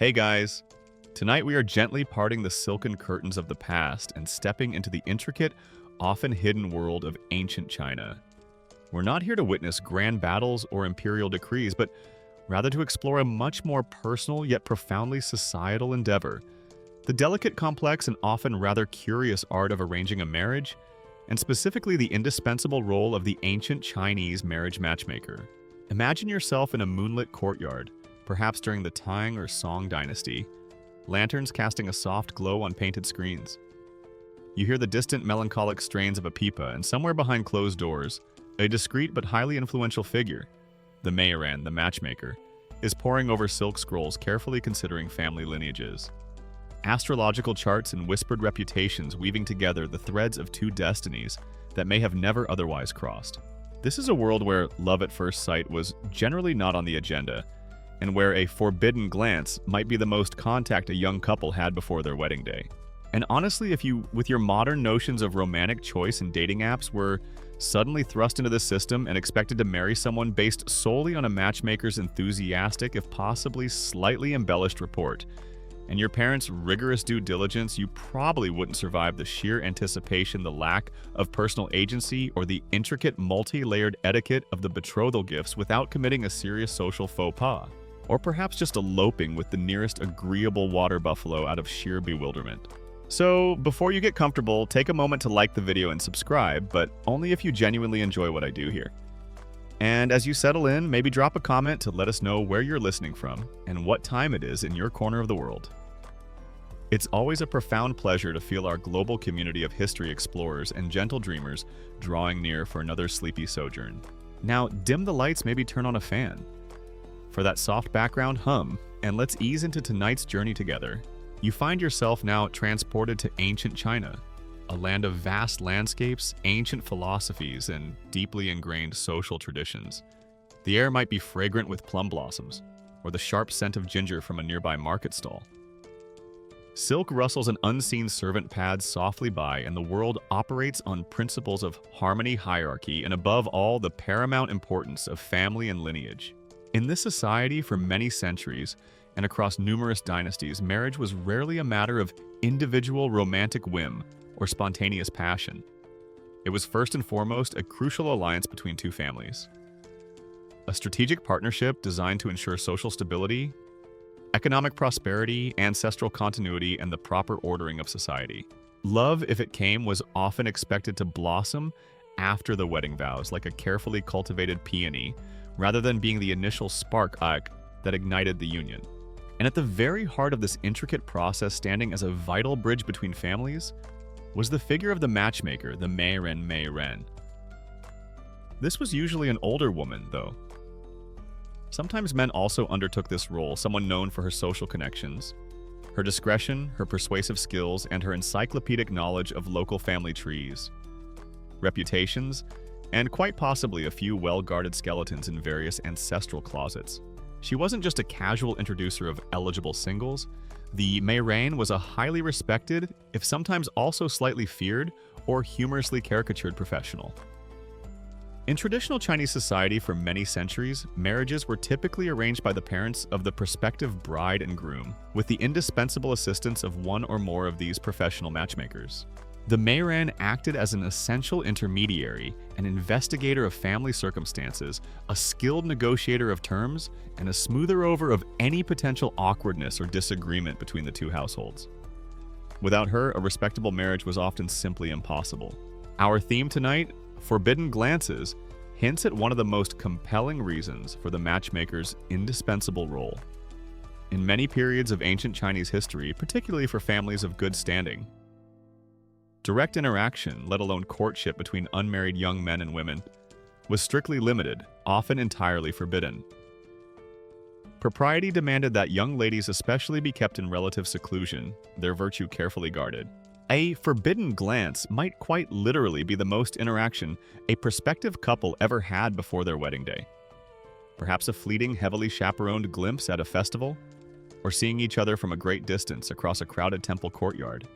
Hey guys! Tonight we are gently parting the silken curtains of the past and stepping into the intricate, often hidden world of ancient China. We're not here to witness grand battles or imperial decrees, but rather to explore a much more personal yet profoundly societal endeavor: the delicate, complex, and often rather curious art of arranging a marriage, and specifically the indispensable role of the ancient Chinese marriage matchmaker. Imagine yourself in a moonlit courtyard, perhaps during the Tang or Song dynasty, lanterns casting a soft glow on painted screens. You hear the distant melancholic strains of a pipa, and somewhere behind closed doors, a discreet but highly influential figure, the Mayoran, the matchmaker, is poring over silk scrolls, carefully considering family lineages. Astrological charts and whispered reputations weaving together the threads of two destinies that may have never otherwise crossed. This is a world where love at first sight was generally not on the agenda, and where a forbidden glance might be the most contact a young couple had before their wedding day. And honestly, if you, with your modern notions of romantic choice and dating apps, were suddenly thrust into the system and expected to marry someone based solely on a matchmaker's enthusiastic, if possibly slightly embellished report, and your parents' rigorous due diligence, you probably wouldn't survive the sheer anticipation, the lack of personal agency, or the intricate multi-layered etiquette of the betrothal gifts without committing a serious social faux pas. Or perhaps just eloping with the nearest agreeable water buffalo out of sheer bewilderment. So, before you get comfortable, take a moment to like the video and subscribe, but only if you genuinely enjoy what I do here. And as you settle in, maybe drop a comment to let us know where you're listening from and what time it is in your corner of the world. It's always a profound pleasure to feel our global community of history explorers and gentle dreamers drawing near for another sleepy sojourn. Now, dim the lights, maybe turn on a fan for that soft background hum, and let's ease into tonight's journey together. You find yourself now transported to ancient China, a land of vast landscapes, ancient philosophies, and deeply ingrained social traditions. The air might be fragrant with plum blossoms, or the sharp scent of ginger from a nearby market stall. Silk rustles and unseen servant pads softly by, and the world operates on principles of harmony, hierarchy, and above all, the paramount importance of family and lineage. In this society, for many centuries, and across numerous dynasties, marriage was rarely a matter of individual romantic whim or spontaneous passion. It was first and foremost a crucial alliance between two families. A strategic partnership designed to ensure social stability, economic prosperity, ancestral continuity, and the proper ordering of society. Love, if it came, was often expected to blossom after the wedding vows, like a carefully cultivated peony, rather than being the initial spark that ignited the union. And at the very heart of this intricate process, standing as a vital bridge between families, was the figure of the matchmaker, the Mayoran. This was usually an older woman, though. Sometimes men also undertook this role, someone known for her social connections, her discretion, her persuasive skills, and her encyclopedic knowledge of local family trees, reputations, and quite possibly a few well-guarded skeletons in various ancestral closets. She wasn't just a casual introducer of eligible singles. The Mayoran was a highly respected, if sometimes also slightly feared, or humorously caricatured professional. In traditional Chinese society for many centuries, marriages were typically arranged by the parents of the prospective bride and groom, with the indispensable assistance of one or more of these professional matchmakers. The Mayoran acted as an essential intermediary, an investigator of family circumstances, a skilled negotiator of terms, and a smoother over of any potential awkwardness or disagreement between the two households. Without her, a respectable marriage was often simply impossible. Our theme tonight, Forbidden Glances, hints at one of the most compelling reasons for the matchmaker's indispensable role. In many periods of ancient Chinese history, particularly for families of good standing, direct interaction, let alone courtship between unmarried young men and women, was strictly limited, often entirely forbidden. Propriety demanded that young ladies especially be kept in relative seclusion, their virtue carefully guarded. A forbidden glance might quite literally be the most interaction a prospective couple ever had before their wedding day. Perhaps a fleeting, heavily chaperoned glimpse at a festival, or seeing each other from a great distance across a crowded temple courtyard.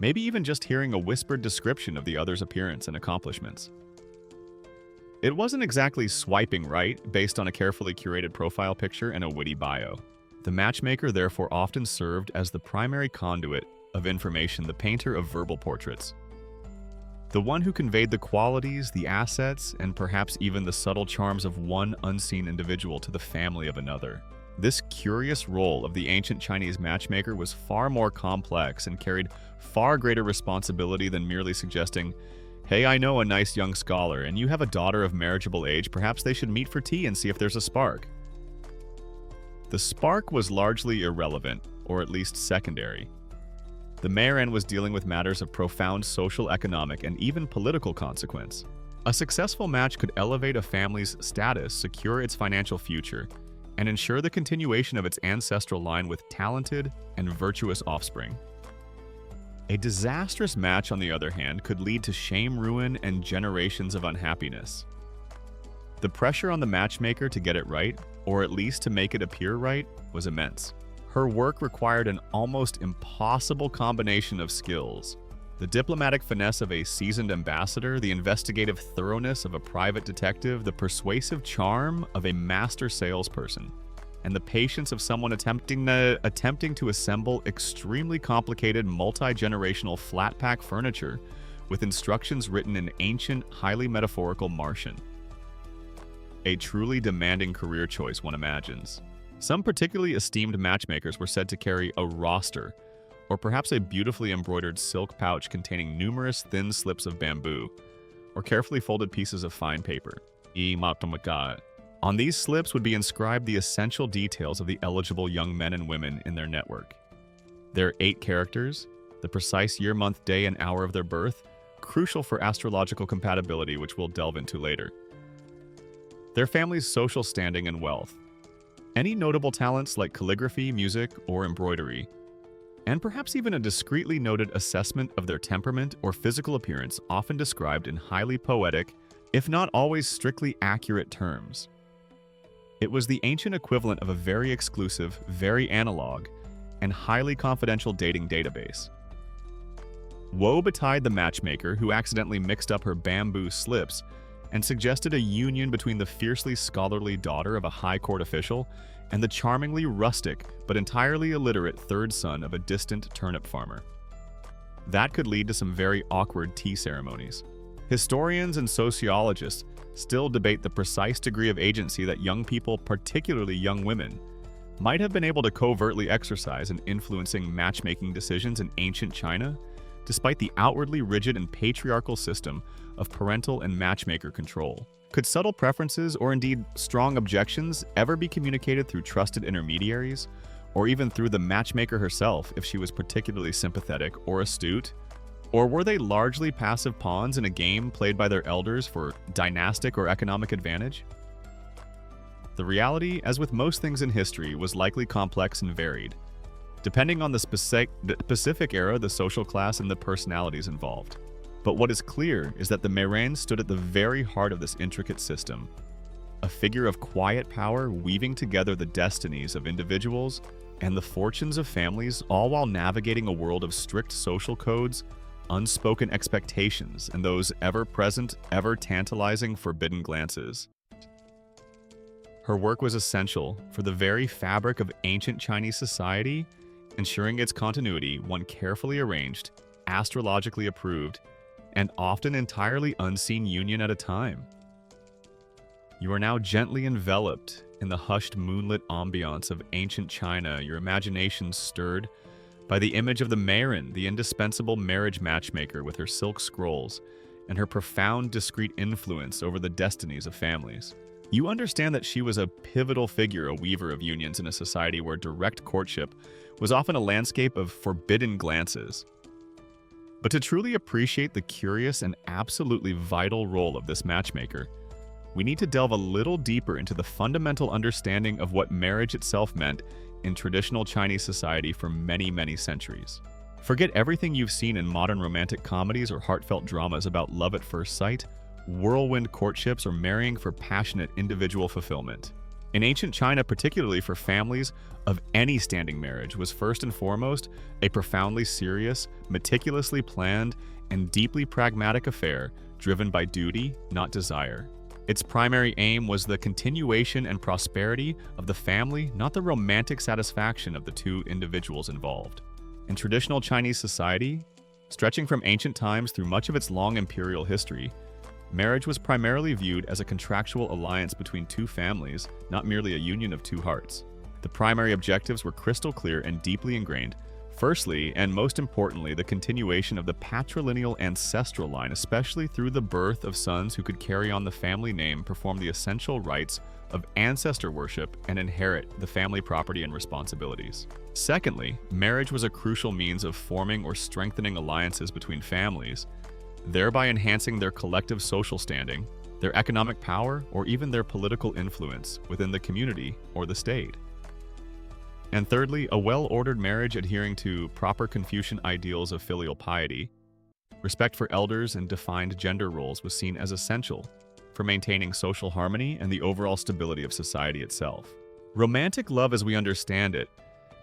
Maybe even just hearing a whispered description of the other's appearance and accomplishments. It wasn't exactly swiping right based on a carefully curated profile picture and a witty bio. The matchmaker therefore often served as the primary conduit of information, the painter of verbal portraits. The one who conveyed the qualities, the assets, and perhaps even the subtle charms of one unseen individual to the family of another. This curious role of the ancient Chinese matchmaker was far more complex and carried far greater responsibility than merely suggesting, "Hey, I know a nice young scholar, and you have a daughter of marriageable age, perhaps they should meet for tea and see if there's a spark." The spark was largely irrelevant, or at least secondary. The Meiren was dealing with matters of profound social, economic, and even political consequence. A successful match could elevate a family's status, secure its financial future, and ensure the continuation of its ancestral line with talented and virtuous offspring. A disastrous match, on the other hand, could lead to shame, ruin, and generations of unhappiness. The pressure on the matchmaker to get it right, or at least to make it appear right, was immense. Her work required an almost impossible combination of skills: the diplomatic finesse of a seasoned ambassador, the investigative thoroughness of a private detective, the persuasive charm of a master salesperson, and the patience of someone attempting to assemble extremely complicated multi-generational flat-pack furniture with instructions written in ancient, highly metaphorical Martian. A truly demanding career choice, one imagines. Some particularly esteemed matchmakers were said to carry a roster, or perhaps a beautifully embroidered silk pouch containing numerous thin slips of bamboo, or carefully folded pieces of fine paper. On these slips would be inscribed the essential details of the eligible young men and women in their network. Their 8 characters, the precise year, month, day, and hour of their birth, crucial for astrological compatibility, which we'll delve into later. Their family's social standing and wealth. Any notable talents like calligraphy, music, or embroidery, and perhaps even a discreetly noted assessment of their temperament or physical appearance, often described in highly poetic, if not always strictly accurate terms. It was the ancient equivalent of a very exclusive, very analog, and highly confidential dating database. Woe betide the matchmaker who accidentally mixed up her bamboo slips and suggested a union between the fiercely scholarly daughter of a high court official and the charmingly rustic but entirely illiterate third son of a distant turnip farmer. That could lead to some very awkward tea ceremonies. Historians and sociologists still debate the precise degree of agency that young people, particularly young women, might have been able to covertly exercise in influencing matchmaking decisions in ancient China, despite the outwardly rigid and patriarchal system of parental and matchmaker control. Could subtle preferences, or indeed strong objections, ever be communicated through trusted intermediaries, or even through the matchmaker herself if she was particularly sympathetic or astute? Or were they largely passive pawns in a game played by their elders for dynastic or economic advantage? The reality, as with most things in history, was likely complex and varied, depending on the specific era, the social class, and the personalities involved. But what is clear is that the Meiren stood at the very heart of this intricate system, a figure of quiet power weaving together the destinies of individuals and the fortunes of families, all while navigating a world of strict social codes, unspoken expectations, and those ever-present, ever-tantalizing forbidden glances. Her work was essential for the very fabric of ancient Chinese society, ensuring its continuity, one carefully arranged, astrologically approved, and often entirely unseen union at a time. You are now gently enveloped in the hushed moonlit ambiance of ancient China, your imagination stirred by the image of the Meiren, the indispensable marriage matchmaker with her silk scrolls and her profound discreet influence over the destinies of families. You understand that she was a pivotal figure, a weaver of unions in a society where direct courtship was often a landscape of forbidden glances. But to truly appreciate the curious and absolutely vital role of this matchmaker, we need to delve a little deeper into the fundamental understanding of what marriage itself meant in traditional Chinese society for many, many centuries. Forget everything you've seen in modern romantic comedies or heartfelt dramas about love at first sight, whirlwind courtships, or marrying for passionate individual fulfillment. In ancient China, particularly for families of any standing marriage, was first and foremost a profoundly serious, meticulously planned, and deeply pragmatic affair driven by duty, not desire. Its primary aim was the continuation and prosperity of the family, not the romantic satisfaction of the two individuals involved. In traditional Chinese society, stretching from ancient times through much of its long imperial history, marriage was primarily viewed as a contractual alliance between two families, not merely a union of two hearts. The primary objectives were crystal clear and deeply ingrained. Firstly, and most importantly, the continuation of the patrilineal ancestral line, especially through the birth of sons who could carry on the family name, perform the essential rites of ancestor worship, and inherit the family property and responsibilities. Secondly, marriage was a crucial means of forming or strengthening alliances between families, thereby enhancing their collective social standing, their economic power, or even their political influence within the community or the state. And thirdly, a well-ordered marriage adhering to proper Confucian ideals of filial piety, respect for elders, and defined gender roles was seen as essential for maintaining social harmony and the overall stability of society itself. Romantic love as we understand it,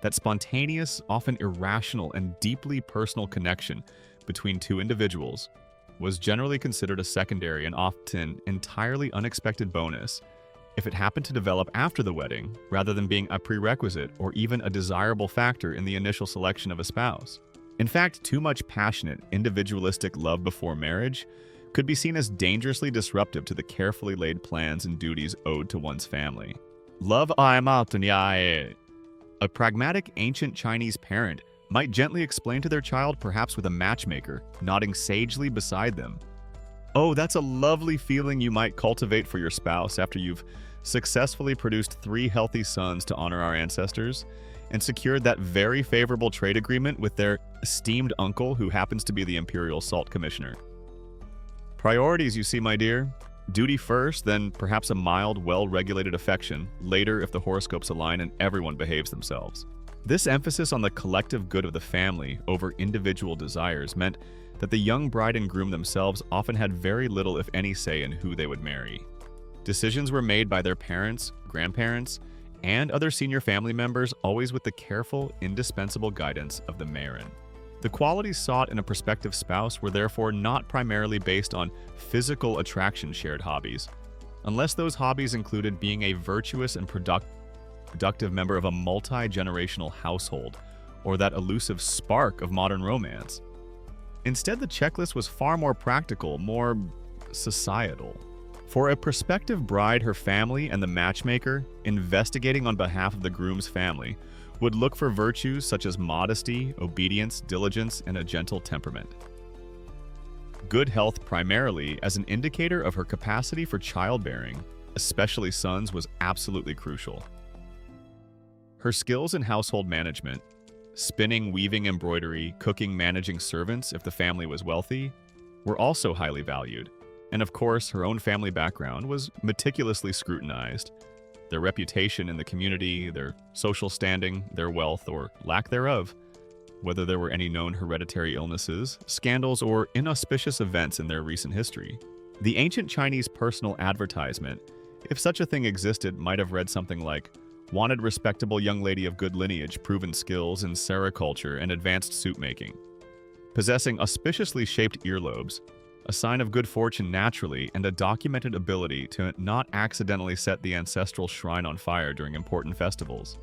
that spontaneous, often irrational, and deeply personal connection between two individuals, was generally considered a secondary and often entirely unexpected bonus if it happened to develop after the wedding, rather than being a prerequisite or even a desirable factor in the initial selection of a spouse. In fact, too much passionate, individualistic love before marriage could be seen as dangerously disruptive to the carefully laid plans and duties owed to one's family. Love a pragmatic ancient Chinese parent might gently explain to their child, perhaps with a matchmaker, nodding sagely beside them. Oh, that's a lovely feeling you might cultivate for your spouse after you've successfully produced 3 healthy sons to honor our ancestors and secured that very favorable trade agreement with their esteemed uncle who happens to be the Imperial Salt Commissioner. Priorities, you see, my dear. Duty first, then perhaps a mild, well-regulated affection, later if the horoscopes align and everyone behaves themselves. This emphasis on the collective good of the family over individual desires meant that the young bride and groom themselves often had very little, if any, say in who they would marry. Decisions were made by their parents, grandparents, and other senior family members, always with the careful, indispensable guidance of the Marin. The qualities sought in a prospective spouse were therefore not primarily based on physical attraction shared hobbies, unless those hobbies included being a virtuous and productive member of a multi-generational household, or that elusive spark of modern romance. Instead, the checklist was far more practical, more societal. For a prospective bride, her family and the matchmaker, investigating on behalf of the groom's family, would look for virtues such as modesty, obedience, diligence, and a gentle temperament. Good health primarily as an indicator of her capacity for childbearing, especially sons, was absolutely crucial. Her skills in household management, spinning, weaving, embroidery, cooking, managing servants if the family was wealthy, were also highly valued. And of course, her own family background was meticulously scrutinized. Their reputation in the community, their social standing, their wealth or lack thereof, whether there were any known hereditary illnesses, scandals, or inauspicious events in their recent history. The ancient Chinese personal advertisement, if such a thing existed, might have read something like, "Wanted respectable young lady of good lineage, proven skills in sericulture and advanced soup making. Possessing auspiciously shaped earlobes, a sign of good fortune naturally, and a documented ability to not accidentally set the ancestral shrine on fire during important festivals."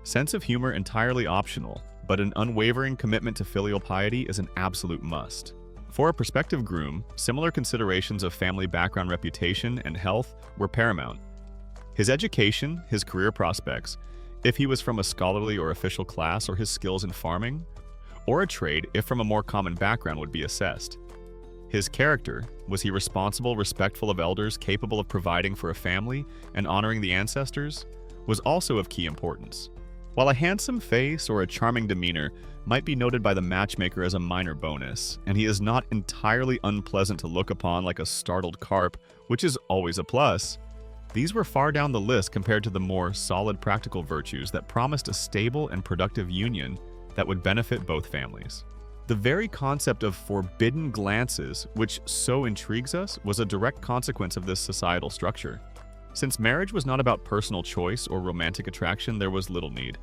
Sense of humor entirely optional, but an unwavering commitment to filial piety is an absolute must. For a prospective groom, similar considerations of family background, reputation, and health were paramount. His education, his career prospects, if he was from a scholarly or official class, or his skills in farming, or a trade, if from a more common background, would be assessed. His character, was he responsible, respectful of elders, capable of providing for a family and honoring the ancestors, was also of key importance. While a handsome face or a charming demeanor might be noted by the matchmaker as a minor bonus, and he is not entirely unpleasant to look upon like a startled carp, which is always a plus, these were far down the list compared to the more solid practical virtues that promised a stable and productive union that would benefit both families. The very concept of forbidden glances, which so intrigues us, was a direct consequence of this societal structure. Since marriage was not about personal choice or romantic attraction, there was little need.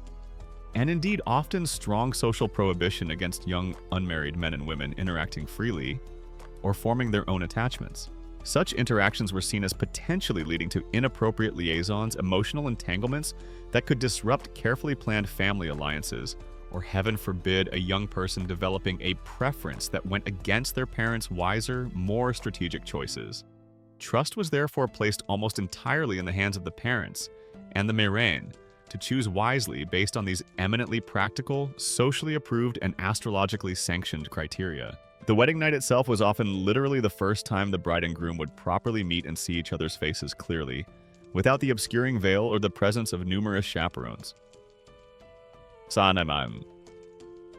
And indeed, often strong social prohibition against young unmarried men and women interacting freely or forming their own attachments. Such interactions were seen as potentially leading to inappropriate liaisons, emotional entanglements that could disrupt carefully planned family alliances, or heaven forbid, a young person developing a preference that went against their parents' wiser, more strategic choices. Trust was therefore placed almost entirely in the hands of the parents and the Meiren to choose wisely based on these eminently practical, socially approved, and astrologically sanctioned criteria. The wedding night itself was often literally the first time the bride and groom would properly meet and see each other's faces clearly, without the obscuring veil or the presence of numerous chaperones. Sanemam.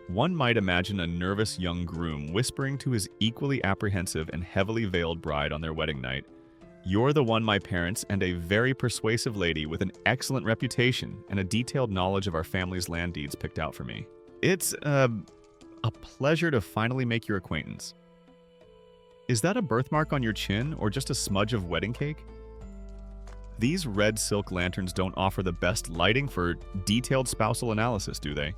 One might imagine a nervous young groom whispering to his equally apprehensive and heavily veiled bride on their wedding night, "You're the one my parents and a very persuasive lady with an excellent reputation and a detailed knowledge of our family's land deeds picked out for me. It's, a pleasure to finally make your acquaintance. Is that a birthmark on your chin or just a smudge of wedding cake?" These red silk lanterns don't offer the best lighting for detailed spousal analysis, do they?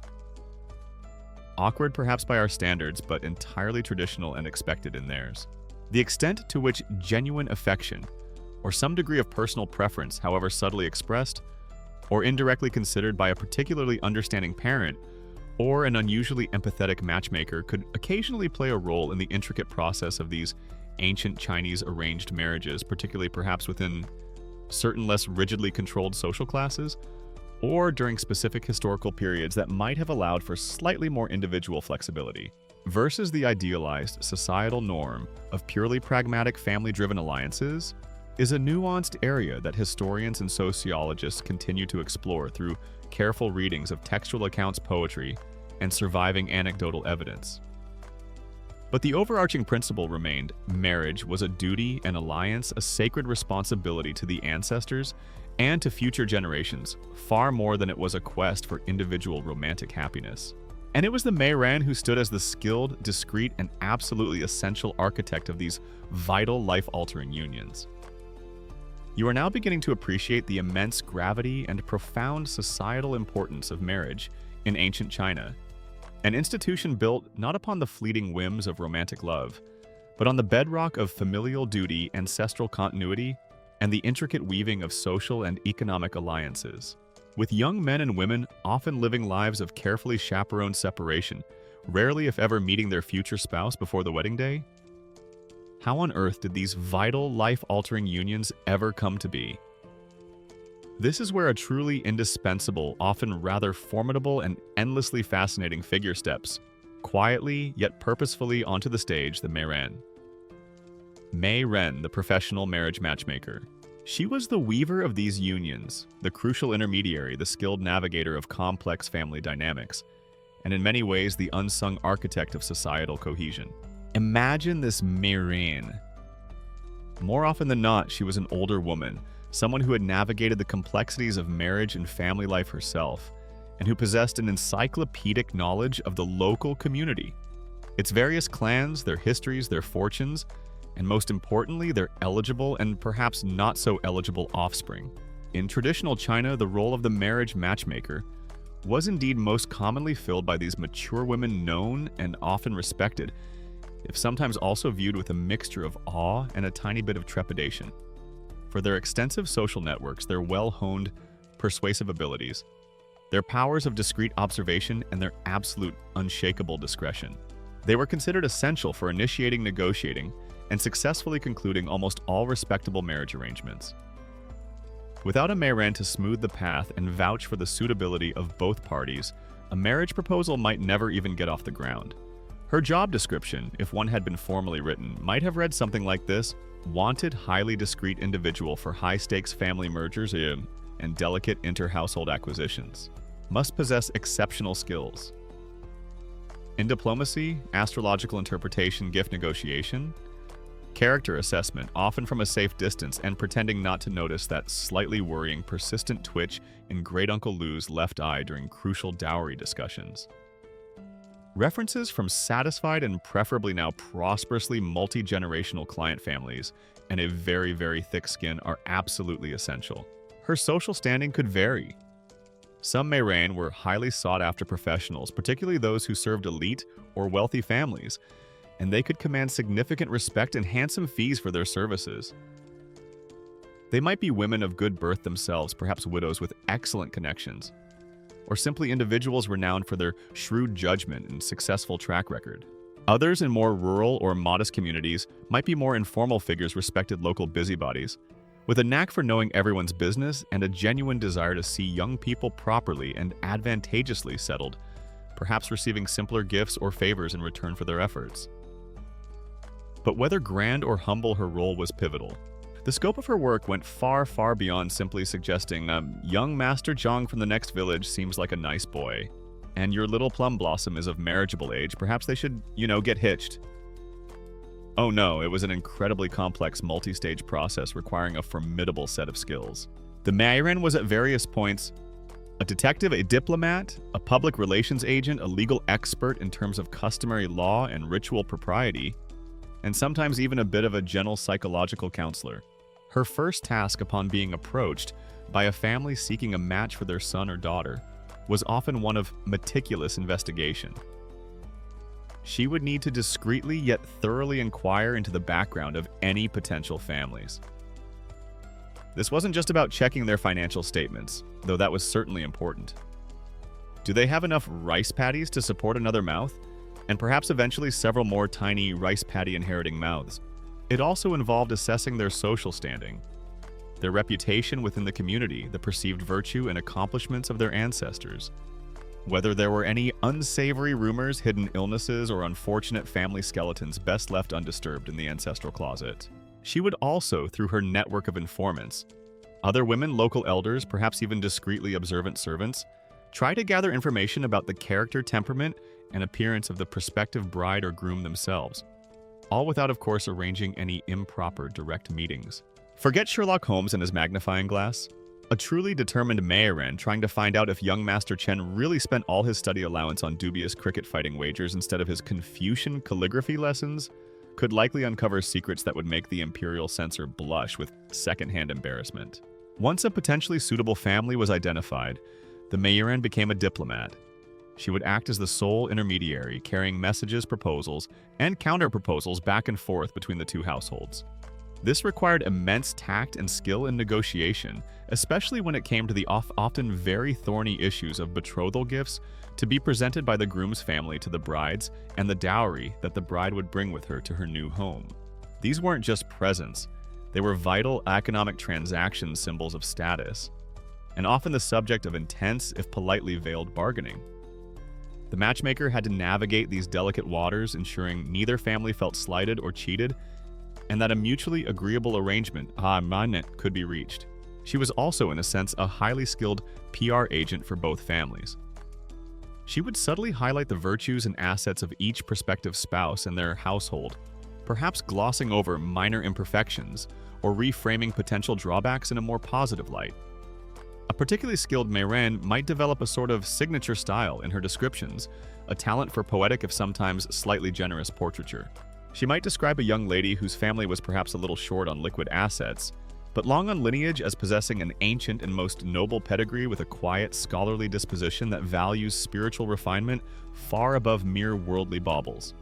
Awkward perhaps by our standards, but entirely traditional and expected in theirs. The extent to which genuine affection, or some degree of personal preference, however subtly expressed, or indirectly considered by a particularly understanding parent, or an unusually empathetic matchmaker, could occasionally play a role in the intricate process of these ancient Chinese arranged marriages, particularly perhaps within certain less rigidly controlled social classes, or during specific historical periods that might have allowed for slightly more individual flexibility. Versus the idealized societal norm of purely pragmatic family-driven alliances is a nuanced area that historians and sociologists continue to explore through careful readings of textual accounts, poetry, and surviving anecdotal evidence. But the overarching principle remained: marriage was a duty, an alliance, a sacred responsibility to the ancestors and to future generations, far more than it was a quest for individual romantic happiness. And it was the Meiren who stood as the skilled, discreet, and absolutely essential architect of these vital, life-altering unions. You are now beginning to appreciate the immense gravity and profound societal importance of marriage in ancient China, an institution built not upon the fleeting whims of romantic love, but on the bedrock of familial duty, ancestral continuity, and the intricate weaving of social and economic alliances. With young men and women often living lives of carefully chaperoned separation, rarely if ever meeting their future spouse before the wedding day, how on earth did these vital, life-altering unions ever come to be? This is where a truly indispensable, often rather formidable and endlessly fascinating figure steps, quietly yet purposefully onto the stage, the Meiren. Meiren, the professional marriage matchmaker. She was the weaver of these unions, the crucial intermediary, the skilled navigator of complex family dynamics, and in many ways the unsung architect of societal cohesion. Imagine this Meiren. More often than not, she was an older woman, someone who had navigated the complexities of marriage and family life herself, and who possessed an encyclopedic knowledge of the local community, its various clans, their histories, their fortunes, and most importantly, their eligible and perhaps not so eligible offspring. In traditional China, the role of the marriage matchmaker was indeed most commonly filled by these mature women known and often respected, if sometimes also viewed with a mixture of awe and a tiny bit of trepidation. For their extensive social networks, their well-honed persuasive abilities, their powers of discreet observation, and their absolute unshakable discretion. They were considered essential for initiating, negotiating, and successfully concluding almost all respectable marriage arrangements. Without a Meiren to smooth the path and vouch for the suitability of both parties, a marriage proposal might never even get off the ground. Her job description, if one had been formally written, might have read something like this: wanted highly discreet individual for high-stakes family mergers and delicate inter-household acquisitions. Must possess exceptional skills in diplomacy, astrological interpretation, gift negotiation, character assessment, often from a safe distance and pretending not to notice that slightly worrying, persistent twitch in Great Uncle Lou's left eye during crucial dowry discussions. References from satisfied and preferably now prosperously multi-generational client families and a very, very thick skin are absolutely essential. Her social standing could vary. Some Meiren were highly sought-after professionals, particularly those who served elite or wealthy families, and they could command significant respect and handsome fees for their services. They might be women of good birth themselves, perhaps widows with excellent connections, or simply individuals renowned for their shrewd judgment and successful track record. Others in more rural or modest communities might be more informal figures, respected local busybodies, with a knack for knowing everyone's business and a genuine desire to see young people properly and advantageously settled, perhaps receiving simpler gifts or favors in return for their efforts. But whether grand or humble, her role was pivotal. The scope of her work went far, far beyond simply suggesting, young Master Zhang from the next village seems like a nice boy, and your little plum blossom is of marriageable age, perhaps they should, get hitched. Oh no, it was an incredibly complex multi-stage process requiring a formidable set of skills. The Meiren was at various points a detective, a diplomat, a public relations agent, a legal expert in terms of customary law and ritual propriety, and sometimes even a bit of a gentle psychological counselor. Her first task upon being approached by a family seeking a match for their son or daughter was often one of meticulous investigation. She would need to discreetly yet thoroughly inquire into the background of any potential families. This wasn't just about checking their financial statements, though that was certainly important. Do they have enough rice paddies to support another mouth? And perhaps eventually several more tiny rice paddy inheriting mouths. It also involved assessing their social standing, their reputation within the community, the perceived virtue and accomplishments of their ancestors, whether there were any unsavory rumors, hidden illnesses, or unfortunate family skeletons best left undisturbed in the ancestral closet. She would also, through her network of informants, other women, local elders, perhaps even discreetly observant servants, try to gather information about the character, temperament, and appearance of the prospective bride or groom themselves, all without, of course, arranging any improper direct meetings. Forget Sherlock Holmes and his magnifying glass. A truly determined Meiren trying to find out if young Master Chen really spent all his study allowance on dubious cricket fighting wagers instead of his Confucian calligraphy lessons could likely uncover secrets that would make the imperial censor blush with secondhand embarrassment. Once a potentially suitable family was identified, the Meiren became a diplomat. She would act as the sole intermediary, carrying messages, proposals, and counter-proposals back and forth between the two households. This required immense tact and skill in negotiation, especially when it came to the often very thorny issues of betrothal gifts to be presented by the groom's family to the brides and the dowry that the bride would bring with her to her new home. These weren't just presents, they were vital economic transaction symbols of status, and often the subject of intense, if politely veiled, bargaining. The matchmaker had to navigate these delicate waters, ensuring neither family felt slighted or cheated, and that a mutually agreeable arrangement could be reached. She was also, in a sense, a highly skilled PR agent for both families. She would subtly highlight the virtues and assets of each prospective spouse and their household, perhaps glossing over minor imperfections or reframing potential drawbacks in a more positive light. A particularly skilled Meiren might develop a sort of signature style in her descriptions, a talent for poetic if sometimes slightly generous portraiture. She might describe a young lady whose family was perhaps a little short on liquid assets, but long on lineage as possessing an ancient and most noble pedigree with a quiet, scholarly disposition that values spiritual refinement far above mere worldly baubles.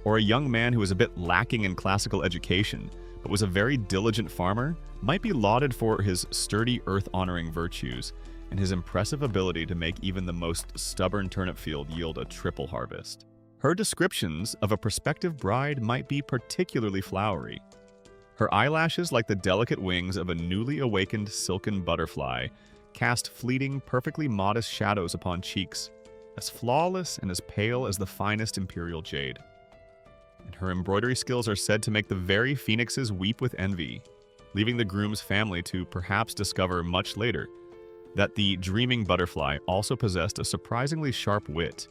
Or a young man who was a bit lacking in classical education, but was a very diligent farmer, might be lauded for his sturdy earth-honoring virtues and his impressive ability to make even the most stubborn turnip field yield a triple harvest. Her descriptions of a prospective bride might be particularly flowery. Her eyelashes, like the delicate wings of a newly awakened silken butterfly, cast fleeting, perfectly modest shadows upon cheeks, as flawless and as pale as the finest imperial jade. And her embroidery skills are said to make the very phoenixes weep with envy, leaving the groom's family to perhaps discover much later that the dreaming butterfly also possessed a surprisingly sharp wit,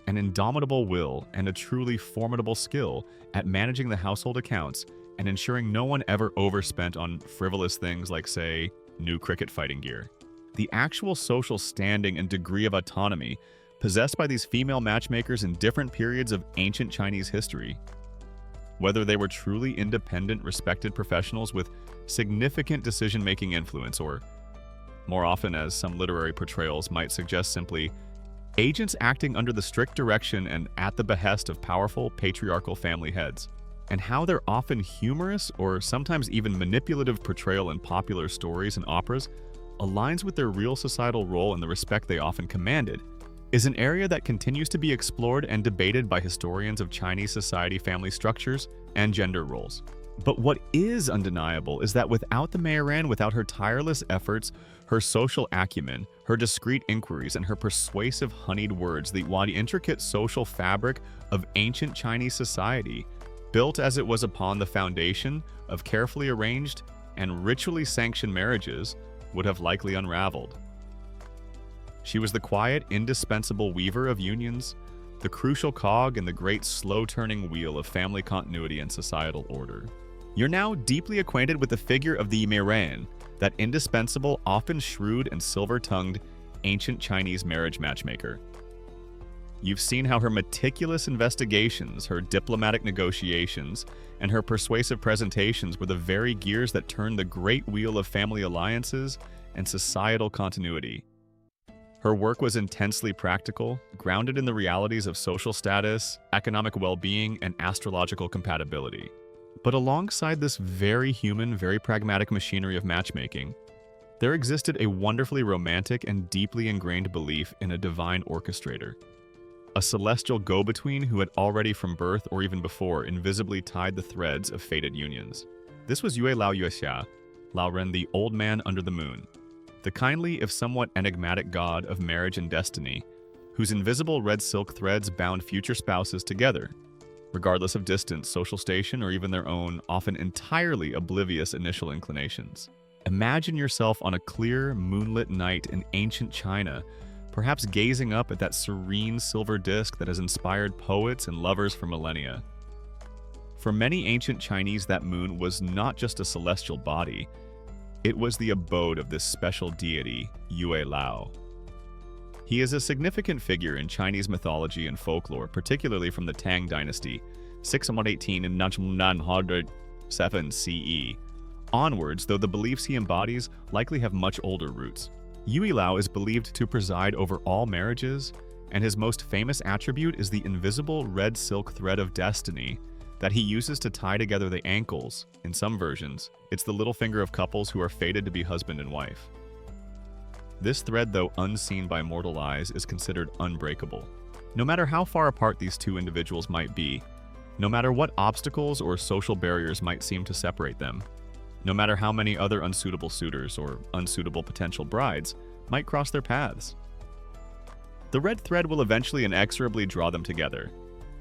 an indomitable will, and a truly formidable skill at managing the household accounts and ensuring no one ever overspent on frivolous things like, say, new cricket fighting gear. The actual social standing and degree of autonomy possessed by these female matchmakers in different periods of ancient Chinese history, whether they were truly independent, respected professionals with significant decision-making influence, or, more often as some literary portrayals might suggest, simply agents acting under the strict direction and at the behest of powerful patriarchal family heads, and how their often humorous or sometimes even manipulative portrayal in popular stories and operas aligns with their real societal role and the respect they often commanded, is an area that continues to be explored and debated by historians of Chinese society family structures and gender roles. But what is undeniable is that without the Meiran, without her tireless efforts, her social acumen, her discreet inquiries, and her persuasive honeyed words, the intricate social fabric of ancient Chinese society, built as it was upon the foundation of carefully arranged and ritually sanctioned marriages, would have likely unraveled. She was the quiet, indispensable weaver of unions, the crucial cog in the great slow-turning wheel of family continuity and societal order. You're now deeply acquainted with the figure of the Meiran, that indispensable, often shrewd and silver-tongued, ancient Chinese marriage matchmaker. You've seen how her meticulous investigations, her diplomatic negotiations, and her persuasive presentations were the very gears that turned the great wheel of family alliances and societal continuity. Her work was intensely practical, grounded in the realities of social status, economic well-being, and astrological compatibility. But alongside this very human, very pragmatic machinery of matchmaking, there existed a wonderfully romantic and deeply ingrained belief in a divine orchestrator, a celestial go-between who had already from birth or even before invisibly tied the threads of fated unions. This was Yue Lao Yuexia, Lao Ren, the Old Man Under the Moon, the kindly if somewhat enigmatic god of marriage and destiny, whose invisible red silk threads bound future spouses together, regardless of distance, social station, or even their own, often entirely oblivious initial inclinations. Imagine yourself on a clear, moonlit night in ancient China, perhaps gazing up at that serene silver disk that has inspired poets and lovers for millennia. For many ancient Chinese, that moon was not just a celestial body, it was the abode of this special deity, Yue Lao. He is a significant figure in Chinese mythology and folklore, particularly from the Tang Dynasty, 618 and 907 CE, onwards, though the beliefs he embodies likely have much older roots. Yue Lao is believed to preside over all marriages, and his most famous attribute is the invisible red silk thread of destiny that he uses to tie together the ankles. In some versions, it's the little finger of couples who are fated to be husband and wife. This thread, though unseen by mortal eyes, is considered unbreakable. No matter how far apart these two individuals might be, no matter what obstacles or social barriers might seem to separate them, no matter how many other unsuitable suitors or unsuitable potential brides might cross their paths, the red thread will eventually inexorably draw them together.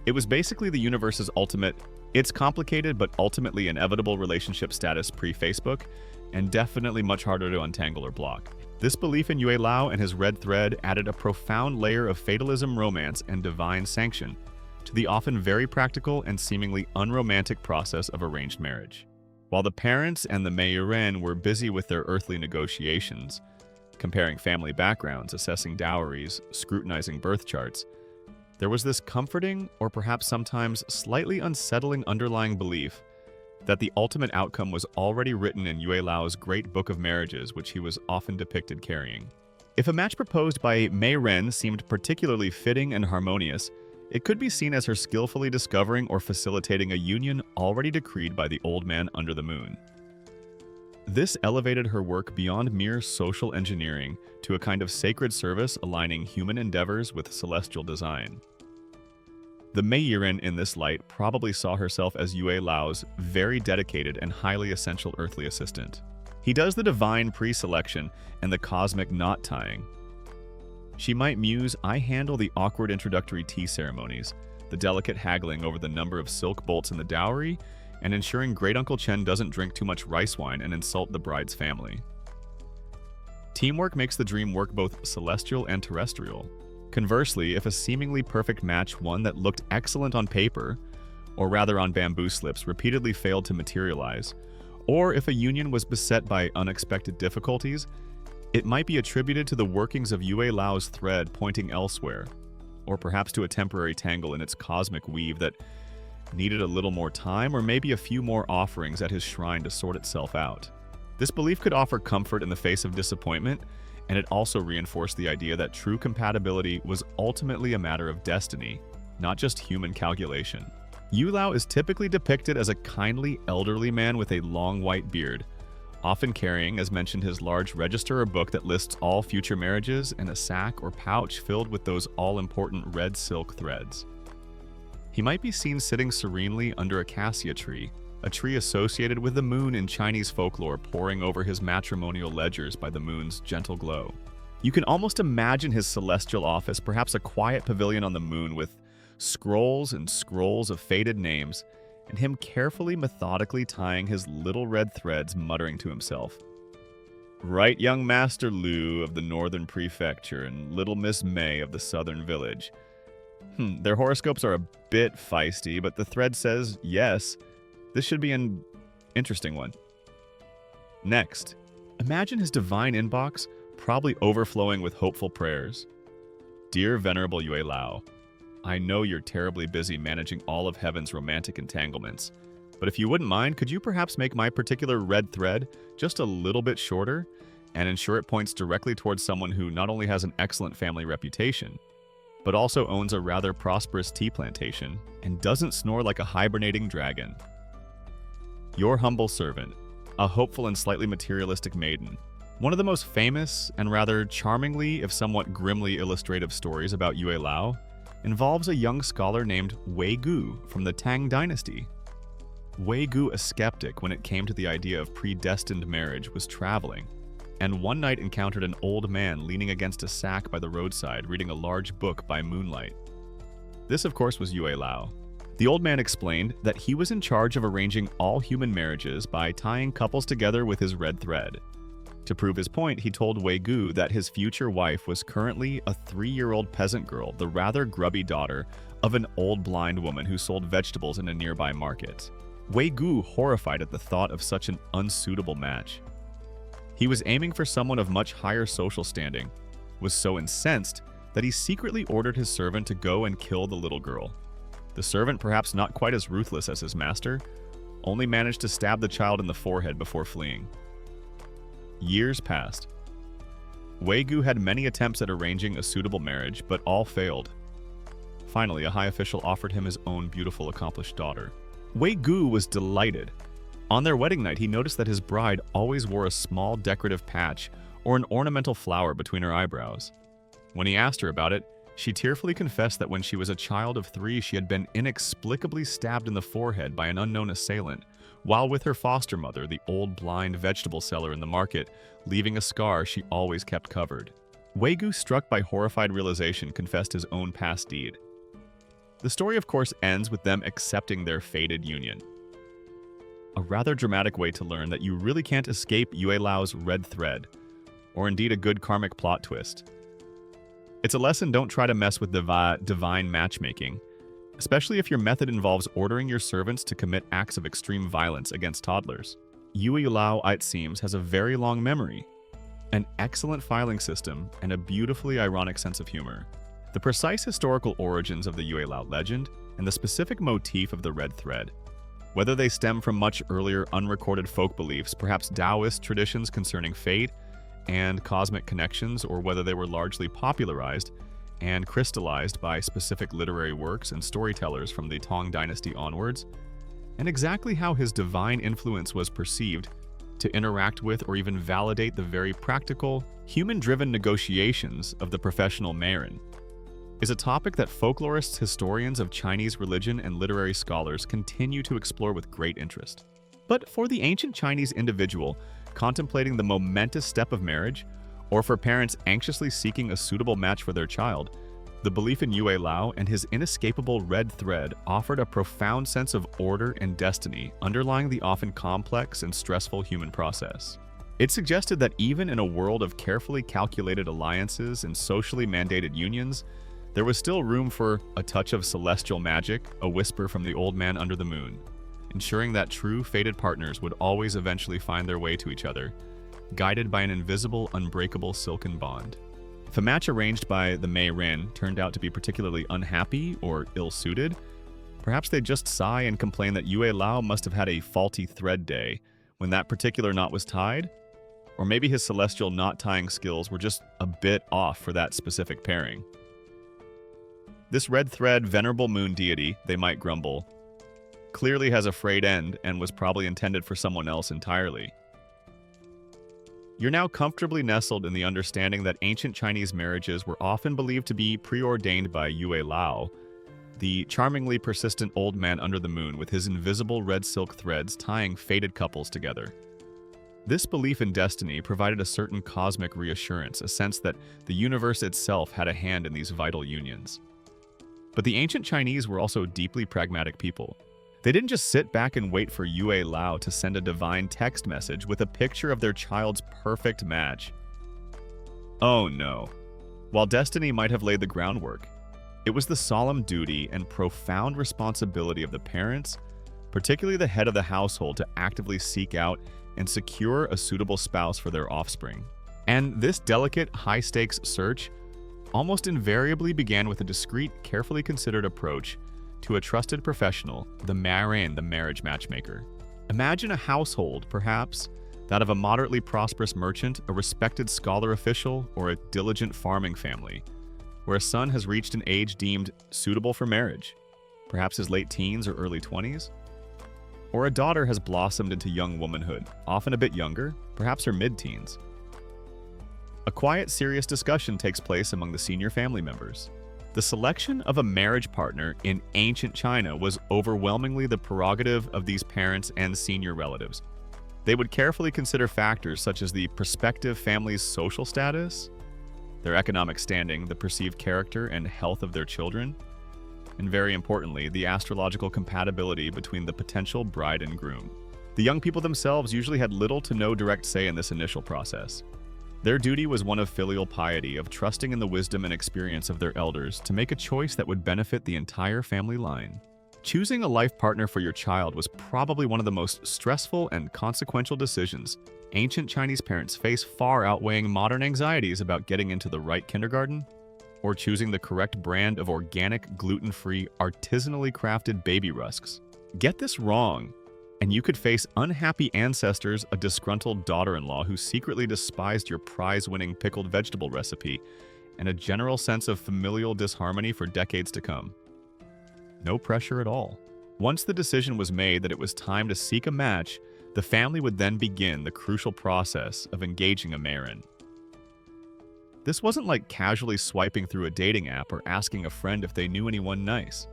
It was basically the universe's ultimate, it's complicated but ultimately inevitable relationship status pre-Facebook, and definitely much harder to untangle or block. This belief in Yue Lao and his red thread added a profound layer of fatalism, romance, and divine sanction to the often very practical and seemingly unromantic process of arranged marriage. While the parents and the Meiran were busy with their earthly negotiations, comparing family backgrounds, assessing dowries, scrutinizing birth charts, there was this comforting, or perhaps sometimes slightly unsettling underlying belief that the ultimate outcome was already written in Yue Lao's great book of marriages, which he was often depicted carrying. If a match proposed by Mei Ren seemed particularly fitting and harmonious, it could be seen as her skillfully discovering or facilitating a union already decreed by the Old Man Under the Moon. This elevated her work beyond mere social engineering to a kind of sacred service aligning human endeavors with celestial design. The Meiran in this light probably saw herself as Yue Lao's very dedicated and highly essential earthly assistant. He does the divine pre-selection and the cosmic knot tying. She might muse, I handle the awkward introductory tea ceremonies, the delicate haggling over the number of silk bolts in the dowry, and ensuring Great Uncle Chen doesn't drink too much rice wine and insult the bride's family. Teamwork makes the dream work both celestial and terrestrial. Conversely, if a seemingly perfect match, one that looked excellent on paper, or rather on bamboo slips, repeatedly failed to materialize, or if a union was beset by unexpected difficulties, it might be attributed to the workings of Yue Lao's thread pointing elsewhere, or perhaps to a temporary tangle in its cosmic weave that needed a little more time or maybe a few more offerings at his shrine to sort itself out. This belief could offer comfort in the face of disappointment and it also reinforced the idea that true compatibility was ultimately a matter of destiny, not just human calculation. Yu Lao is typically depicted as a kindly, elderly man with a long white beard, often carrying, as mentioned, his large register or book that lists all future marriages and a sack or pouch filled with those all-important red silk threads. He might be seen sitting serenely under a cassia tree, a tree associated with the moon in Chinese folklore, poring over his matrimonial ledgers by the moon's gentle glow. You can almost imagine his celestial office, perhaps a quiet pavilion on the moon with scrolls and scrolls of faded names, and him carefully, methodically tying his little red threads, muttering to himself. Right young Master Lu of the Northern Prefecture and little Miss May of the Southern Village. Their horoscopes are a bit feisty, but the thread says, yes, this should be an interesting one. Next, imagine his divine inbox probably overflowing with hopeful prayers. Dear Venerable Yue Lao, I know you're terribly busy managing all of heaven's romantic entanglements, but if you wouldn't mind, could you perhaps make my particular red thread just a little bit shorter and ensure it points directly towards someone who not only has an excellent family reputation, but also owns a rather prosperous tea plantation and doesn't snore like a hibernating dragon. Your humble servant, a hopeful and slightly materialistic maiden. One of the most famous and rather charmingly, if somewhat grimly illustrative stories about Yue Lao involves a young scholar named Wei Gu from the Tang Dynasty. Wei Gu, a skeptic when it came to the idea of predestined marriage, was traveling, and one night encountered an old man leaning against a sack by the roadside reading a large book by moonlight. This, of course, was Yue Lao. The old man explained that he was in charge of arranging all human marriages by tying couples together with his red thread. To prove his point, he told Wei Gu that his future wife was currently a 3-year-old peasant girl, the rather grubby daughter of an old blind woman who sold vegetables in a nearby market. Wei Gu, horrified at the thought of such an unsuitable match. He was aiming for someone of much higher social standing, was so incensed that he secretly ordered his servant to go and kill the little girl. The servant, perhaps not quite as ruthless as his master, only managed to stab the child in the forehead before fleeing. Years passed. Wei Gu had many attempts at arranging a suitable marriage, but all failed. Finally, a high official offered him his own beautiful, accomplished daughter. Wei Gu was delighted. On their wedding night, he noticed that his bride always wore a small decorative patch or an ornamental flower between her eyebrows. When he asked her about it, she tearfully confessed that when she was a child of 3, she had been inexplicably stabbed in the forehead by an unknown assailant, while with her foster mother, the old blind vegetable seller in the market, leaving a scar she always kept covered. Wei Gu, struck by horrified realization, confessed his own past deed. The story, of course, ends with them accepting their fated union. A rather dramatic way to learn that you really can't escape Yue Lao's red thread, or indeed a good karmic plot twist. It's a lesson: don't try to mess with divine matchmaking, especially if your method involves ordering your servants to commit acts of extreme violence against toddlers. Yue Lao, it seems, has a very long memory, an excellent filing system, and a beautifully ironic sense of humor. The precise historical origins of the Yue Lao legend and the specific motif of the red thread, whether they stem from much earlier unrecorded folk beliefs, perhaps Taoist traditions concerning fate and cosmic connections, or whether they were largely popularized and crystallized by specific literary works and storytellers from the Tang Dynasty onwards, and exactly how his divine influence was perceived to interact with or even validate the very practical, human-driven negotiations of the professional Meirin, is a topic that folklorists, historians of Chinese religion, and literary scholars continue to explore with great interest. But for the ancient Chinese individual contemplating the momentous step of marriage, or for parents anxiously seeking a suitable match for their child, the belief in Yue Lao and his inescapable red thread offered a profound sense of order and destiny underlying the often complex and stressful human process. It suggested that even in a world of carefully calculated alliances and socially mandated unions, there was still room for a touch of celestial magic, a whisper from the old man under the moon, ensuring that true fated partners would always eventually find their way to each other, guided by an invisible, unbreakable silken bond. If a match arranged by the Meirin turned out to be particularly unhappy or ill-suited, perhaps they'd just sigh and complain that Yue Lao must have had a faulty thread day when that particular knot was tied, Or maybe his celestial knot-tying skills were just a bit off for that specific pairing. This red thread venerable moon deity, they might grumble, clearly has a frayed end and was probably intended for someone else entirely. You're now comfortably nestled in the understanding that ancient Chinese marriages were often believed to be preordained by Yue Lao, the charmingly persistent old man under the moon with his invisible red silk threads tying fated couples together. This belief in destiny provided a certain cosmic reassurance, a sense that the universe itself had a hand in these vital unions. But the ancient Chinese were also deeply pragmatic people. They didn't just sit back and wait for Yue Lao to send a divine text message with a picture of their child's perfect match. Oh no. While destiny might have laid the groundwork, it was the solemn duty and profound responsibility of the parents, particularly the head of the household, to actively seek out and secure a suitable spouse for their offspring. And this delicate, high-stakes search almost invariably began with a discreet, carefully considered approach to a trusted professional, the marraine, the marriage matchmaker. Imagine a household, perhaps that of a moderately prosperous merchant, a respected scholar official, or a diligent farming family, where a son has reached an age deemed suitable for marriage, perhaps his late teens or early 20s, or a daughter has blossomed into young womanhood, often a bit younger, perhaps her mid-teens. A quiet, serious discussion takes place among the senior family members. The selection of a marriage partner in ancient China was overwhelmingly the prerogative of these parents and senior relatives. They would carefully consider factors such as the prospective family's social status, their economic standing, the perceived character and health of their children, and very importantly, the astrological compatibility between the potential bride and groom. The young people themselves usually had little to no direct say in this initial process. Their duty was one of filial piety, of trusting in the wisdom and experience of their elders to make a choice that would benefit the entire family line. Choosing a life partner for your child was probably one of the most stressful and consequential decisions ancient Chinese parents face, far outweighing modern anxieties about getting into the right kindergarten or choosing the correct brand of organic, gluten-free, artisanally crafted baby rusks. Get this wrong, and you could face unhappy ancestors, a disgruntled daughter-in-law who secretly despised your prize-winning pickled vegetable recipe, and a general sense of familial disharmony for decades to come. No pressure at all. Once the decision was made that it was time to seek a match, the family would then begin the crucial process of engaging a marraine. This wasn't like casually swiping through a dating app or asking a friend if they knew anyone nice.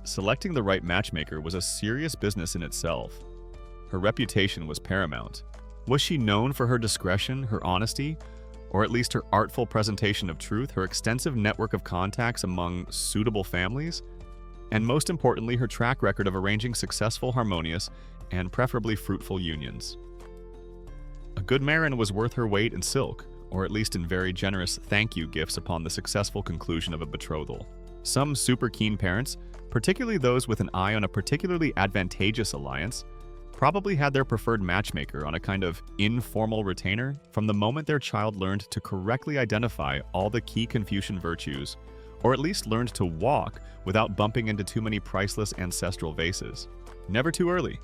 Selecting the right matchmaker was a serious business in itself. Her reputation was paramount. Was she known for her discretion, her honesty, or at least her artful presentation of truth, her extensive network of contacts among suitable families, and most importantly, her track record of arranging successful, harmonious, and preferably fruitful unions? A good marraine was worth her weight in silk, or at least in very generous thank you gifts upon the successful conclusion of a betrothal. Some super keen parents, particularly those with an eye on a particularly advantageous alliance, probably had their preferred matchmaker on a kind of informal retainer from the moment their child learned to correctly identify all the key Confucian virtues, or at least learned to walk without bumping into too many priceless ancestral vases. Never too early.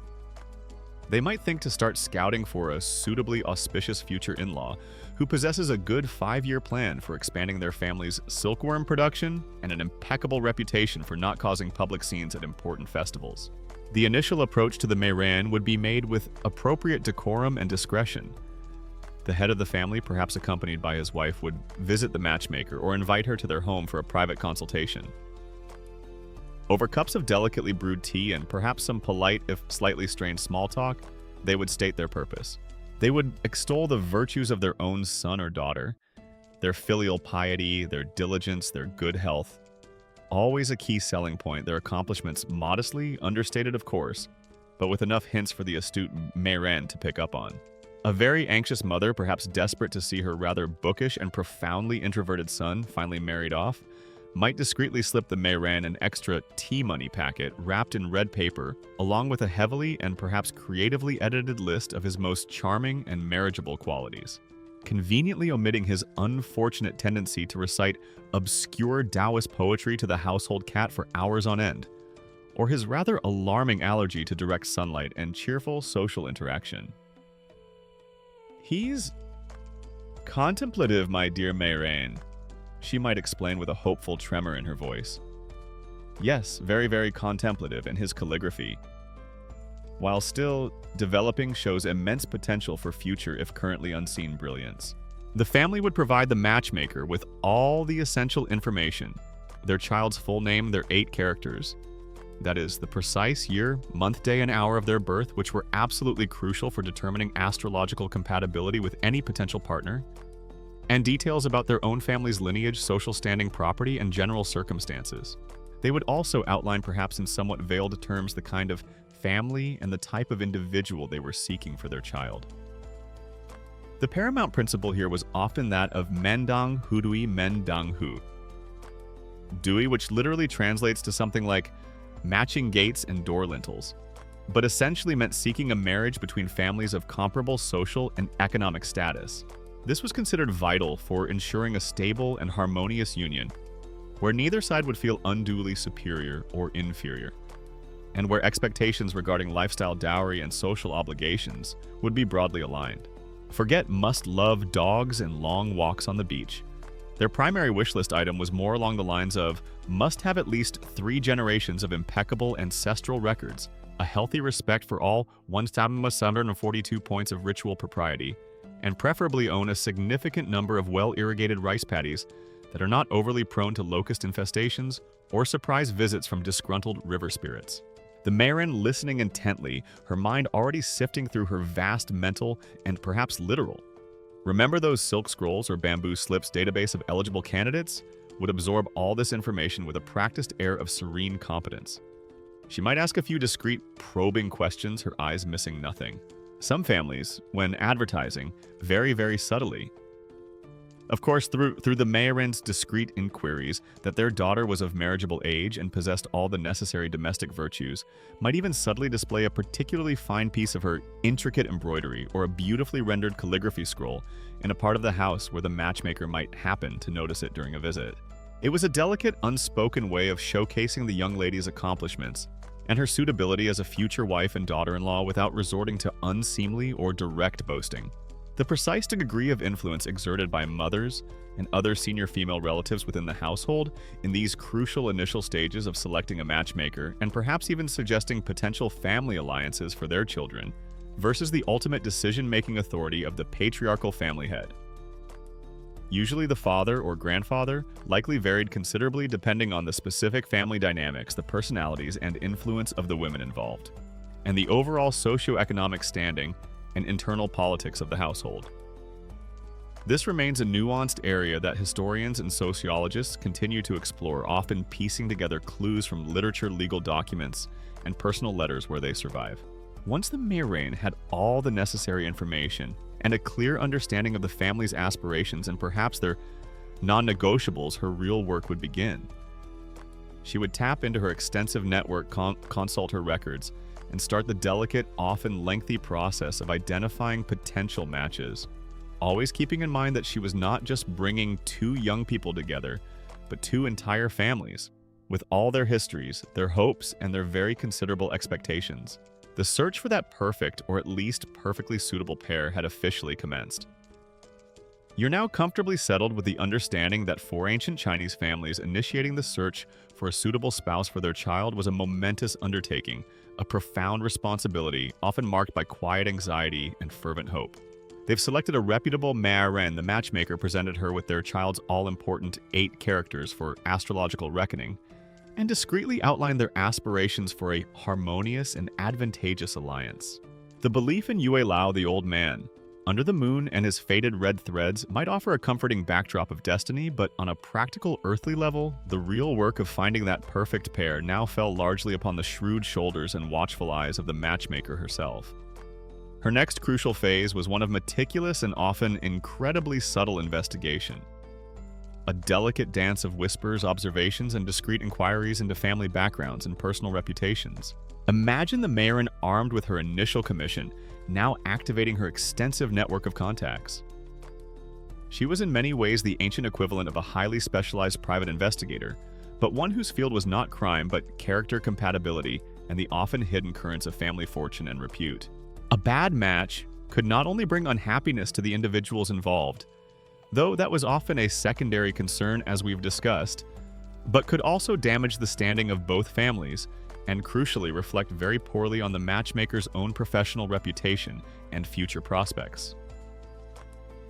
They might think to start scouting for a suitably auspicious future in-law who possesses a good 5-year plan for expanding their family's silkworm production and an impeccable reputation for not causing public scenes at important festivals. The initial approach to the marraine would be made with appropriate decorum and discretion. The head of the family, perhaps accompanied by his wife, would visit the matchmaker or invite her to their home for a private consultation. Over cups of delicately brewed tea and perhaps some polite, if slightly strained small talk, they would state their purpose. They would extol the virtues of their own son or daughter, their filial piety, their diligence, their good health. Always a key selling point, their accomplishments modestly, understated of course, but with enough hints for the astute marraine to pick up on. A very anxious mother, perhaps desperate to see her rather bookish and profoundly introverted son finally married off, might discreetly slip the marraine an extra tea money packet wrapped in red paper, along with a heavily and perhaps creatively edited list of his most charming and marriageable qualities, conveniently omitting his unfortunate tendency to recite obscure Taoist poetry to the household cat for hours on end, or his rather alarming allergy to direct sunlight and cheerful social interaction. He's contemplative, my dear Mayrain, she might explain with a hopeful tremor in her voice. Yes, very, very contemplative in his calligraphy. While still developing, shows immense potential for future if currently unseen brilliance. The family would provide the matchmaker with all the essential information, their child's full name, their 8 characters. That is, the precise year, month, day, and hour of their birth, which were absolutely crucial for determining astrological compatibility with any potential partner, and details about their own family's lineage, social standing, property, and general circumstances. They would also outline, perhaps in somewhat veiled terms, the kind of family and the type of individual they were seeking for their child. The paramount principle here was often that of Mendang Hudui Mendang Hu. Dui, which literally translates to something like matching gates and door lintels, but essentially meant seeking a marriage between families of comparable social and economic status. This was considered vital for ensuring a stable and harmonious union, where neither side would feel unduly superior or inferior, and where expectations regarding lifestyle, dowry, and social obligations would be broadly aligned. Forget must-love dogs and long walks on the beach. Their primary wish list item was more along the lines of must have at least 3 generations of impeccable ancestral records, a healthy respect for all 1,742 points of ritual propriety, and preferably own a significant number of well-irrigated rice paddies that are not overly prone to locust infestations or surprise visits from disgruntled river spirits. The Marin listening intently, her mind already sifting through her vast mental and perhaps literal. Remember those silk scrolls or bamboo slips database of eligible candidates? Would absorb all this information with a practiced air of serene competence. She might ask a few discreet, probing questions, her eyes missing nothing. Some families, when advertising, very, very subtly. Of course, through the Mayorin's discreet inquiries that their daughter was of marriageable age and possessed all the necessary domestic virtues, might even subtly display a particularly fine piece of her intricate embroidery or a beautifully rendered calligraphy scroll in a part of the house where the matchmaker might happen to notice it during a visit. It was a delicate, unspoken way of showcasing the young lady's accomplishments and her suitability as a future wife and daughter-in-law without resorting to unseemly or direct boasting. The precise degree of influence exerted by mothers and other senior female relatives within the household in these crucial initial stages of selecting a matchmaker and perhaps even suggesting potential family alliances for their children versus the ultimate decision-making authority of the patriarchal family head. Usually the father or grandfather likely varied considerably depending on the specific family dynamics, the personalities, and influence of the women involved, and the overall socioeconomic standing and internal politics of the household. This remains a nuanced area that historians and sociologists continue to explore, often piecing together clues from literature, legal documents, and personal letters where they survive. Once the Mirain had all the necessary information and a clear understanding of the family's aspirations and perhaps their non-negotiables, her real work would begin. She would tap into her extensive network, consult her records, and start the delicate, often lengthy process of identifying potential matches, always keeping in mind that she was not just bringing 2 young people together, but 2 entire families, with all their histories, their hopes, and their very considerable expectations. The search for that perfect, or at least perfectly suitable pair had officially commenced. You're now comfortably settled with the understanding that for ancient Chinese families, initiating the search for a suitable spouse for their child was a momentous undertaking, a profound responsibility, often marked by quiet anxiety and fervent hope. They've selected a reputable Maaren. The matchmaker presented her with their child's all-important 8 characters for astrological reckoning, and discreetly outlined their aspirations for a harmonious and advantageous alliance. The belief in Yue Lao, the old man, under the moon and his faded red threads, might offer a comforting backdrop of destiny, but on a practical earthly level, the real work of finding that perfect pair now fell largely upon the shrewd shoulders and watchful eyes of the matchmaker herself. Her next crucial phase was one of meticulous and often incredibly subtle investigation. A delicate dance of whispers, observations, and discreet inquiries into family backgrounds and personal reputations. Imagine the Marin armed with her initial commission, now activating her extensive network of contacts. She was in many ways the ancient equivalent of a highly specialized private investigator, but one whose field was not crime but character compatibility and the often hidden currents of family fortune and repute. A bad match could not only bring unhappiness to the individuals involved, though that was often a secondary concern as we've discussed, but could also damage the standing of both families and crucially reflect very poorly on the matchmaker's own professional reputation and future prospects.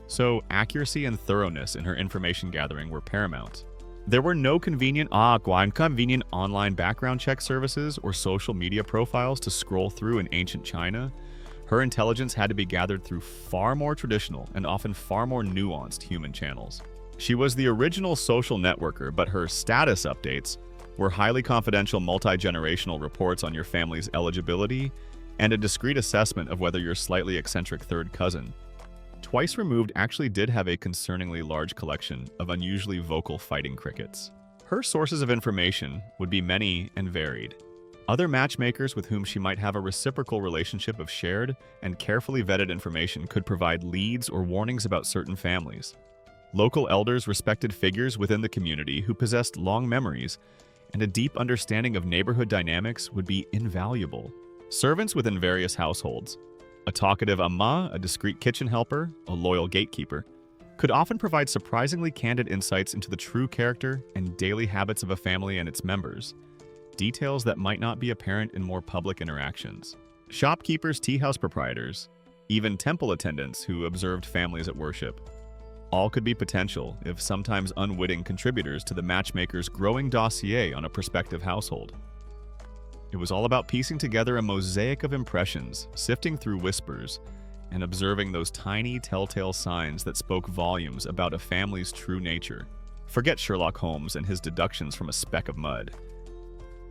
So, accuracy and thoroughness in her information gathering were paramount. There were no convenient online background check services or social media profiles to scroll through in ancient China. Her intelligence had to be gathered through far more traditional and often far more nuanced human channels. She was the original social networker, but her status updates were highly confidential multi-generational reports on your family's eligibility and a discreet assessment of whether your slightly eccentric third cousin, twice removed, actually did have a concerningly large collection of unusually vocal fighting crickets. Her sources of information would be many and varied. Other matchmakers with whom she might have a reciprocal relationship of shared and carefully vetted information could provide leads or warnings about certain families. Local elders, respected figures within the community who possessed long memories and a deep understanding of neighborhood dynamics would be invaluable. Servants within various households, a talkative amma, a discreet kitchen helper, a loyal gatekeeper, could often provide surprisingly candid insights into the true character and daily habits of a family and its members, details that might not be apparent in more public interactions. Shopkeepers, tea house proprietors, even temple attendants who observed families at worship, all could be potential, if sometimes unwitting, contributors to the matchmaker's growing dossier on a prospective household. It was all about piecing together a mosaic of impressions, sifting through whispers, and observing those tiny telltale signs that spoke volumes about a family's true nature. Forget Sherlock Holmes and his deductions from a speck of mud.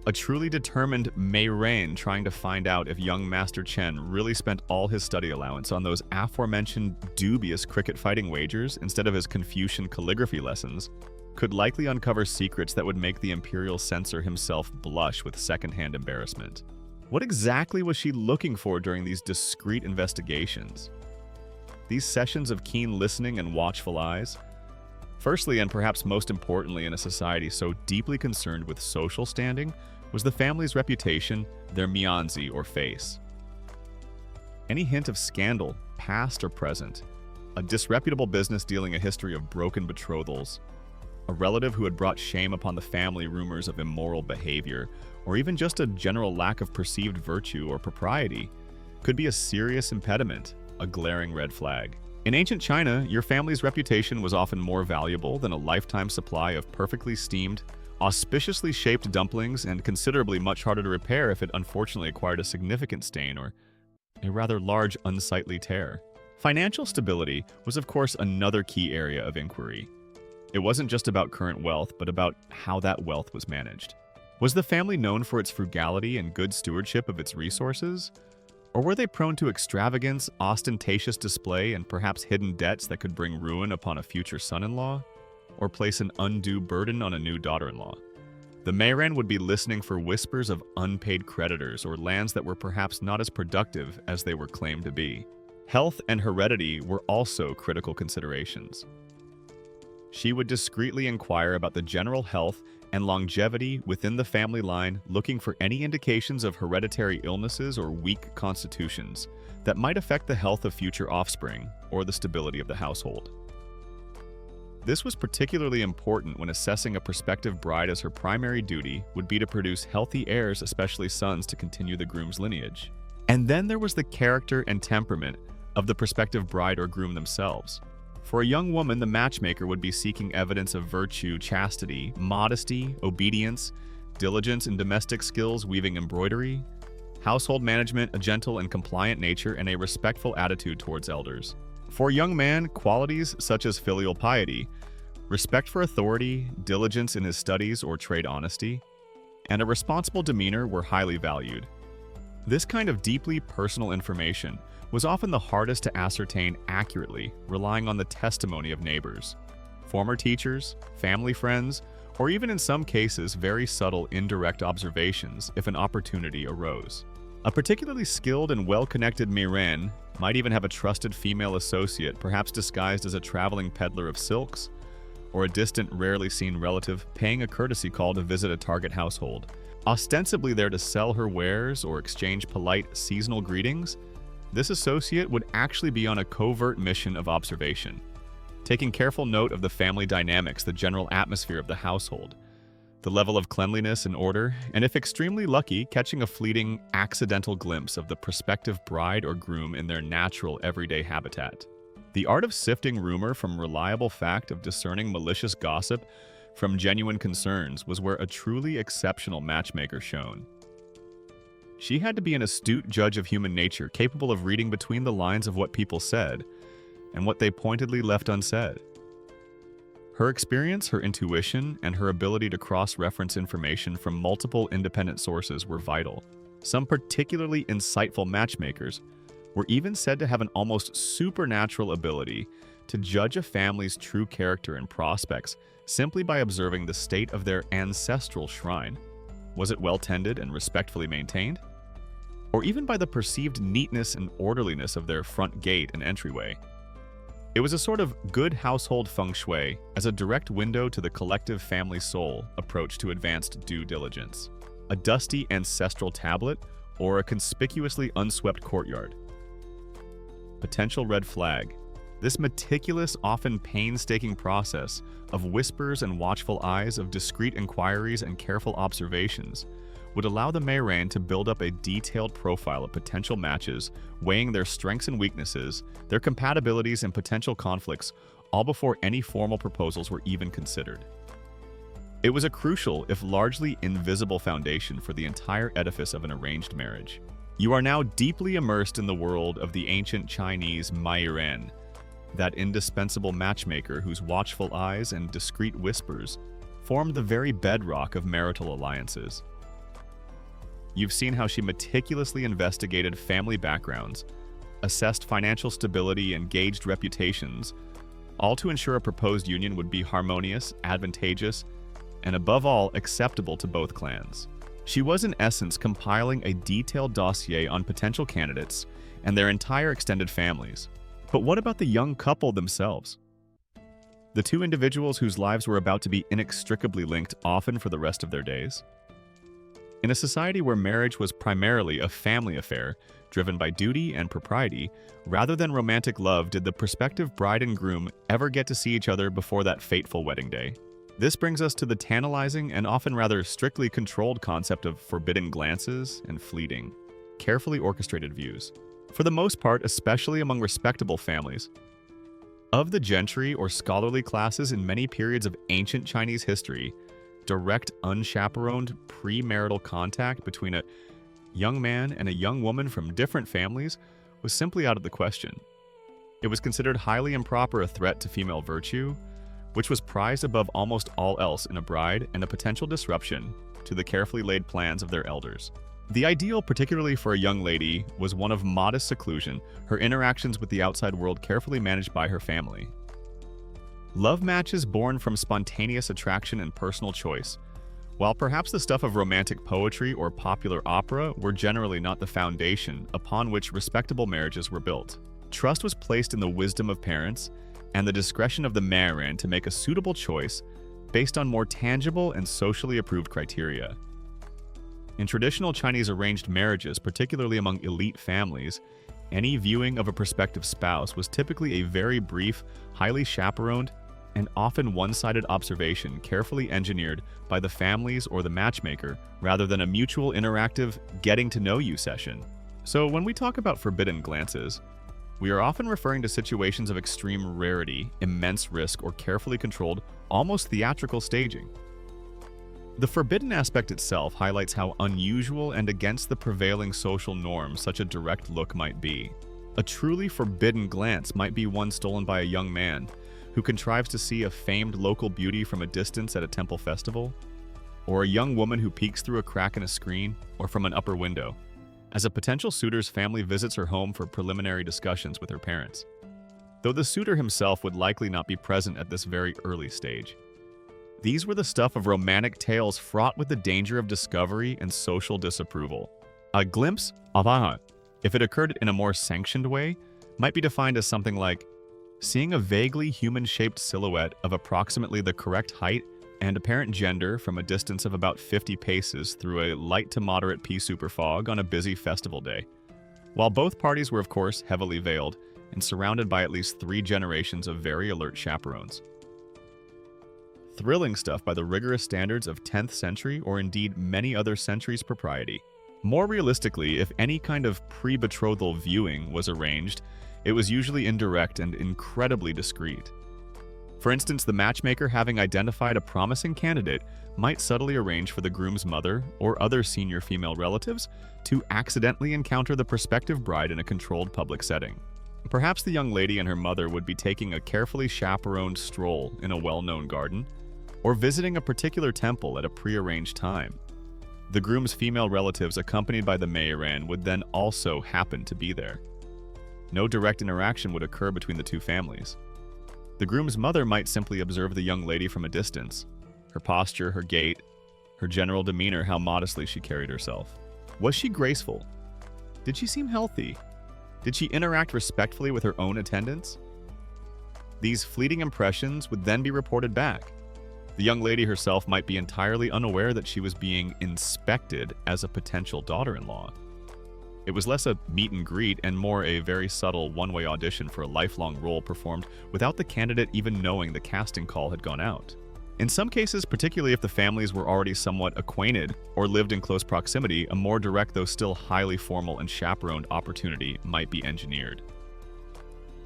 A truly determined Mei Ren trying to find out if young Master Chen really spent all his study allowance on those aforementioned dubious cricket fighting wagers instead of his Confucian calligraphy lessons could likely uncover secrets that would make the imperial censor himself blush with secondhand embarrassment. What exactly was she looking for during these discreet investigations? These sessions of keen listening and watchful eyes? Firstly, and perhaps most importantly in a society so deeply concerned with social standing, was the family's reputation, their mianzi or face. Any hint of scandal, past or present, a disreputable business dealing a history of broken betrothals, a relative who had brought shame upon the family, rumors of immoral behavior, or even just a general lack of perceived virtue or propriety, could be a serious impediment, a glaring red flag. In ancient China, your family's reputation was often more valuable than a lifetime supply of perfectly steamed, auspiciously shaped dumplings, and considerably much harder to repair if it unfortunately acquired a significant stain or a rather large unsightly tear. Financial stability was of course another key area of inquiry. It wasn't just about current wealth, but about how that wealth was managed. Was the family known for its frugality and good stewardship of its resources? Or were they prone to extravagance, ostentatious display, and perhaps hidden debts that could bring ruin upon a future son-in-law? Or place an undue burden on a new daughter-in-law? The Meiren would be listening for whispers of unpaid creditors or lands that were perhaps not as productive as they were claimed to be. Health and heredity were also critical considerations. She would discreetly inquire about the general health and longevity within the family line, looking for any indications of hereditary illnesses or weak constitutions that might affect the health of future offspring or the stability of the household. This was particularly important when assessing a prospective bride, as her primary duty would be to produce healthy heirs, especially sons, to continue the groom's lineage. And then there was the character and temperament of the prospective bride or groom themselves. For a young woman, the matchmaker would be seeking evidence of virtue, chastity, modesty, obedience, diligence in domestic skills, weaving embroidery, household management, a gentle and compliant nature, and a respectful attitude towards elders. For a young man, qualities such as filial piety, respect for authority, diligence in his studies or trade honesty, and a responsible demeanor were highly valued. This kind of deeply personal information was often the hardest to ascertain accurately, relying on the testimony of neighbors, former teachers, family friends, or even in some cases very subtle indirect observations if an opportunity arose. A particularly skilled and well-connected Miren might even have a trusted female associate, perhaps disguised as a traveling peddler of silks, or a distant, rarely seen relative paying a courtesy call to visit a target household, ostensibly there to sell her wares or exchange polite seasonal greetings, This associate would actually be on a covert mission of observation, taking careful note of the family dynamics, the general atmosphere of the household, the level of cleanliness and order, and if extremely lucky, catching a fleeting, accidental glimpse of the prospective bride or groom in their natural, everyday habitat. The art of sifting rumor from reliable fact, of discerning malicious gossip from genuine concerns, was where a truly exceptional matchmaker shone. She had to be an astute judge of human nature, capable of reading between the lines of what people said and what they pointedly left unsaid. Her experience, her intuition, and her ability to cross-reference information from multiple independent sources were vital. Some particularly insightful matchmakers were even said to have an almost supernatural ability to judge a family's true character and prospects simply by observing the state of their ancestral shrine. Was it well tended and respectfully maintained? Or even by the perceived neatness and orderliness of their front gate and entryway? It was a sort of good household feng shui as a direct window to the collective family soul approach to advanced due diligence. A dusty ancestral tablet or a conspicuously unswept courtyard. Potential red flag. This meticulous, often painstaking process of whispers and watchful eyes, of discreet inquiries and careful observations, would allow the Meiran to build up a detailed profile of potential matches, weighing their strengths and weaknesses, their compatibilities and potential conflicts, all before any formal proposals were even considered. It was a crucial, if largely invisible, foundation for the entire edifice of an arranged marriage. You are now deeply immersed in the world of the ancient Chinese Meiran, that indispensable matchmaker whose watchful eyes and discreet whispers formed the very bedrock of marital alliances. You've seen how she meticulously investigated family backgrounds, assessed financial stability, and gauged reputations, all to ensure a proposed union would be harmonious, advantageous, and above all, acceptable to both clans. She was in essence compiling a detailed dossier on potential candidates and their entire extended families. But what about the young couple themselves? The two individuals whose lives were about to be inextricably linked, often for the rest of their days? In a society where marriage was primarily a family affair, driven by duty and propriety, rather than romantic love, did the prospective bride and groom ever get to see each other before that fateful wedding day? This brings us to the tantalizing and often rather strictly controlled concept of forbidden glances and fleeting, carefully orchestrated views. For the most part, especially among respectable families, of the gentry or scholarly classes in many periods of ancient Chinese history, direct, unchaperoned, premarital contact between a young man and a young woman from different families was simply out of the question. It was considered highly improper, a threat to female virtue, which was prized above almost all else in a bride, and a potential disruption to the carefully laid plans of their elders. The ideal, particularly for a young lady, was one of modest seclusion, her interactions with the outside world carefully managed by her family. Love matches born from spontaneous attraction and personal choice, while perhaps the stuff of romantic poetry or popular opera were generally not the foundation upon which respectable marriages were built. Trust was placed in the wisdom of parents and the discretion of the Meiran to make a suitable choice based on more tangible and socially approved criteria. In traditional Chinese arranged marriages, particularly among elite families, any viewing of a prospective spouse was typically a very brief, highly chaperoned, and often one-sided observation carefully engineered by the families or the matchmaker, rather than a mutual interactive getting-to-know-you session. So when we talk about forbidden glances, we are often referring to situations of extreme rarity, immense risk, or carefully controlled, almost theatrical staging. The forbidden aspect itself highlights how unusual and against the prevailing social norms such a direct look might be. A truly forbidden glance might be one stolen by a young man who contrives to see a famed local beauty from a distance at a temple festival, or a young woman who peeks through a crack in a screen or from an upper window, as a potential suitor's family visits her home for preliminary discussions with her parents, though the suitor himself would likely not be present at this very early stage. These were the stuff of romantic tales fraught with the danger of discovery and social disapproval. A glimpse of a, if it occurred in a more sanctioned way, might be defined as something like seeing a vaguely human-shaped silhouette of approximately the correct height and apparent gender from a distance of about 50 paces through a light to moderate pea-soup fog on a busy festival day. While both parties were, of course, heavily veiled and surrounded by at least 3 generations of very alert chaperones. Thrilling stuff by the rigorous standards of 10th century or indeed many other centuries' propriety. More realistically, if any kind of pre-betrothal viewing was arranged, it was usually indirect and incredibly discreet. For instance, the matchmaker, having identified a promising candidate, might subtly arrange for the groom's mother or other senior female relatives to accidentally encounter the prospective bride in a controlled public setting. Perhaps the young lady and her mother would be taking a carefully chaperoned stroll in a well-known garden, or visiting a particular temple at a prearranged time. The groom's female relatives, accompanied by the Meiran, would then also happen to be there. No direct interaction would occur between the two families. The groom's mother might simply observe the young lady from a distance, her posture, her gait, her general demeanor, how modestly she carried herself. Was she graceful? Did she seem healthy? Did she interact respectfully with her own attendants? These fleeting impressions would then be reported back. The young lady herself might be entirely unaware that she was being inspected as a potential daughter-in-law. It was less a meet and greet and more a very subtle one-way audition for a lifelong role performed without the candidate even knowing the casting call had gone out. In some cases, particularly if the families were already somewhat acquainted or lived in close proximity, a more direct though still highly formal and chaperoned opportunity might be engineered.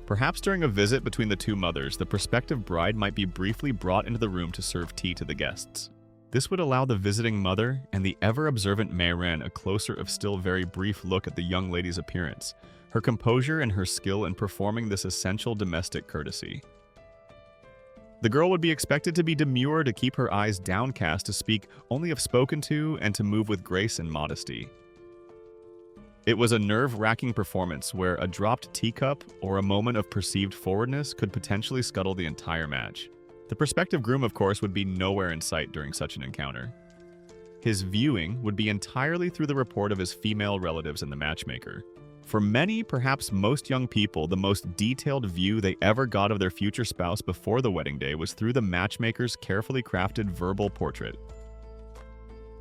Perhaps during a visit between the two mothers, the prospective bride might be briefly brought into the room to serve tea to the guests. This would allow the visiting mother and the ever-observant Meiran a closer if still very brief look at the young lady's appearance, her composure and her skill in performing this essential domestic courtesy. The girl would be expected to be demure, to keep her eyes downcast, to speak only if spoken to, and to move with grace and modesty. It was a nerve-wracking performance where a dropped teacup or a moment of perceived forwardness could potentially scuttle the entire match. The prospective groom, of course, would be nowhere in sight during such an encounter. His viewing would be entirely through the report of his female relatives and the matchmaker. For many, perhaps most young people, the most detailed view they ever got of their future spouse before the wedding day was through the matchmaker's carefully crafted verbal portrait.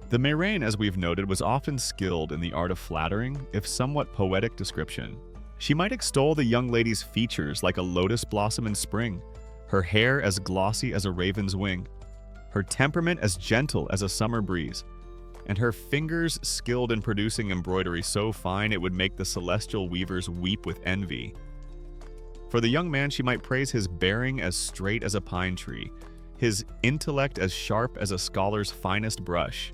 The Meiran, as we've noted, was often skilled in the art of flattering, if somewhat poetic description. She might extol the young lady's features like a lotus blossom in spring, her hair as glossy as a raven's wing, her temperament as gentle as a summer breeze, and her fingers skilled in producing embroidery so fine it would make the celestial weavers weep with envy. For the young man, she might praise his bearing as straight as a pine tree, his intellect as sharp as a scholar's finest brush,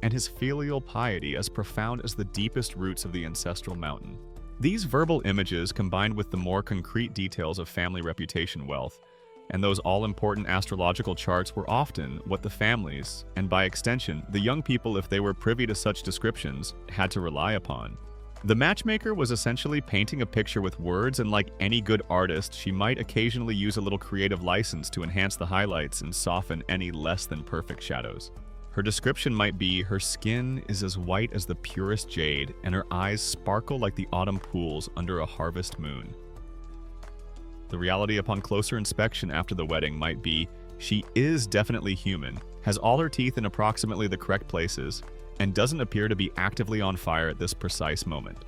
and his filial piety as profound as the deepest roots of the ancestral mountain. These verbal images, combined with the more concrete details of family reputation wealth, and those all-important astrological charts, were often what the families, and by extension, the young people, if they were privy to such descriptions, had to rely upon. The matchmaker was essentially painting a picture with words, and like any good artist, she might occasionally use a little creative license to enhance the highlights and soften any less than perfect shadows. Her description might be, her skin is as white as the purest jade, and her eyes sparkle like the autumn pools under a harvest moon. The reality upon closer inspection after the wedding might be, she is definitely human, has all her teeth in approximately the correct places, and doesn't appear to be actively on fire at this precise moment.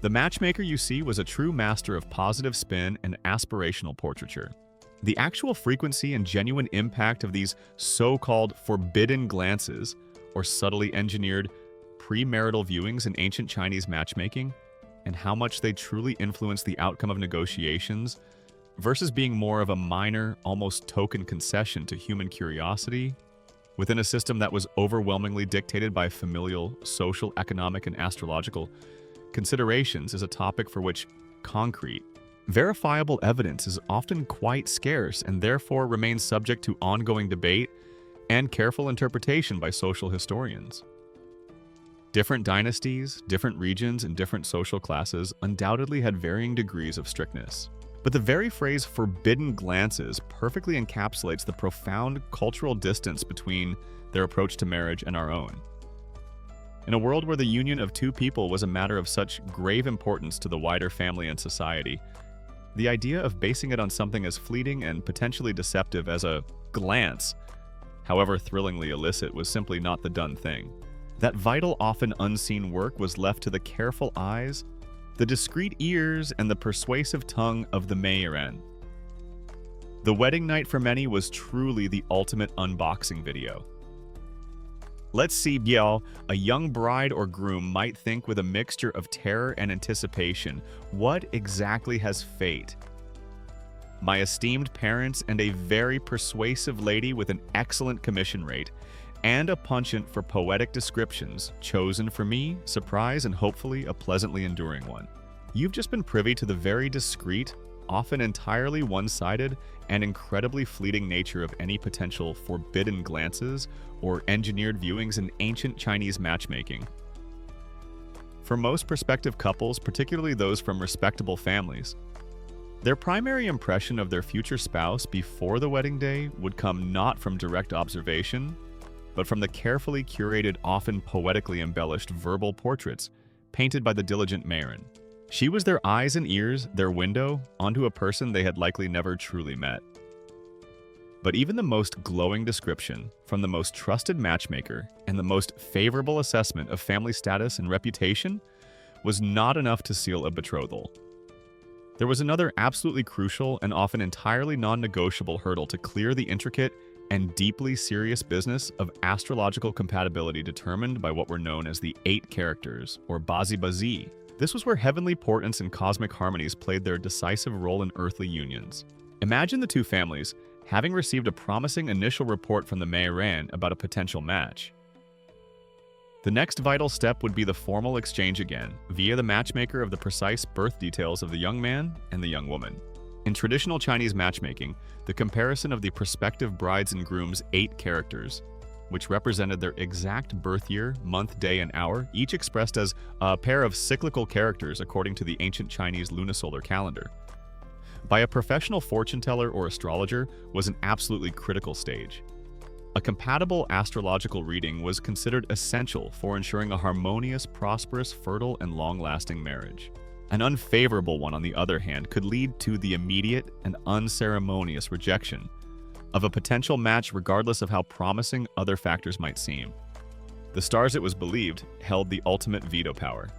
The matchmaker, you see, was a true master of positive spin and aspirational portraiture. The actual frequency and genuine impact of these so-called forbidden glances, or subtly engineered premarital viewings in ancient Chinese matchmaking, and how much they truly influence the outcome of negotiations, versus being more of a minor, almost token concession to human curiosity, within a system that was overwhelmingly dictated by familial, social, economic, and astrological considerations, is a topic for which concrete, verifiable evidence is often quite scarce and therefore remains subject to ongoing debate and careful interpretation by social historians. Different dynasties, different regions, and different social classes undoubtedly had varying degrees of strictness. But the very phrase "forbidden glances" perfectly encapsulates the profound cultural distance between their approach to marriage and our own. In a world where the union of two people was a matter of such grave importance to the wider family and society, the idea of basing it on something as fleeting and potentially deceptive as a glance, however thrillingly illicit, was simply not the done thing. That vital, often unseen work was left to the careful eyes, the discreet ears, and the persuasive tongue of the Mayoran. The wedding night for many was truly the ultimate unboxing video. Let's see, Biao, a young bride or groom might think with a mixture of terror and anticipation, what exactly has fate? My esteemed parents and a very persuasive lady with an excellent commission rate, and a penchant for poetic descriptions, chosen for me, surprise, and hopefully a pleasantly enduring one. You've just been privy to the very discreet, often entirely one-sided, and incredibly fleeting nature of any potential forbidden glances or engineered viewings in ancient Chinese matchmaking. For most prospective couples, particularly those from respectable families, their primary impression of their future spouse before the wedding day would come not from direct observation, but from the carefully curated, often poetically embellished verbal portraits painted by the diligent Marin. She was their eyes and ears, their window, onto a person they had likely never truly met. But even the most glowing description from the most trusted matchmaker and the most favorable assessment of family status and reputation was not enough to seal a betrothal. There was another absolutely crucial and often entirely non-negotiable hurdle to clear the intricate and deeply serious business of astrological compatibility determined by what were known as the 8 characters, or Bazi-Bazi. This was where heavenly portents and cosmic harmonies played their decisive role in earthly unions. Imagine the two families having received a promising initial report from the Mayoran about a potential match. The next vital step would be the formal exchange again, via the matchmaker, of the precise birth details of the young man and the young woman. In traditional Chinese matchmaking, the comparison of the prospective bride's and groom's 8 characters, which represented their exact birth year, month, day, and hour, each expressed as a pair of cyclical characters according to the ancient Chinese lunisolar calendar, by a professional fortune teller or astrologer, was an absolutely critical stage. A compatible astrological reading was considered essential for ensuring a harmonious, prosperous, fertile, and long-lasting marriage. An unfavorable one, on the other hand, could lead to the immediate and unceremonious rejection of a potential match regardless of how promising other factors might seem. The stars, it was believed, held the ultimate veto power.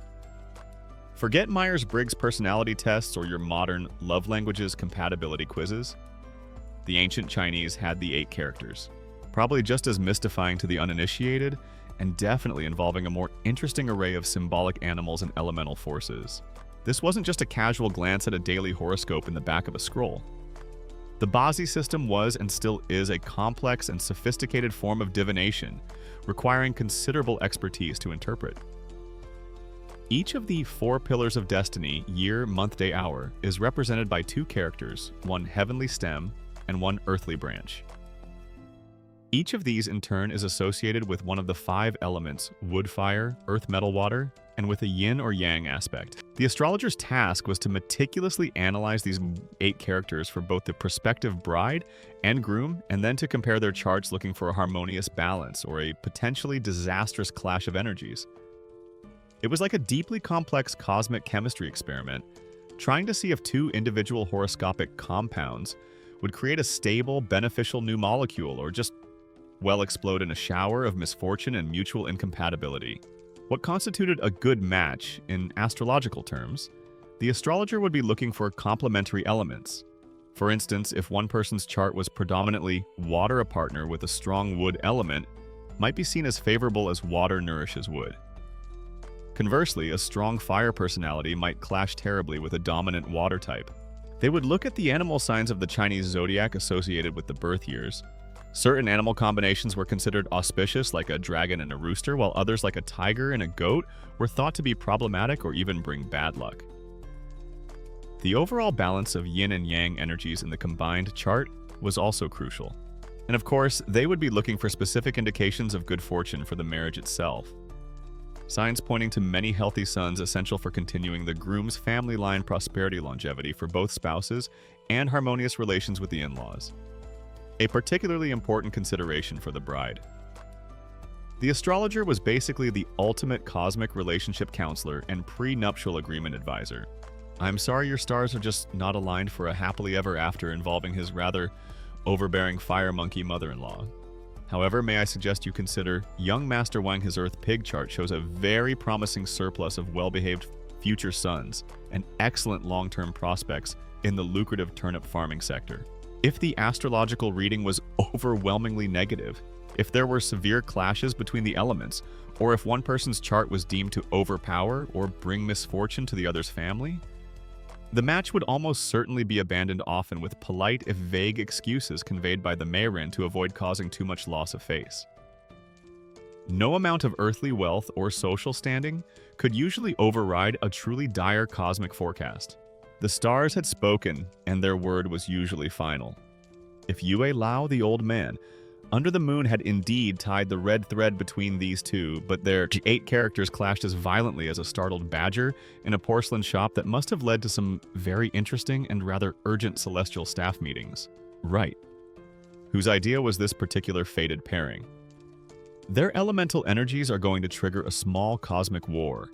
Forget Myers-Briggs personality tests or your modern love languages compatibility quizzes. The ancient Chinese had the 8 characters, probably just as mystifying to the uninitiated, and definitely involving a more interesting array of symbolic animals and elemental forces. This wasn't just a casual glance at a daily horoscope in the back of a scroll. The Bazi system was and still is a complex and sophisticated form of divination, requiring considerable expertise to interpret. Each of the 4 pillars of destiny, year, month, day, hour, is represented by 2 characters, one heavenly stem and one earthly branch. Each of these in turn is associated with one of the 5 elements, wood, fire, earth, metal, water, and with a yin or yang aspect. The astrologer's task was to meticulously analyze these 8 characters for both the prospective bride and groom, and then to compare their charts looking for a harmonious balance or a potentially disastrous clash of energies. It was like a deeply complex cosmic chemistry experiment, trying to see if 2 individual horoscopic compounds would create a stable, beneficial new molecule or just, well, explode in a shower of misfortune and mutual incompatibility. What constituted a good match in astrological terms, the astrologer would be looking for complementary elements. For instance, if one person's chart was predominantly water, a partner with a strong wood element might be seen as favorable as water nourishes wood. Conversely, a strong fire personality might clash terribly with a dominant water type. They would look at the animal signs of the Chinese zodiac associated with the birth years. Certain animal combinations were considered auspicious, like a dragon and a rooster, while others, like a tiger and a goat, were thought to be problematic or even bring bad luck. The overall balance of yin and yang energies in the combined chart was also crucial. And of course, they would be looking for specific indications of good fortune for the marriage itself. Signs pointing to many healthy sons essential for continuing the groom's family line prosperity longevity for both spouses and harmonious relations with the in-laws. A particularly important consideration for the bride. The astrologer was basically the ultimate cosmic relationship counselor and pre-nuptial agreement advisor. I'm sorry your stars are just not aligned for a happily ever after involving his rather overbearing fire monkey mother-in-law. However, may I suggest you consider young Master Wang. His Earth Pig chart shows a very promising surplus of well-behaved future sons and excellent long-term prospects in the lucrative turnip farming sector. If the astrological reading was overwhelmingly negative, if there were severe clashes between the elements, or if one person's chart was deemed to overpower or bring misfortune to the other's family, the match would almost certainly be abandoned, often with polite if vague excuses conveyed by the Meirin to avoid causing too much loss of face. No amount of earthly wealth or social standing could usually override a truly dire cosmic forecast. The stars had spoken, and their word was usually final. If Yue Lao, the old man, under the moon, had indeed tied the red thread between these two, but their 8 characters clashed as violently as a startled badger in a porcelain shop, that must have led to some very interesting and rather urgent celestial staff meetings. Right. Whose idea was this particular fated pairing? Their elemental energies are going to trigger a small cosmic war,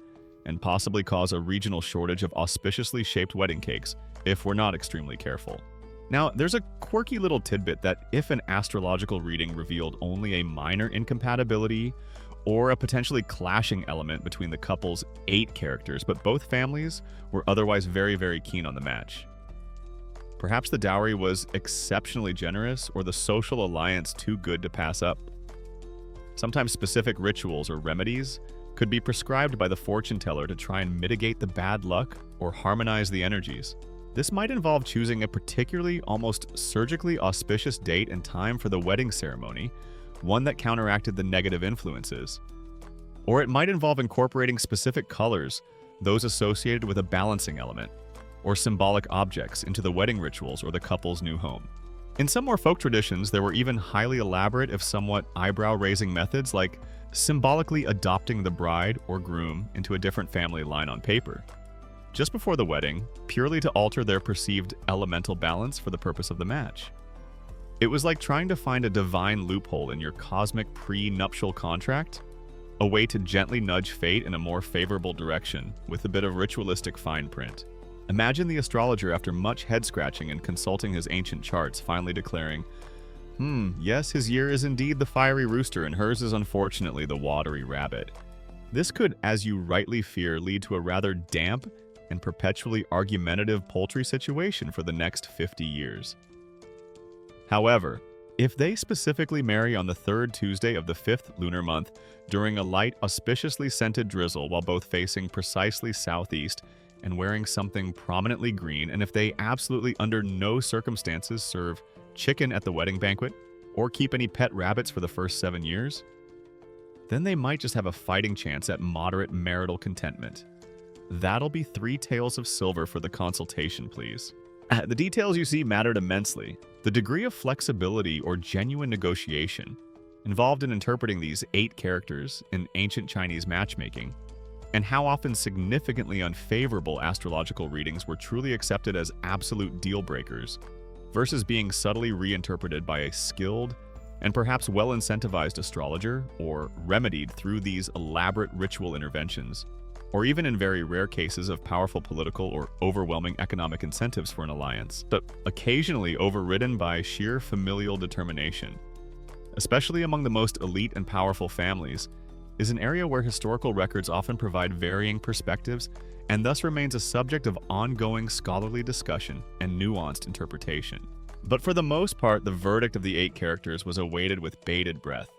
and possibly cause a regional shortage of auspiciously shaped wedding cakes, if we're not extremely careful. Now, there's a quirky little tidbit that if an astrological reading revealed only a minor incompatibility or a potentially clashing element between the couple's 8 characters, but both families were otherwise very, very keen on the match. Perhaps the dowry was exceptionally generous, or the social alliance too good to pass up. Sometimes specific rituals or remedies could be prescribed by the fortune teller to try and mitigate the bad luck or harmonize the energies. This might involve choosing a particularly, almost surgically auspicious date and time for the wedding ceremony, one that counteracted the negative influences. Or it might involve incorporating specific colors, those associated with a balancing element, or symbolic objects into the wedding rituals or the couple's new home. In some more folk traditions, there were even highly elaborate, if somewhat eyebrow-raising methods, like symbolically adopting the bride or groom into a different family line on paper, just before the wedding, purely to alter their perceived elemental balance for the purpose of the match. It was like trying to find a divine loophole in your cosmic pre-nuptial contract, a way to gently nudge fate in a more favorable direction with a bit of ritualistic fine print. Imagine the astrologer, after much head-scratching and consulting his ancient charts, finally declaring, yes, his year is indeed the fiery rooster, and hers is unfortunately the watery rabbit. This could, as you rightly fear, lead to a rather damp and perpetually argumentative poultry situation for the next 50 years. However, if they specifically marry on the 3rd Tuesday of the 5th lunar month during a light, auspiciously scented drizzle while both facing precisely southeast and wearing something prominently green, and if they absolutely under no circumstances serve chicken at the wedding banquet or keep any pet rabbits for the first 7 years, then they might just have a fighting chance at moderate marital contentment. That'll be 3 taels of silver for the consultation, please. The details you see mattered immensely. The degree of flexibility or genuine negotiation involved in interpreting these 8 characters in ancient Chinese matchmaking, and how often significantly unfavorable astrological readings were truly accepted as absolute deal breakers, versus being subtly reinterpreted by a skilled and perhaps well-incentivized astrologer, or remedied through these elaborate ritual interventions, or even in very rare cases of powerful political or overwhelming economic incentives for an alliance, but occasionally overridden by sheer familial determination. Especially among the most elite and powerful families, is an area where historical records often provide varying perspectives and thus remains a subject of ongoing scholarly discussion and nuanced interpretation. But for the most part, the verdict of the 8 characters was awaited with bated breath.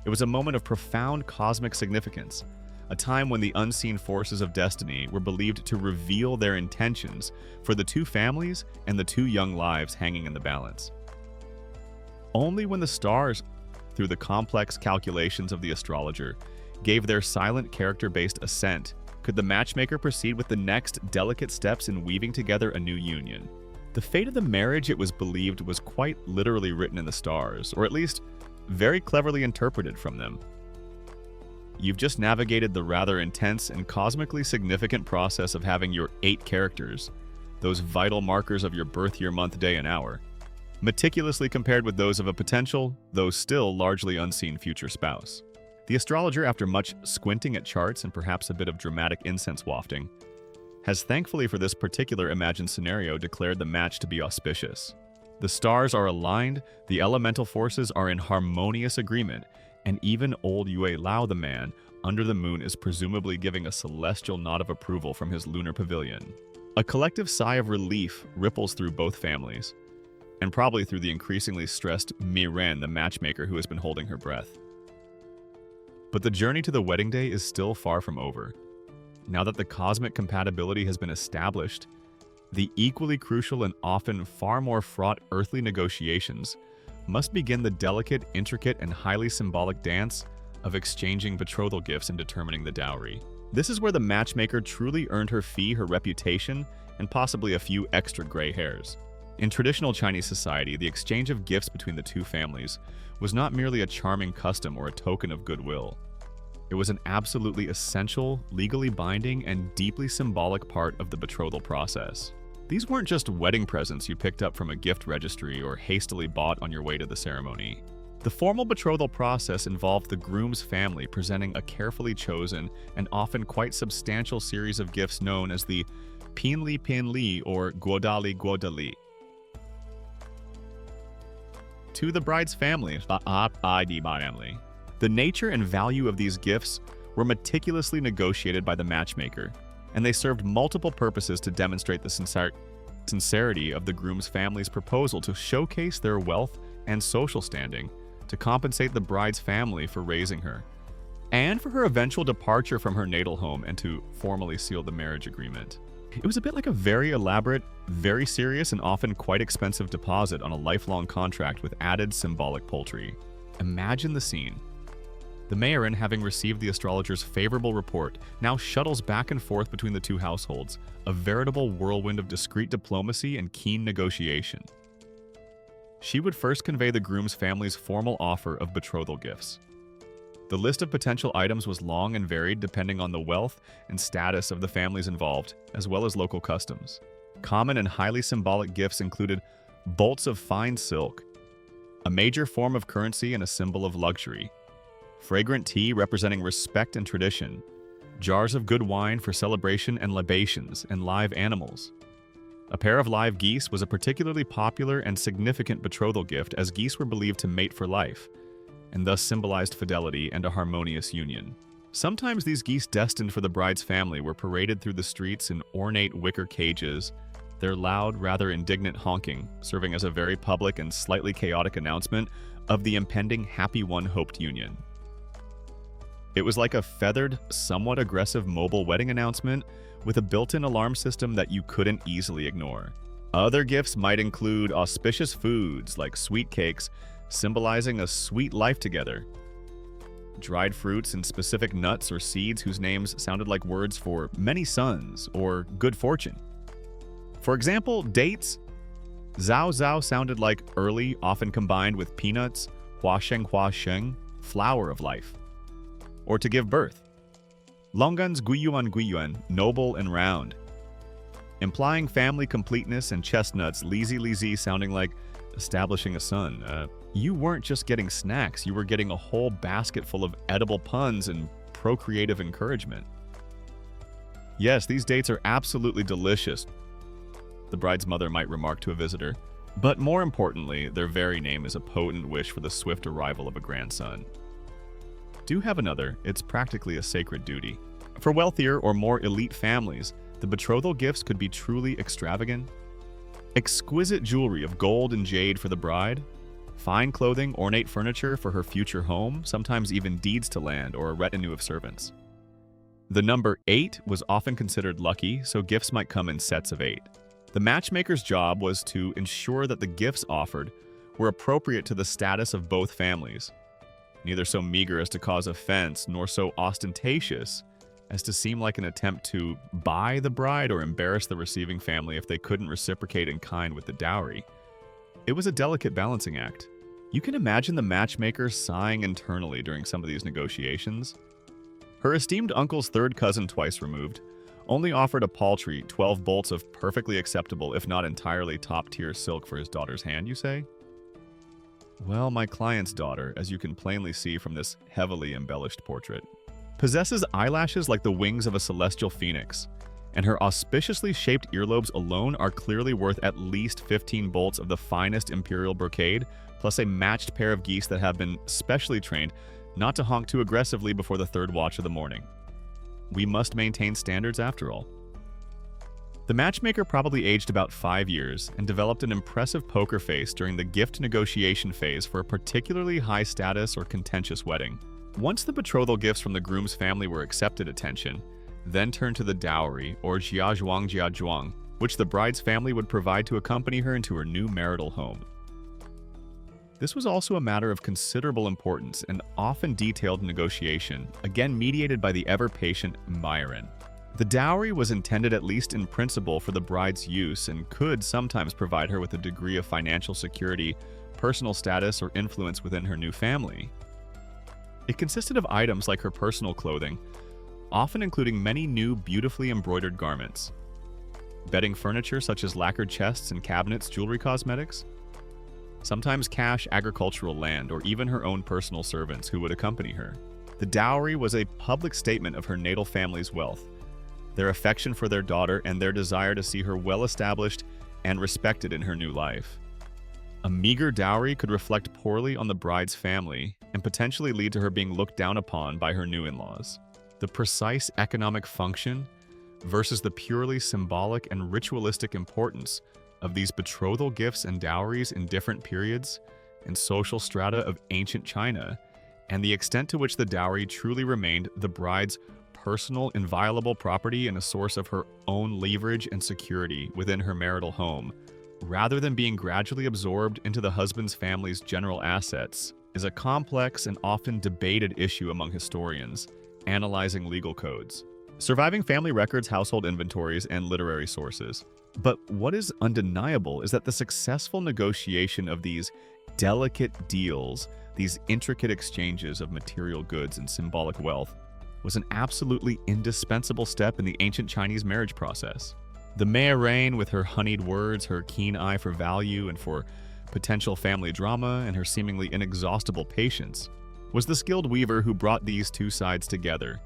It was a moment of profound cosmic significance, a time when the unseen forces of destiny were believed to reveal their intentions for the 2 families and the 2 young lives hanging in the balance. Only when the stars, through the complex calculations of the astrologer, gave their silent character-based assent, could the matchmaker proceed with the next delicate steps in weaving together a new union. The fate of the marriage, it was believed, was quite literally written in the stars, or at least very cleverly interpreted from them. You've just navigated the rather intense and cosmically significant process of having your 8 characters, those vital markers of your birth year, month, day, and hour, meticulously compared with those of a potential, though still largely unseen future spouse. The astrologer, after much squinting at charts and perhaps a bit of dramatic incense wafting, has thankfully for this particular imagined scenario declared the match to be auspicious. The stars are aligned, the elemental forces are in harmonious agreement, and even old Yue Lao the man under the moon is presumably giving a celestial nod of approval from his lunar pavilion. A collective sigh of relief ripples through both families, and probably through the increasingly stressed Mi Ren, the matchmaker who has been holding her breath. But the journey to the wedding day is still far from over. Now that the cosmic compatibility has been established, the equally crucial and often far more fraught earthly negotiations must begin the delicate, intricate, and highly symbolic dance of exchanging betrothal gifts and determining the dowry. This is where the matchmaker truly earned her fee, her reputation, and possibly a few extra gray hairs. In traditional Chinese society, the exchange of gifts between the two families was not merely a charming custom or a token of goodwill. It was an absolutely essential, legally binding, and deeply symbolic part of the betrothal process. These weren't just wedding presents you picked up from a gift registry or hastily bought on your way to the ceremony. The formal betrothal process involved the groom's family presenting a carefully chosen and often quite substantial series of gifts known as the Pinli or Guodali to the bride's family. The nature and value of these gifts were meticulously negotiated by the matchmaker, and they served multiple purposes to demonstrate the sincerity of the groom's family's proposal, to showcase their wealth and social standing, to compensate the bride's family for raising her, and for her eventual departure from her natal home, and to formally seal the marriage agreement. It was a bit like a very elaborate, very serious, and often quite expensive deposit on a lifelong contract with added symbolic poultry. Imagine the scene. The Mayorin, having received the astrologer's favorable report, now shuttles back and forth between the two households, a veritable whirlwind of discreet diplomacy and keen negotiation. She would first convey the groom's family's formal offer of betrothal gifts. The list of potential items was long and varied depending on the wealth and status of the families involved, as well as local customs. Common and highly symbolic gifts included bolts of fine silk, a major form of currency and a symbol of luxury, fragrant tea representing respect and tradition, jars of good wine for celebration and libations, and live animals. A pair of live geese was a particularly popular and significant betrothal gift, as geese were believed to mate for life, and thus symbolized fidelity and a harmonious union. Sometimes these geese destined for the bride's family were paraded through the streets in ornate wicker cages, their loud, rather indignant honking serving as a very public and slightly chaotic announcement of the impending happy one-hoped union. It was like a feathered, somewhat aggressive mobile wedding announcement with a built-in alarm system that you couldn't easily ignore. Other gifts might include auspicious foods like sweet cakes, symbolizing a sweet life together, dried fruits and specific nuts or seeds whose names sounded like words for many sons or good fortune. For example, dates. Zhao Zhao sounded like early, often combined with peanuts, hua sheng, flower of life. Or to give birth. Longgan's Guiyuan, noble and round, implying family completeness, and chestnuts, Li sounding like establishing a son. You weren't just getting snacks, you were getting a whole basket full of edible puns and procreative encouragement. Yes, these dates are absolutely delicious, the bride's mother might remark to a visitor. But more importantly, their very name is a potent wish for the swift arrival of a grandson. Do have another, it's practically a sacred duty. For wealthier or more elite families, the betrothal gifts could be truly extravagant. Exquisite jewelry of gold and jade for the bride, fine clothing, ornate furniture for her future home, sometimes even deeds to land or a retinue of servants. The number 8 was often considered lucky, so gifts might come in sets of 8. The matchmaker's job was to ensure that the gifts offered were appropriate to the status of both families, neither so meager as to cause offense, nor so ostentatious as to seem like an attempt to buy the bride or embarrass the receiving family if they couldn't reciprocate in kind with the dowry. It was a delicate balancing act. You can imagine the matchmaker sighing internally during some of these negotiations. Her esteemed uncle's third cousin, twice removed, only offered a paltry 12 bolts of perfectly acceptable, if not entirely top-tier silk for his daughter's hand, you say? Well, my client's daughter, as you can plainly see from this heavily embellished portrait, possesses eyelashes like the wings of a celestial phoenix, and her auspiciously shaped earlobes alone are clearly worth at least 15 bolts of the finest imperial brocade, plus a matched pair of geese that have been specially trained not to honk too aggressively before the third watch of the morning. We must maintain standards after all. The matchmaker probably aged about 5 years and developed an impressive poker face during the gift negotiation phase for a particularly high status or contentious wedding. Once the betrothal gifts from the groom's family were accepted attention, then turned to the dowry, or jiazhuang, which the bride's family would provide to accompany her into her new marital home. This was also a matter of considerable importance and often detailed negotiation, again mediated by the ever-patient Myron. The dowry was intended at least in principle for the bride's use and could sometimes provide her with a degree of financial security, personal status, or influence within her new family. It consisted of items like her personal clothing, often including many new beautifully embroidered garments, bedding furniture such as lacquered chests and cabinets, jewelry, cosmetics, sometimes cash, agricultural land, or even her own personal servants who would accompany her. The dowry was a public statement of her natal family's wealth, their affection for their daughter, and their desire to see her well established and respected in her new life. A meager dowry could reflect poorly on the bride's family and potentially lead to her being looked down upon by her new in-laws. The precise economic function versus the purely symbolic and ritualistic importance of these betrothal gifts and dowries in different periods and social strata of ancient China, and the extent to which the dowry truly remained the bride's personal, inviolable property and a source of her own leverage and security within her marital home, rather than being gradually absorbed into the husband's family's general assets, is a complex and often debated issue among historians analyzing legal codes, surviving family records, household inventories, and literary sources. But what is undeniable is that the successful negotiation of these delicate deals, these intricate exchanges of material goods and symbolic wealth, was an absolutely indispensable step in the ancient Chinese marriage process. The Mayorane, with her honeyed words, her keen eye for value and for potential family drama, and her seemingly inexhaustible patience, was the skilled weaver who brought these two sides together,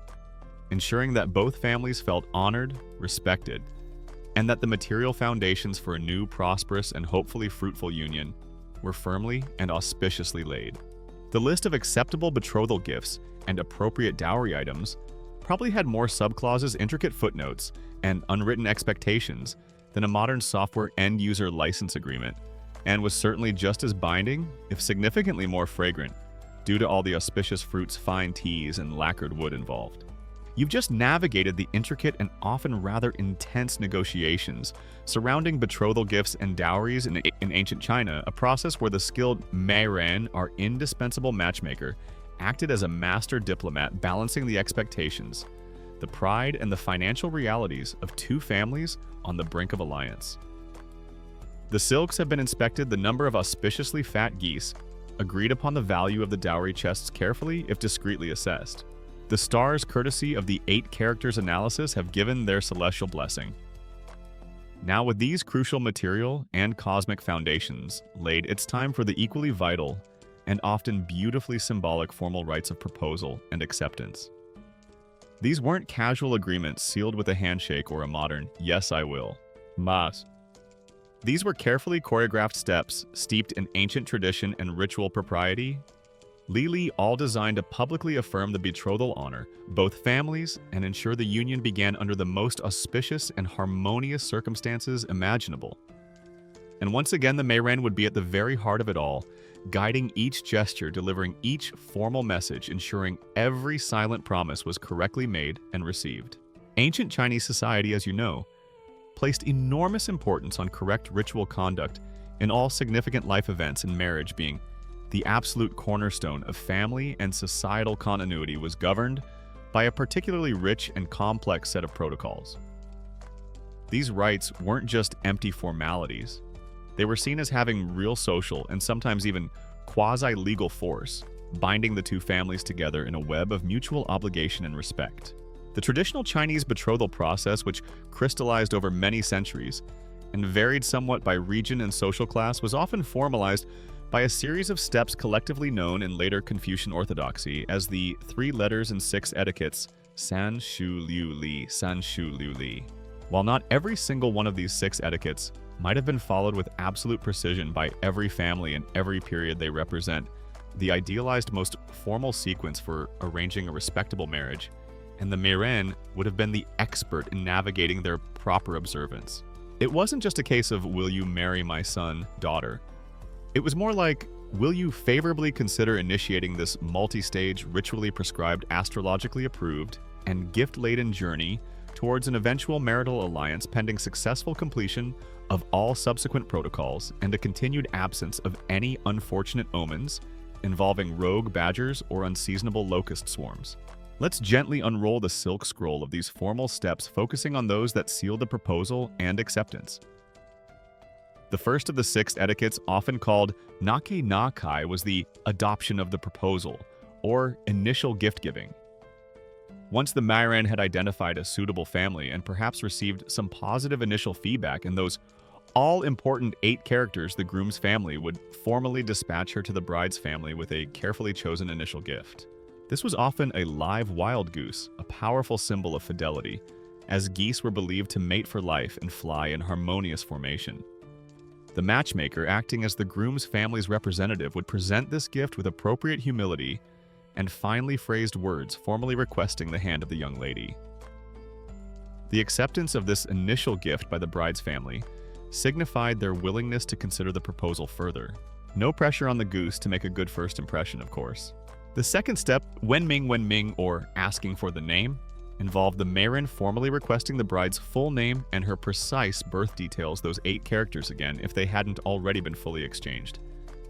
ensuring that both families felt honored, respected, and that the material foundations for a new, prosperous, and hopefully fruitful union were firmly and auspiciously laid. The list of acceptable betrothal gifts and appropriate dowry items probably had more subclauses, intricate footnotes, and unwritten expectations than a modern software end-user license agreement, and was certainly just as binding, if significantly more fragrant, due to all the auspicious fruits, fine teas, and lacquered wood involved. You've just navigated the intricate and often rather intense negotiations surrounding betrothal gifts and dowries in ancient China, a process where the skilled Mayorane, our indispensable matchmaker, acted as a master diplomat, balancing the expectations, the pride, and the financial realities of two families on the brink of alliance. The silks have been inspected, the number of auspiciously fat geese, agreed upon the value of the dowry chests carefully if discreetly assessed. The stars, courtesy of the 8 characters analysis, have given their celestial blessing. Now, with these crucial material and cosmic foundations laid, it's time for the equally vital and often beautifully symbolic formal rites of proposal and acceptance. These weren't casual agreements sealed with a handshake or a modern, "yes, I will," mas. These were carefully choreographed steps steeped in ancient tradition and ritual propriety, Li, all designed to publicly affirm the betrothal honor both families and ensure the union began under the most auspicious and harmonious circumstances imaginable. And once again, the Mayorane would be at the very heart of it all, guiding each gesture, delivering each formal message, ensuring every silent promise was correctly made and received. Ancient Chinese society, as you know, placed enormous importance on correct ritual conduct in all significant life events, and marriage being the absolute cornerstone of family and societal continuity was governed by a particularly rich and complex set of protocols. These rites weren't just empty formalities. They were seen as having real social and sometimes even quasi-legal force, binding the two families together in a web of mutual obligation and respect. The traditional Chinese betrothal process, which crystallized over many centuries and varied somewhat by region and social class, was often formalized by a series of steps collectively known in later Confucian orthodoxy as the 3 letters and 6 etiquettes San Shu Liu Li, San Shu Liu Li. While not every single one of these 6 etiquettes might have been followed with absolute precision by every family in every period they represent, the idealized most formal sequence for arranging a respectable marriage, and the Meiren would have been the expert in navigating their proper observance. It wasn't just a case of, will you marry my son, daughter? It was more like, will you favorably consider initiating this multi-stage, ritually prescribed, astrologically approved, and gift-laden journey towards an eventual marital alliance pending successful completion of all subsequent protocols and a continued absence of any unfortunate omens involving rogue badgers or unseasonable locust swarms? Let's gently unroll the silk scroll of these formal steps, focusing on those that seal the proposal and acceptance. The first of the 6 etiquettes, often called Nake na Kai, was the adoption of the proposal, or initial gift-giving. Once the Meiren had identified a suitable family and perhaps received some positive initial feedback in those all-important 8 characters, the groom's family would formally dispatch her to the bride's family with a carefully chosen initial gift. This was often a live wild goose, a powerful symbol of fidelity, as geese were believed to mate for life and fly in harmonious formation. The matchmaker, acting as the groom's family's representative, would present this gift with appropriate humility and finely phrased words formally requesting the hand of the young lady. The acceptance of this initial gift by the bride's family signified their willingness to consider the proposal further. No pressure on the goose to make a good first impression, of course. The second step, wenming, or asking for the name, involved the Meiren formally requesting the bride's full name and her precise birth details, those 8 characters again, if they hadn't already been fully exchanged.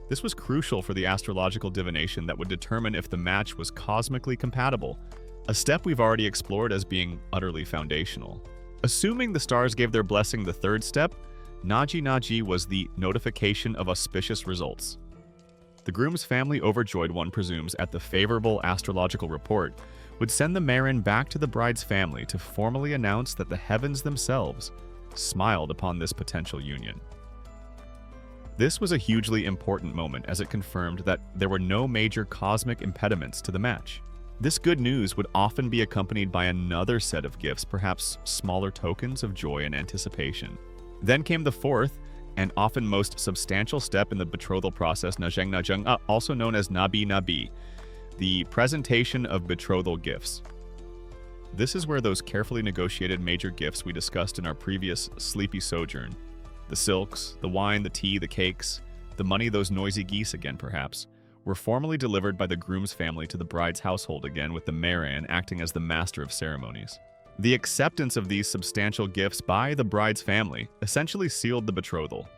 This was crucial for the astrological divination that would determine if the match was cosmically compatible, a step we've already explored as being utterly foundational. Assuming the stars gave their blessing, the third step, Naji was the notification of auspicious results. The groom's family, overjoyed, one presumes, at the favorable astrological report, would send the Meiren back to the bride's family to formally announce that the heavens themselves smiled upon this potential union. This was a hugely important moment, as it confirmed that there were no major cosmic impediments to the match. This good news would often be accompanied by another set of gifts, perhaps smaller tokens of joy and anticipation. Then came the fourth, and often most substantial step in the betrothal process, Najeng, also known as Nabi, the presentation of betrothal gifts. This is where those carefully negotiated major gifts we discussed in our previous sleepy sojourn, the silks, the wine, the tea, the cakes, the money, those noisy geese again perhaps, were formally delivered by the groom's family to the bride's household again, with the Meiren acting as the master of ceremonies. The acceptance of these substantial gifts by the bride's family essentially sealed the betrothal.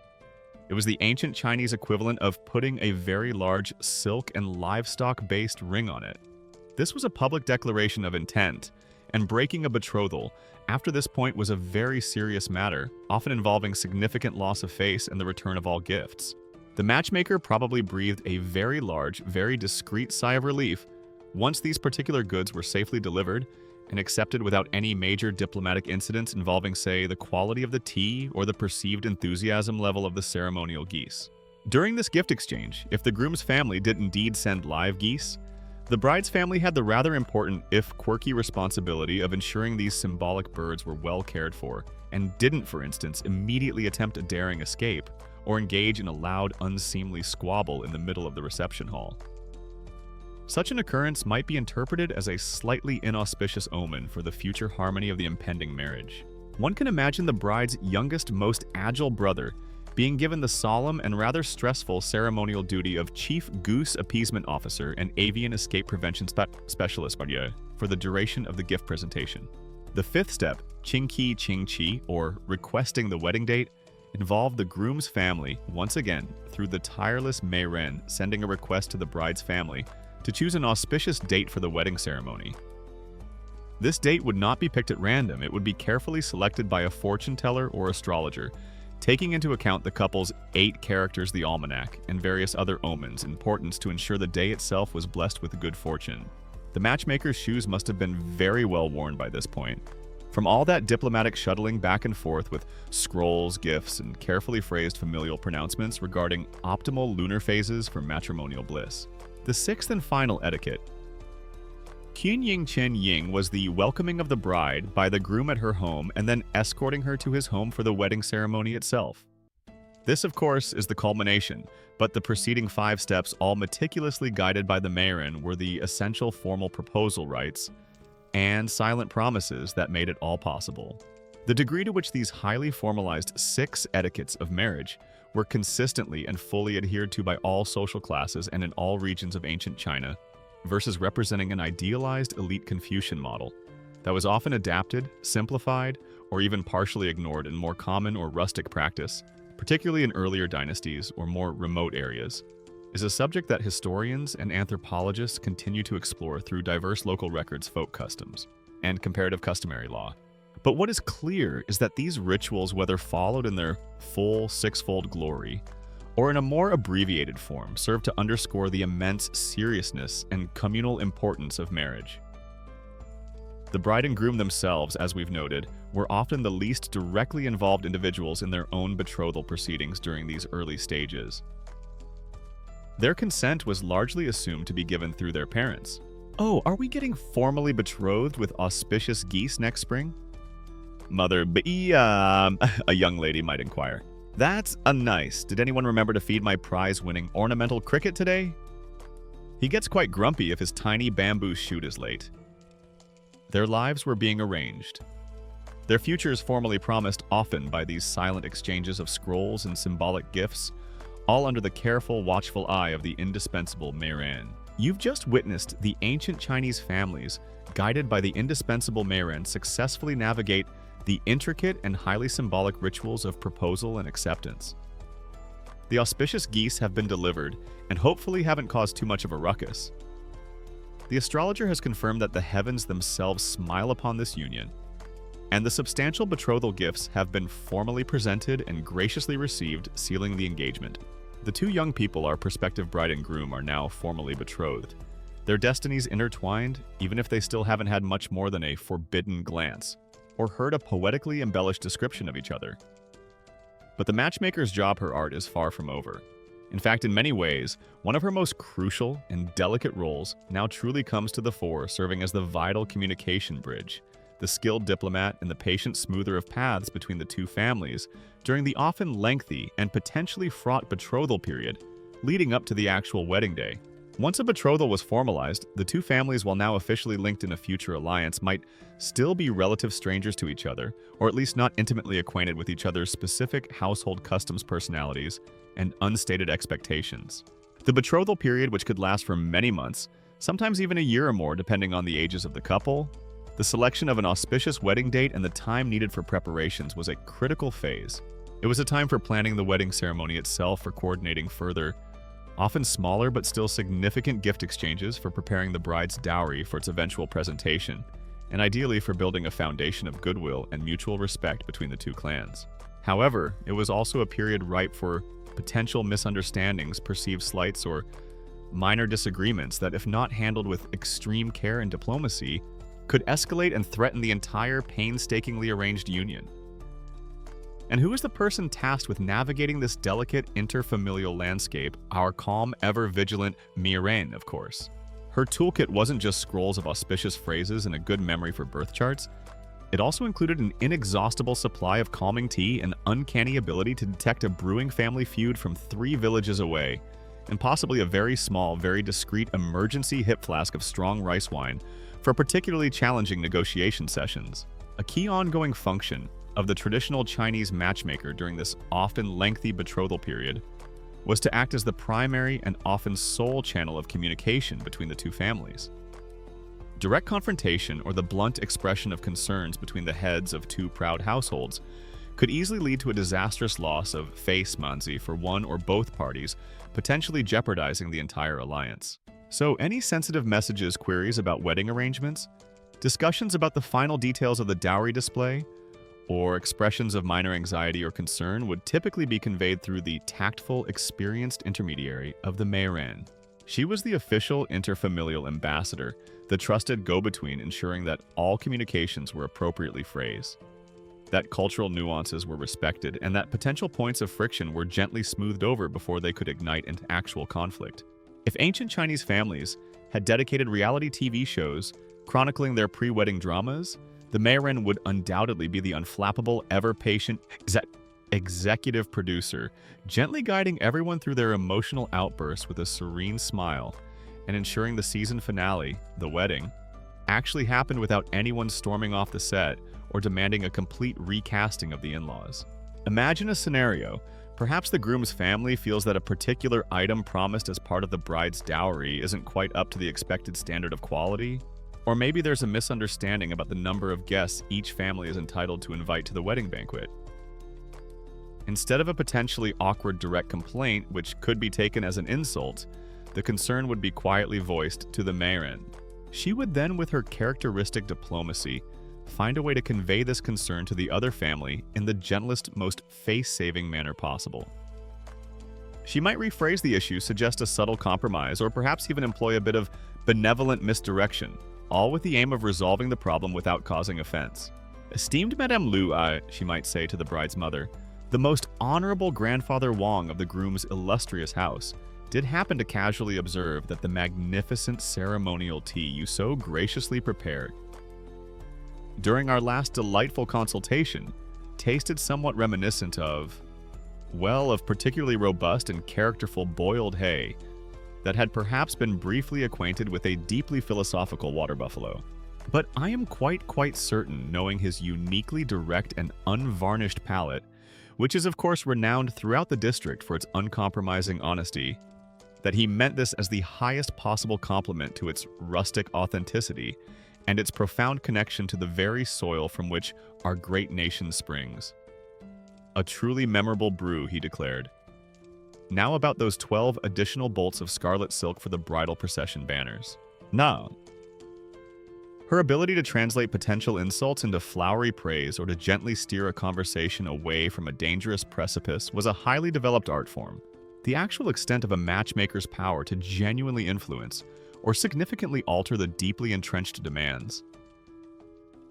It was the ancient Chinese equivalent of putting a very large silk and livestock-based ring on it. This was a public declaration of intent, and breaking a betrothal after this point was a very serious matter, often involving significant loss of face and the return of all gifts. The matchmaker probably breathed a very large, very discreet sigh of relief once these particular goods were safely delivered and accepted without any major diplomatic incidents involving, say, the quality of the tea or the perceived enthusiasm level of the ceremonial geese. During this gift exchange, if the groom's family did indeed send live geese, the bride's family had the rather important, if quirky, responsibility of ensuring these symbolic birds were well cared for and didn't, for instance, immediately attempt a daring escape or engage in a loud, unseemly squabble in the middle of the reception hall. Such an occurrence might be interpreted as a slightly inauspicious omen for the future harmony of the impending marriage. One can imagine the bride's youngest, most agile brother being given the solemn and rather stressful ceremonial duty of Chief Goose Appeasement Officer and Avian Escape Prevention Specialist for the duration of the gift presentation. The fifth step, Qingqi, or requesting the wedding date, involved the groom's family, once again, through the tireless Meiren, sending a request to the bride's family to choose an auspicious date for the wedding ceremony. This date would not be picked at random. It would be carefully selected by a fortune teller or astrologer, taking into account the couple's 8 characters, the almanac, and various other omens, importance to ensure the day itself was blessed with good fortune. The matchmaker's shoes must have been very well worn by this point. From all that diplomatic shuttling back and forth with scrolls, gifts, and carefully phrased familial pronouncements regarding optimal lunar phases for matrimonial bliss. The sixth and final etiquette, Qianying Chen Ying was the welcoming of the bride by the groom at her home and then escorting her to his home for the wedding ceremony itself. This, of course, is the culmination, but the preceding 5 steps, all meticulously guided by the Meiren, were the essential formal proposal rites and silent promises that made it all possible. The degree to which these highly formalized 6 etiquettes of marriage were consistently and fully adhered to by all social classes and in all regions of ancient China, versus representing an idealized elite Confucian model that was often adapted, simplified, or even partially ignored in more common or rustic practice, particularly in earlier dynasties or more remote areas, is a subject that historians and anthropologists continue to explore through diverse local records, folk customs, and comparative customary law. But what is clear is that these rituals, whether followed in their full 6-fold glory or in a more abbreviated form, serve to underscore the immense seriousness and communal importance of marriage. The bride and groom themselves, as we've noted, were often the least directly involved individuals in their own betrothal proceedings during these early stages. Their consent was largely assumed to be given through their parents. Oh, are we getting formally betrothed with auspicious geese next spring? Mother, a young lady might inquire. That's a nice. Did anyone remember to feed my prize-winning ornamental cricket today? He gets quite grumpy if his tiny bamboo shoot is late. Their lives were being arranged. Their futures formally promised often by these silent exchanges of scrolls and symbolic gifts, all under the careful, watchful eye of the indispensable Meiren. You've just witnessed the ancient Chinese families, guided by the indispensable Meiren, successfully navigate the intricate and highly symbolic rituals of proposal and acceptance. The auspicious geese have been delivered and hopefully haven't caused too much of a ruckus. The astrologer has confirmed that the heavens themselves smile upon this union, and the substantial betrothal gifts have been formally presented and graciously received, sealing the engagement. The 2 young people, our prospective bride and groom, are now formally betrothed. Their destinies intertwined, even if they still haven't had much more than a forbidden glance or heard a poetically embellished description of each other. But the matchmaker's job, her art, is far from over. In fact, in many ways, one of her most crucial and delicate roles now truly comes to the fore, serving as the vital communication bridge, the skilled diplomat and the patient smoother of paths between the 2 families during the often lengthy and potentially fraught betrothal period leading up to the actual wedding day. Once a betrothal was formalized, the 2 families, while now officially linked in a future alliance, might still be relative strangers to each other, or at least not intimately acquainted with each other's specific household customs, personalities, and unstated expectations. The betrothal period, which could last for many months, sometimes even a year or more depending on the ages of the couple, the selection of an auspicious wedding date and the time needed for preparations was a critical phase. It was a time for planning the wedding ceremony itself, for coordinating further, often smaller but still significant gift exchanges, for preparing the bride's dowry for its eventual presentation, and ideally for building a foundation of goodwill and mutual respect between the 2 clans. However, it was also a period ripe for potential misunderstandings, perceived slights, or minor disagreements that, if not handled with extreme care and diplomacy, could escalate and threaten the entire painstakingly arranged union. And who is the person tasked with navigating this delicate interfamilial landscape? Our calm, ever-vigilant Meiren, of course. Her toolkit wasn't just scrolls of auspicious phrases and a good memory for birth charts. It also included an inexhaustible supply of calming tea and uncanny ability to detect a brewing family feud from 3 villages away, and possibly a very small, very discreet emergency hip flask of strong rice wine for particularly challenging negotiation sessions. A key ongoing function of the traditional Chinese matchmaker during this often lengthy betrothal period was to act as the primary and often sole channel of communication between the 2 families. Direct confrontation, or the blunt expression of concerns between the heads of 2 proud households, could easily lead to a disastrous loss of face manzi for one or both parties, potentially jeopardizing the entire alliance. So, any sensitive messages, queries about wedding arrangements, discussions about the final details of the dowry display, or expressions of minor anxiety or concern would typically be conveyed through the tactful, experienced intermediary of the Meiren. She was the official interfamilial ambassador, the trusted go-between, ensuring that all communications were appropriately phrased, that cultural nuances were respected, and that potential points of friction were gently smoothed over before they could ignite into actual conflict. If ancient Chinese families had dedicated reality TV shows Chronicling their pre-wedding dramas, the Mayren would undoubtedly be the unflappable, ever-patient executive producer, gently guiding everyone through their emotional outbursts with a serene smile and ensuring the season finale, the wedding, actually happened without anyone storming off the set or demanding a complete recasting of the in-laws. Imagine a scenario. Perhaps the groom's family feels that a particular item promised as part of the bride's dowry isn't quite up to the expected standard of quality. Or maybe there's a misunderstanding about the number of guests each family is entitled to invite to the wedding banquet. Instead of a potentially awkward direct complaint, which could be taken as an insult, the concern would be quietly voiced to the Mayren. She would then, with her characteristic diplomacy, find a way to convey this concern to the other family in the gentlest, most face-saving manner possible. She might rephrase the issue, suggest a subtle compromise, or perhaps even employ a bit of benevolent misdirection, all with the aim of resolving the problem without causing offense. "Esteemed Madame Lu," she might say to the bride's mother, "the most honorable grandfather Wang of the groom's illustrious house did happen to casually observe that the magnificent ceremonial tea you so graciously prepared during our last delightful consultation tasted somewhat reminiscent of particularly robust and characterful boiled hay that had perhaps been briefly acquainted with a deeply philosophical water buffalo. But I am quite certain, knowing his uniquely direct and unvarnished palate, which is of course renowned throughout the district for its uncompromising honesty, that he meant this as the highest possible compliment to its rustic authenticity and its profound connection to the very soil from which our great nation springs. A truly memorable brew, he declared. Now about those 12 additional bolts of scarlet silk for the bridal procession banners. Now, her ability to translate potential insults into flowery praise or to gently steer a conversation away from a dangerous precipice was a highly developed art form. The actual extent of a matchmaker's power to genuinely influence or significantly alter the deeply entrenched demands,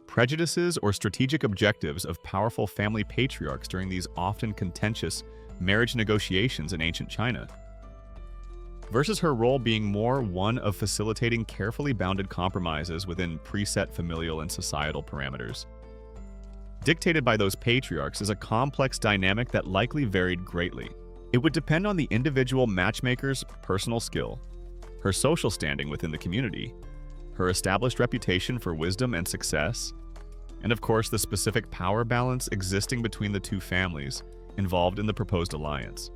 prejudices, or strategic objectives of powerful family patriarchs during these often contentious marriage negotiations in ancient China, versus her role being more one of facilitating carefully bounded compromises within preset familial and societal parameters. Dictated by those patriarchs is a complex dynamic that likely varied greatly. It would depend on the individual matchmaker's personal skill, her social standing within the community, her established reputation for wisdom and success, and of course the specific power balance existing between the two families involved in the proposed alliance.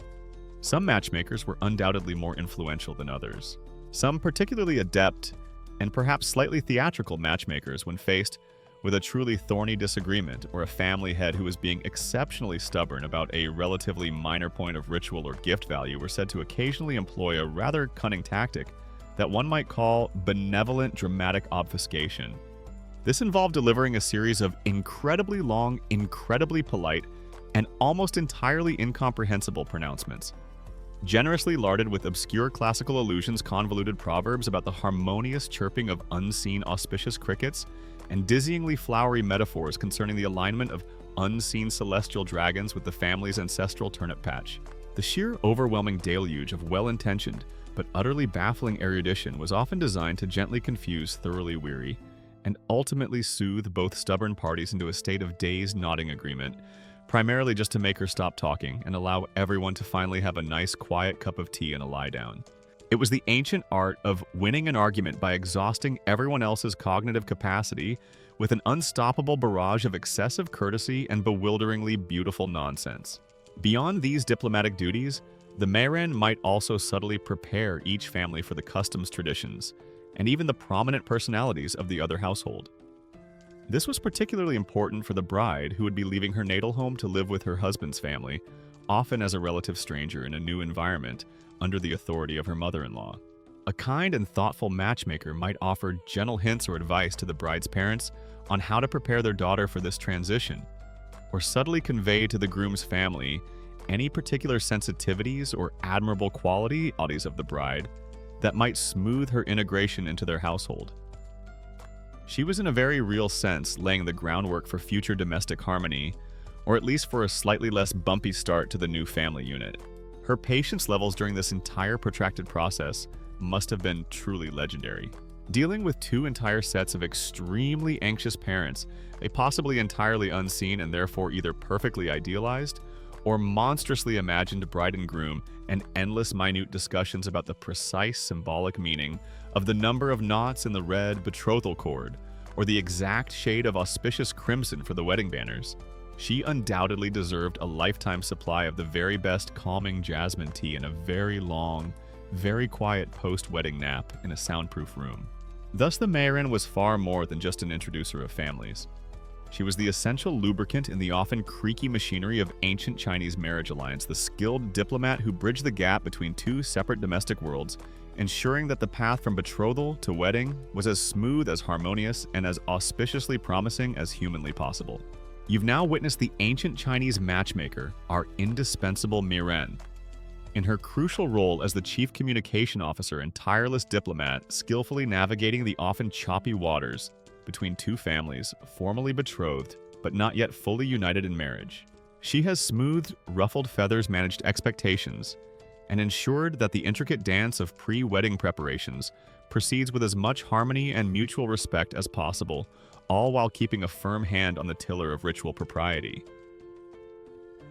Some matchmakers were undoubtedly more influential than others. Some particularly adept and perhaps slightly theatrical matchmakers, when faced with a truly thorny disagreement or a family head who was being exceptionally stubborn about a relatively minor point of ritual or gift value, were said to occasionally employ a rather cunning tactic that one might call benevolent dramatic obfuscation. This involved delivering a series of incredibly long, incredibly polite, and almost entirely incomprehensible pronouncements, generously larded with obscure classical allusions, convoluted proverbs about the harmonious chirping of unseen auspicious crickets, and dizzyingly flowery metaphors concerning the alignment of unseen celestial dragons with the family's ancestral turnip patch. The sheer overwhelming deluge of well-intentioned but utterly baffling erudition was often designed to gently confuse thoroughly weary and ultimately soothe both stubborn parties into a state of dazed nodding agreement, primarily just to make her stop talking and allow everyone to finally have a nice quiet cup of tea and a lie down. It was the ancient art of winning an argument by exhausting everyone else's cognitive capacity with an unstoppable barrage of excessive courtesy and bewilderingly beautiful nonsense. Beyond these diplomatic duties, the Mayren might also subtly prepare each family for the customs, traditions, and even the prominent personalities of the other household. This was particularly important for the bride, who would be leaving her natal home to live with her husband's family, often as a relative stranger in a new environment, under the authority of her mother-in-law. A kind and thoughtful matchmaker might offer gentle hints or advice to the bride's parents on how to prepare their daughter for this transition, or subtly convey to the groom's family any particular sensitivities or admirable qualities of the bride that might smooth her integration into their household. She was in a very real sense laying the groundwork for future domestic harmony, or at least for a slightly less bumpy start to the new family unit. Her patience levels during this entire protracted process must have been truly legendary. Dealing with two entire sets of extremely anxious parents, a possibly entirely unseen and therefore either perfectly idealized or monstrously imagined bride and groom, and endless minute discussions about the precise symbolic meaning of the number of knots in the red betrothal cord, or the exact shade of auspicious crimson for the wedding banners. She undoubtedly deserved a lifetime supply of the very best calming jasmine tea and a very long, very quiet post-wedding nap in a soundproof room. Thus, the Mayrin was far more than just an introducer of families. She was the essential lubricant in the often creaky machinery of ancient Chinese marriage alliance, the skilled diplomat who bridged the gap between two separate domestic worlds, ensuring that the path from betrothal to wedding was as smooth, as harmonious, and as auspiciously promising as humanly possible. You've now witnessed the ancient Chinese matchmaker, our indispensable Miren. In her crucial role as the chief communication officer and tireless diplomat, skillfully navigating the often choppy waters between two families, formally betrothed, but not yet fully united in marriage. She has smoothed, ruffled feathers managed expectations, and ensured that the intricate dance of pre-wedding preparations proceeds with as much harmony and mutual respect as possible, all while keeping a firm hand on the tiller of ritual propriety.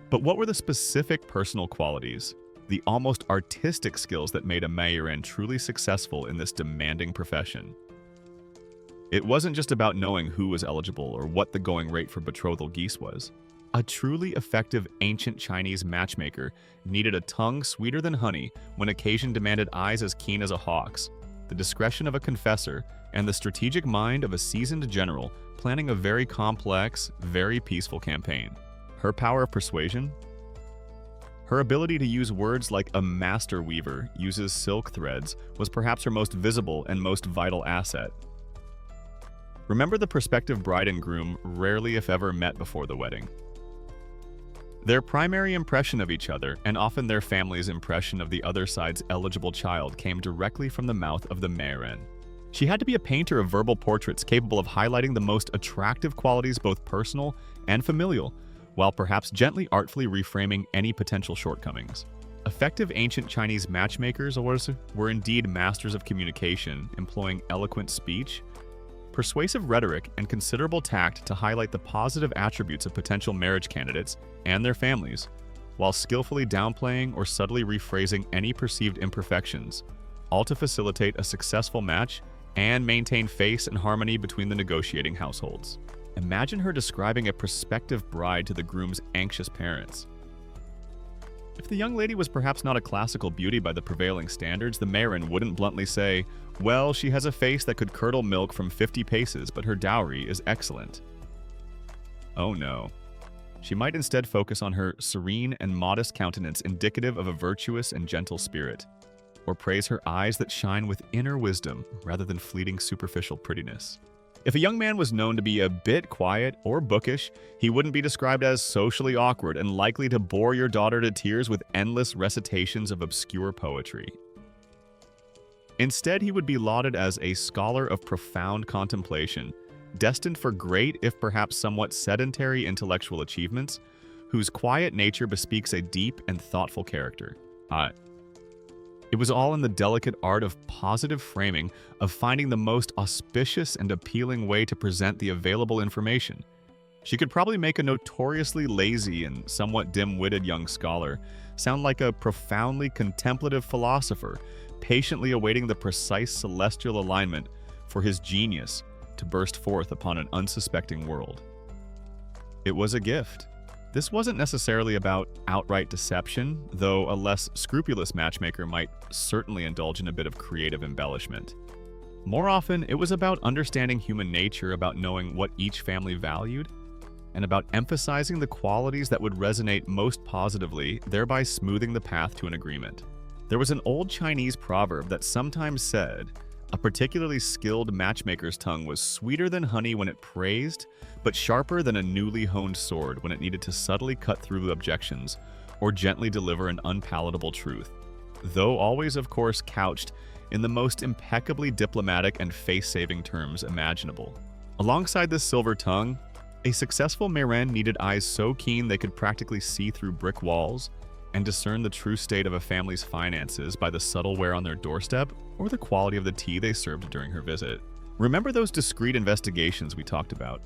But what were the specific personal qualities, the almost artistic skills that made a Mayuran truly successful in this demanding profession? It wasn't just about knowing who was eligible or what the going rate for betrothal geese was. A truly effective ancient Chinese matchmaker needed a tongue sweeter than honey when occasion demanded eyes as keen as a hawk's, the discretion of a confessor, and the strategic mind of a seasoned general planning a very complex, very peaceful campaign. Her power of persuasion? Her ability to use words like a master weaver uses silk threads was perhaps her most visible and most vital asset. Remember, the prospective bride and groom rarely if ever met before the wedding. Their primary impression of each other, and often their family's impression of the other side's eligible child, came directly from the mouth of the Mayren. She had to be a painter of verbal portraits capable of highlighting the most attractive qualities, both personal and familial, while perhaps gently artfully reframing any potential shortcomings. Effective ancient Chinese matchmakers were indeed masters of communication, employing eloquent speech, persuasive rhetoric, and considerable tact to highlight the positive attributes of potential marriage candidates and their families, while skillfully downplaying or subtly rephrasing any perceived imperfections, all to facilitate a successful match and maintain face and harmony between the negotiating households. Imagine her describing a prospective bride to the groom's anxious parents. If the young lady was perhaps not a classical beauty by the prevailing standards, the Mayrin wouldn't bluntly say, "Well, she has a face that could curdle milk from 50 paces, but her dowry is excellent." Oh no. She might instead focus on her serene and modest countenance indicative of a virtuous and gentle spirit, or praise her eyes that shine with inner wisdom rather than fleeting superficial prettiness. If a young man was known to be a bit quiet or bookish, he wouldn't be described as socially awkward and likely to bore your daughter to tears with endless recitations of obscure poetry. Instead, he would be lauded as a scholar of profound contemplation, destined for great, if perhaps somewhat sedentary intellectual achievements, whose quiet nature bespeaks a deep and thoughtful character. It was all in the delicate art of positive framing, of finding the most auspicious and appealing way to present the available information. She could probably make a notoriously lazy and somewhat dim-witted young scholar sound like a profoundly contemplative philosopher, patiently awaiting the precise celestial alignment for his genius to burst forth upon an unsuspecting world. It was a gift. This wasn't necessarily about outright deception, though a less scrupulous matchmaker might certainly indulge in a bit of creative embellishment. More often, it was about understanding human nature, about knowing what each family valued, and about emphasizing the qualities that would resonate most positively, thereby smoothing the path to an agreement. There was an old Chinese proverb that sometimes said, "A particularly skilled matchmaker's tongue was sweeter than honey when it praised, but sharper than a newly honed sword when it needed to subtly cut through objections or gently deliver an unpalatable truth," though always, of course, couched in the most impeccably diplomatic and face-saving terms imaginable. Alongside this silver tongue, a successful Mayren needed eyes so keen they could practically see through brick walls and discern the true state of a family's finances by the subtle wear on their doorstep, or the quality of the tea they served during her visit. Remember those discreet investigations we talked about?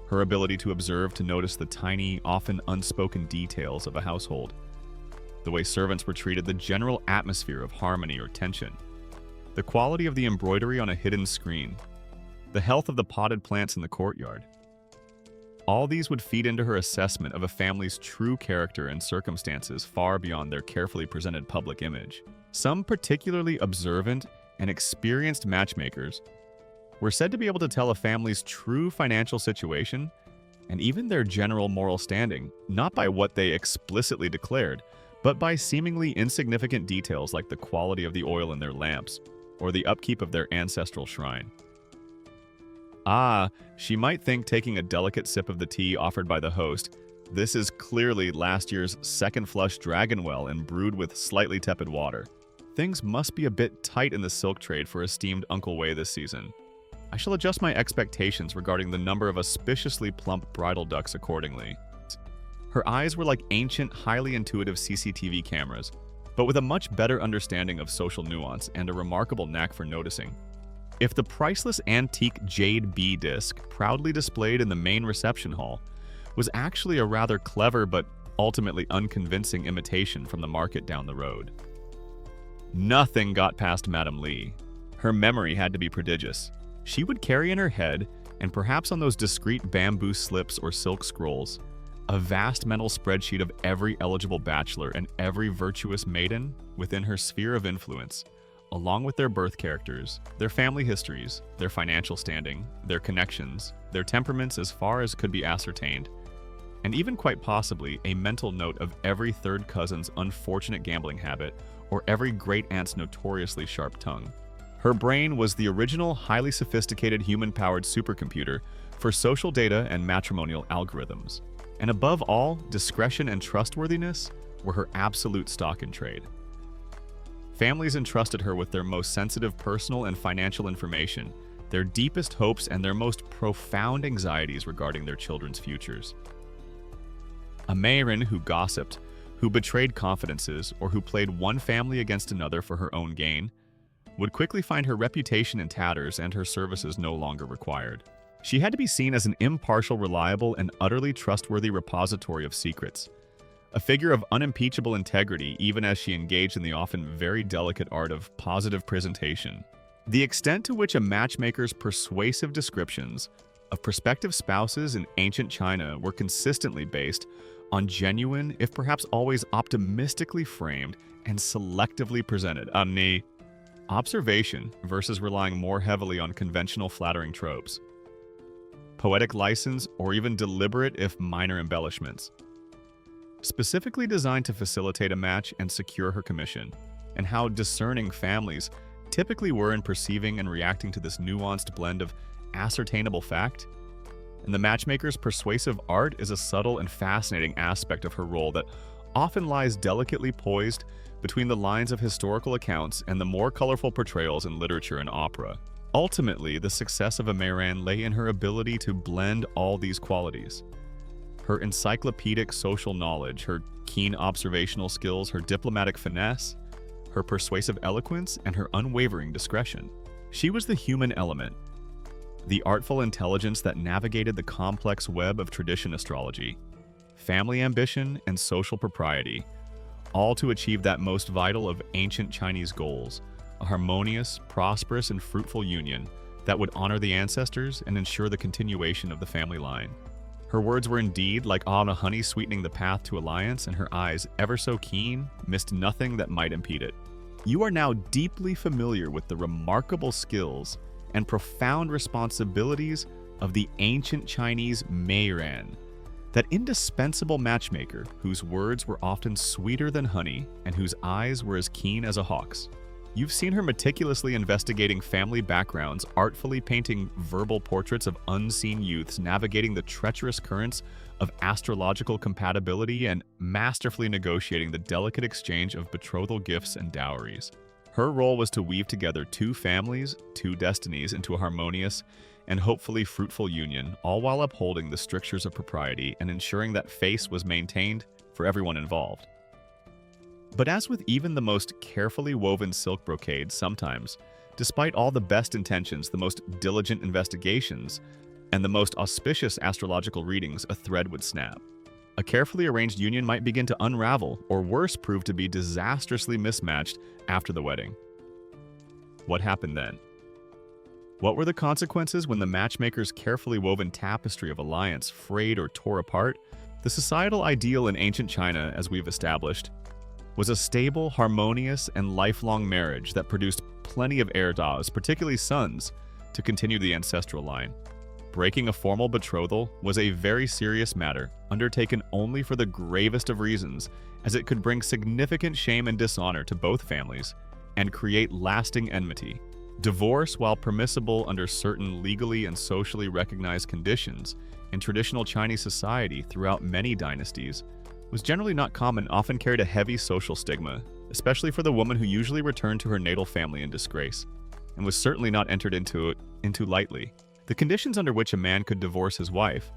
Her ability to observe to notice the tiny, often unspoken details of a household. The way servants were treated, the general atmosphere of harmony or tension. The quality of the embroidery on a hidden screen. The health of the potted plants in the courtyard. All these would feed into her assessment of a family's true character and circumstances far beyond their carefully presented public image. Some particularly observant and experienced matchmakers were said to be able to tell a family's true financial situation and even their general moral standing, not by what they explicitly declared, but by seemingly insignificant details like the quality of the oil in their lamps or the upkeep of their ancestral shrine. She might think taking a delicate sip of the tea offered by the host, this is clearly last year's second flush dragon well and brewed with slightly tepid water. Things must be a bit tight in the silk trade for esteemed Uncle Wei this season. I shall adjust my expectations regarding the number of auspiciously plump bridal ducks accordingly. Her eyes were like ancient, highly intuitive CCTV cameras, but with a much better understanding of social nuance and a remarkable knack for noticing. If the priceless antique jade bee disc, proudly displayed in the main reception hall, was actually a rather clever but ultimately unconvincing imitation from the market down the road. Nothing got past Madame Li. Her memory had to be prodigious. She would carry in her head, and perhaps on those discreet bamboo slips or silk scrolls, a vast mental spreadsheet of every eligible bachelor and every virtuous maiden within her sphere of influence, along with their birth characters, their family histories, their financial standing, their connections, their temperaments as far as could be ascertained, and even quite possibly a mental note of every third cousin's unfortunate gambling habit or every great-aunt's notoriously sharp tongue. Her brain was the original, highly sophisticated human-powered supercomputer for social data and matrimonial algorithms. And above all, discretion and trustworthiness were her absolute stock in trade. Families entrusted her with their most sensitive personal and financial information, their deepest hopes, and their most profound anxieties regarding their children's futures. A Mayrin who gossiped, who betrayed confidences, or who played one family against another for her own gain, would quickly find her reputation in tatters and her services no longer required. She had to be seen as an impartial, reliable, and utterly trustworthy repository of secrets, a figure of unimpeachable integrity even as she engaged in the often very delicate art of positive presentation. The extent to which a matchmaker's persuasive descriptions of prospective spouses in ancient China were consistently based on genuine, if perhaps always optimistically framed and selectively presented observation versus relying more heavily on conventional flattering tropes, poetic license, or even deliberate if minor embellishments, specifically designed to facilitate a match and secure her commission, and how discerning families typically were in perceiving and reacting to this nuanced blend of ascertainable fact. And the matchmaker's persuasive art is a subtle and fascinating aspect of her role that often lies delicately poised between the lines of historical accounts and the more colorful portrayals in literature and opera. Ultimately, the success of a Mayran lay in her ability to blend all these qualities. Her encyclopedic social knowledge, her keen observational skills, her diplomatic finesse, her persuasive eloquence, and her unwavering discretion. She was the human element, the artful intelligence that navigated the complex web of tradition astrology, family ambition, and social propriety, all to achieve that most vital of ancient Chinese goals, a harmonious, prosperous, and fruitful union that would honor the ancestors and ensure the continuation of the family line. Her words were indeed like honey sweetening the path to alliance, and her eyes, ever so keen, missed nothing that might impede it. You are now deeply familiar with the remarkable skills and profound responsibilities of the ancient Chinese Mayran, that indispensable matchmaker whose words were often sweeter than honey and whose eyes were as keen as a hawk's. You've seen her meticulously investigating family backgrounds, artfully painting verbal portraits of unseen youths, navigating the treacherous currents of astrological compatibility, and masterfully negotiating the delicate exchange of betrothal gifts and dowries. Her role was to weave together two families, two destinies into a harmonious and hopefully fruitful union, all while upholding the strictures of propriety and ensuring that face was maintained for everyone involved. But as with even the most carefully woven silk brocade, sometimes, despite all the best intentions, the most diligent investigations, and the most auspicious astrological readings, a thread would snap. A carefully arranged union might begin to unravel, or worse, prove to be disastrously mismatched after the wedding. What happened then? What were the consequences when the matchmaker's carefully woven tapestry of alliance frayed or tore apart? The societal ideal in ancient China, as we've established, was a stable, harmonious, and lifelong marriage that produced plenty of heirs, particularly sons, to continue the ancestral line. Breaking a formal betrothal was a very serious matter, undertaken only for the gravest of reasons, as it could bring significant shame and dishonor to both families and create lasting enmity. Divorce, while permissible under certain legally and socially recognized conditions in traditional Chinese society throughout many dynasties, was generally not common, often carried a heavy social stigma, especially for the woman who usually returned to her natal family in disgrace, and was certainly not entered into lightly. The conditions under which a man could divorce his wife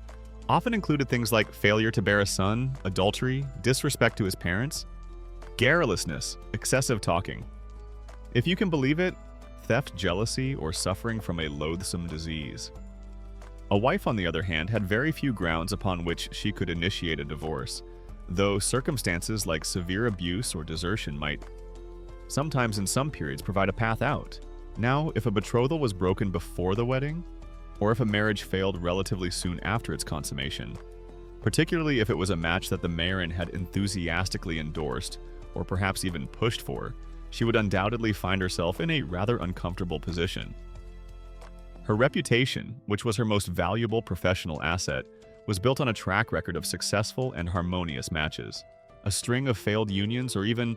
often included things like failure to bear a son, adultery, disrespect to his parents, garrulousness, excessive talking. If you can believe it, theft, jealousy, or suffering from a loathsome disease. A wife, on the other hand, had very few grounds upon which she could initiate a divorce, though circumstances like severe abuse or desertion might, sometimes in some periods, provide a path out. Now, if a betrothal was broken before the wedding, or if a marriage failed relatively soon after its consummation, particularly if it was a match that the Marin had enthusiastically endorsed, or perhaps even pushed for, she would undoubtedly find herself in a rather uncomfortable position. Her reputation, which was her most valuable professional asset, was built on a track record of successful and harmonious matches. A string of failed unions, or even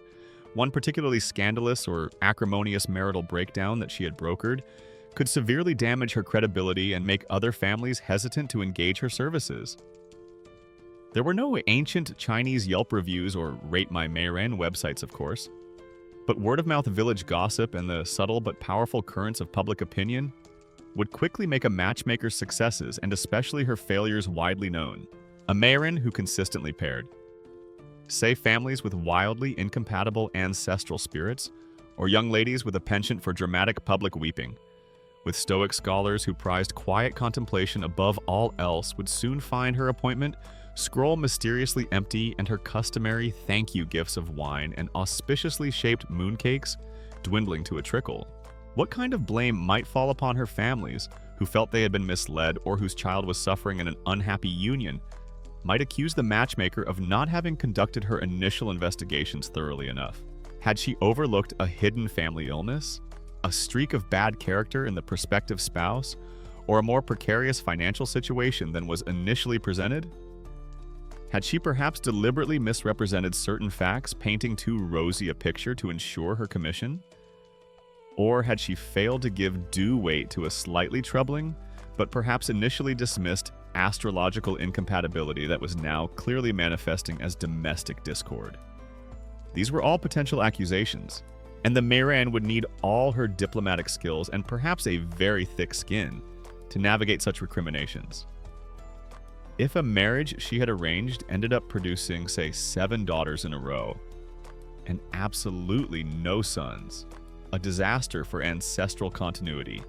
one particularly scandalous or acrimonious marital breakdown that she had brokered, could severely damage her credibility and make other families hesitant to engage her services. There were no ancient Chinese Yelp reviews or Rate My Marin websites, of course, but word-of-mouth village gossip and the subtle but powerful currents of public opinion would quickly make a matchmaker's successes, and especially her failures, widely known. A Marin who consistently paired, say, families with wildly incompatible ancestral spirits, or young ladies with a penchant for dramatic public weeping, with Stoic scholars who prized quiet contemplation above all else, would soon find her appointment scroll mysteriously empty and her customary thank you gifts of wine and auspiciously shaped mooncakes dwindling to a trickle. What kind of blame might fall upon her families who felt they had been misled, or whose child was suffering in an unhappy union, might accuse the matchmaker of not having conducted her initial investigations thoroughly enough? Had she overlooked a hidden family illness, a streak of bad character in the prospective spouse, or a more precarious financial situation than was initially presented? Had she perhaps deliberately misrepresented certain facts, painting too rosy a picture to ensure her commission? Or had she failed to give due weight to a slightly troubling, but perhaps initially dismissed, astrological incompatibility that was now clearly manifesting as domestic discord? These were all potential accusations, and the Marin would need all her diplomatic skills and perhaps a very thick skin to navigate such recriminations. If a marriage she had arranged ended up producing, say, 7 daughters in a row, and absolutely no sons, a disaster for ancestral continuity.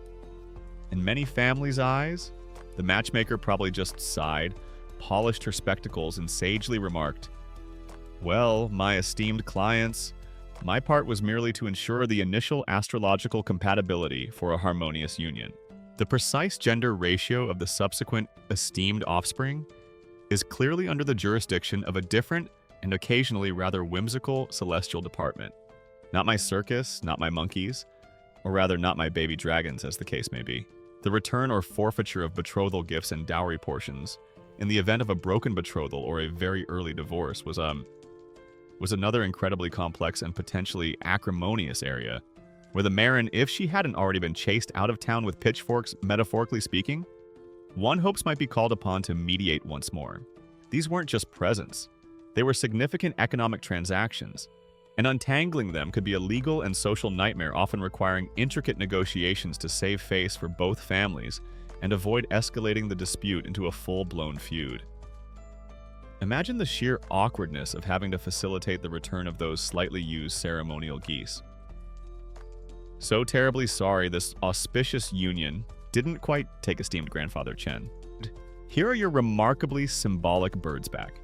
In many families' eyes, the matchmaker probably just sighed, polished her spectacles, and sagely remarked, "Well, my esteemed clients, my part was merely to ensure the initial astrological compatibility for a harmonious union. The precise gender ratio of the subsequent esteemed offspring is clearly under the jurisdiction of a different and occasionally rather whimsical celestial department. Not my circus, not my monkeys, or rather not my baby dragons, as the case may be. The return or forfeiture of betrothal gifts and dowry portions in the event of a broken betrothal or a very early divorce was another incredibly complex and potentially acrimonious area, where the Marin, if she hadn't already been chased out of town with pitchforks, metaphorically speaking, one hopes might be called upon to mediate once more. These weren't just presents. They were significant economic transactions, and untangling them could be a legal and social nightmare, often requiring intricate negotiations to save face for both families and avoid escalating the dispute into a full-blown feud. Imagine the sheer awkwardness of having to facilitate the return of those slightly used ceremonial geese. So terribly sorry this auspicious union didn't quite take esteemed grandfather Chen. Here are your remarkably symbolic birds back.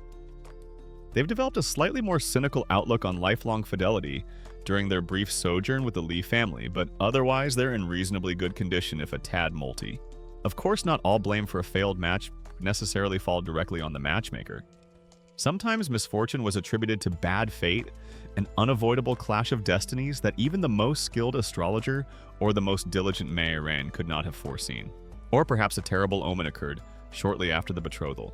They've developed a slightly more cynical outlook on lifelong fidelity during their brief sojourn with the Li family, but otherwise they're in reasonably good condition if a tad molty. Of course, not all blame for a failed match would necessarily fall directly on the matchmaker. Sometimes misfortune was attributed to bad fate, an unavoidable clash of destinies that even the most skilled astrologer or the most diligent Meiran could not have foreseen. Or perhaps a terrible omen occurred shortly after the betrothal.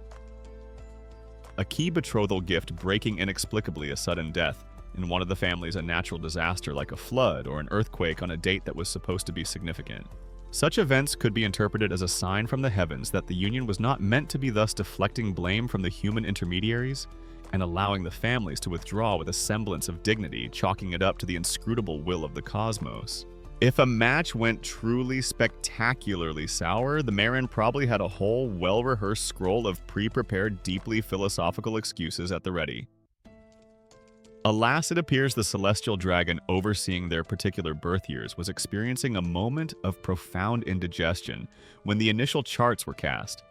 A key betrothal gift breaking inexplicably a sudden death in one of the families, a natural disaster like a flood or an earthquake on a date that was supposed to be significant. Such events could be interpreted as a sign from the heavens that the union was not meant to be, thus deflecting blame from the human intermediaries and allowing the families to withdraw with a semblance of dignity, chalking it up to the inscrutable will of the cosmos. If a match went truly spectacularly sour, the Meiran probably had a whole well-rehearsed scroll of pre-prepared, deeply philosophical excuses at the ready. Alas, it appears the celestial dragon overseeing their particular birth years was experiencing a moment of profound indigestion when the initial charts were cast,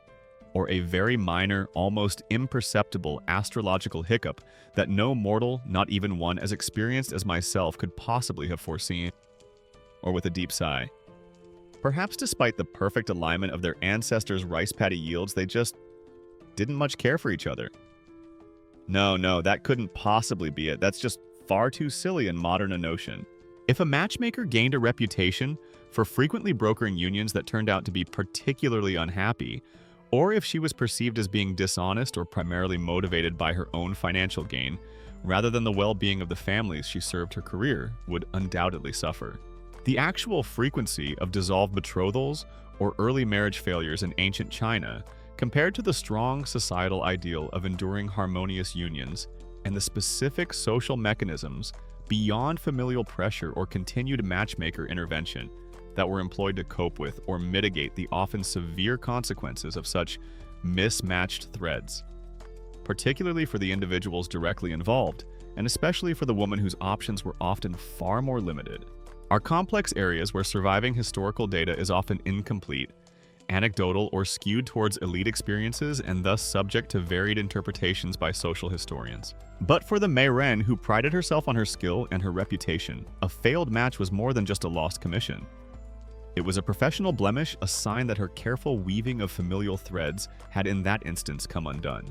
or a very minor, almost imperceptible astrological hiccup that no mortal, not even one as experienced as myself, could possibly have foreseen, or with a deep sigh. Perhaps despite the perfect alignment of their ancestors' rice paddy yields, they just didn't much care for each other. No, that couldn't possibly be it. That's just far too silly and modern a notion. If a matchmaker gained a reputation for frequently brokering unions that turned out to be particularly unhappy, or if she was perceived as being dishonest or primarily motivated by her own financial gain, rather than the well-being of the families she served, her career would undoubtedly suffer. The actual frequency of dissolved betrothals or early marriage failures in ancient China, compared to the strong societal ideal of enduring harmonious unions and the specific social mechanisms beyond familial pressure or continued matchmaker intervention that were employed to cope with or mitigate the often severe consequences of such mismatched threads, particularly for the individuals directly involved, and especially for the woman whose options were often far more limited, are complex areas where surviving historical data is often incomplete, anecdotal, or skewed towards elite experiences and thus subject to varied interpretations by social historians. But for the Meiran, who prided herself on her skill and her reputation, a failed match was more than just a lost commission. It was a professional blemish, a sign that her careful weaving of familial threads had in that instance come undone.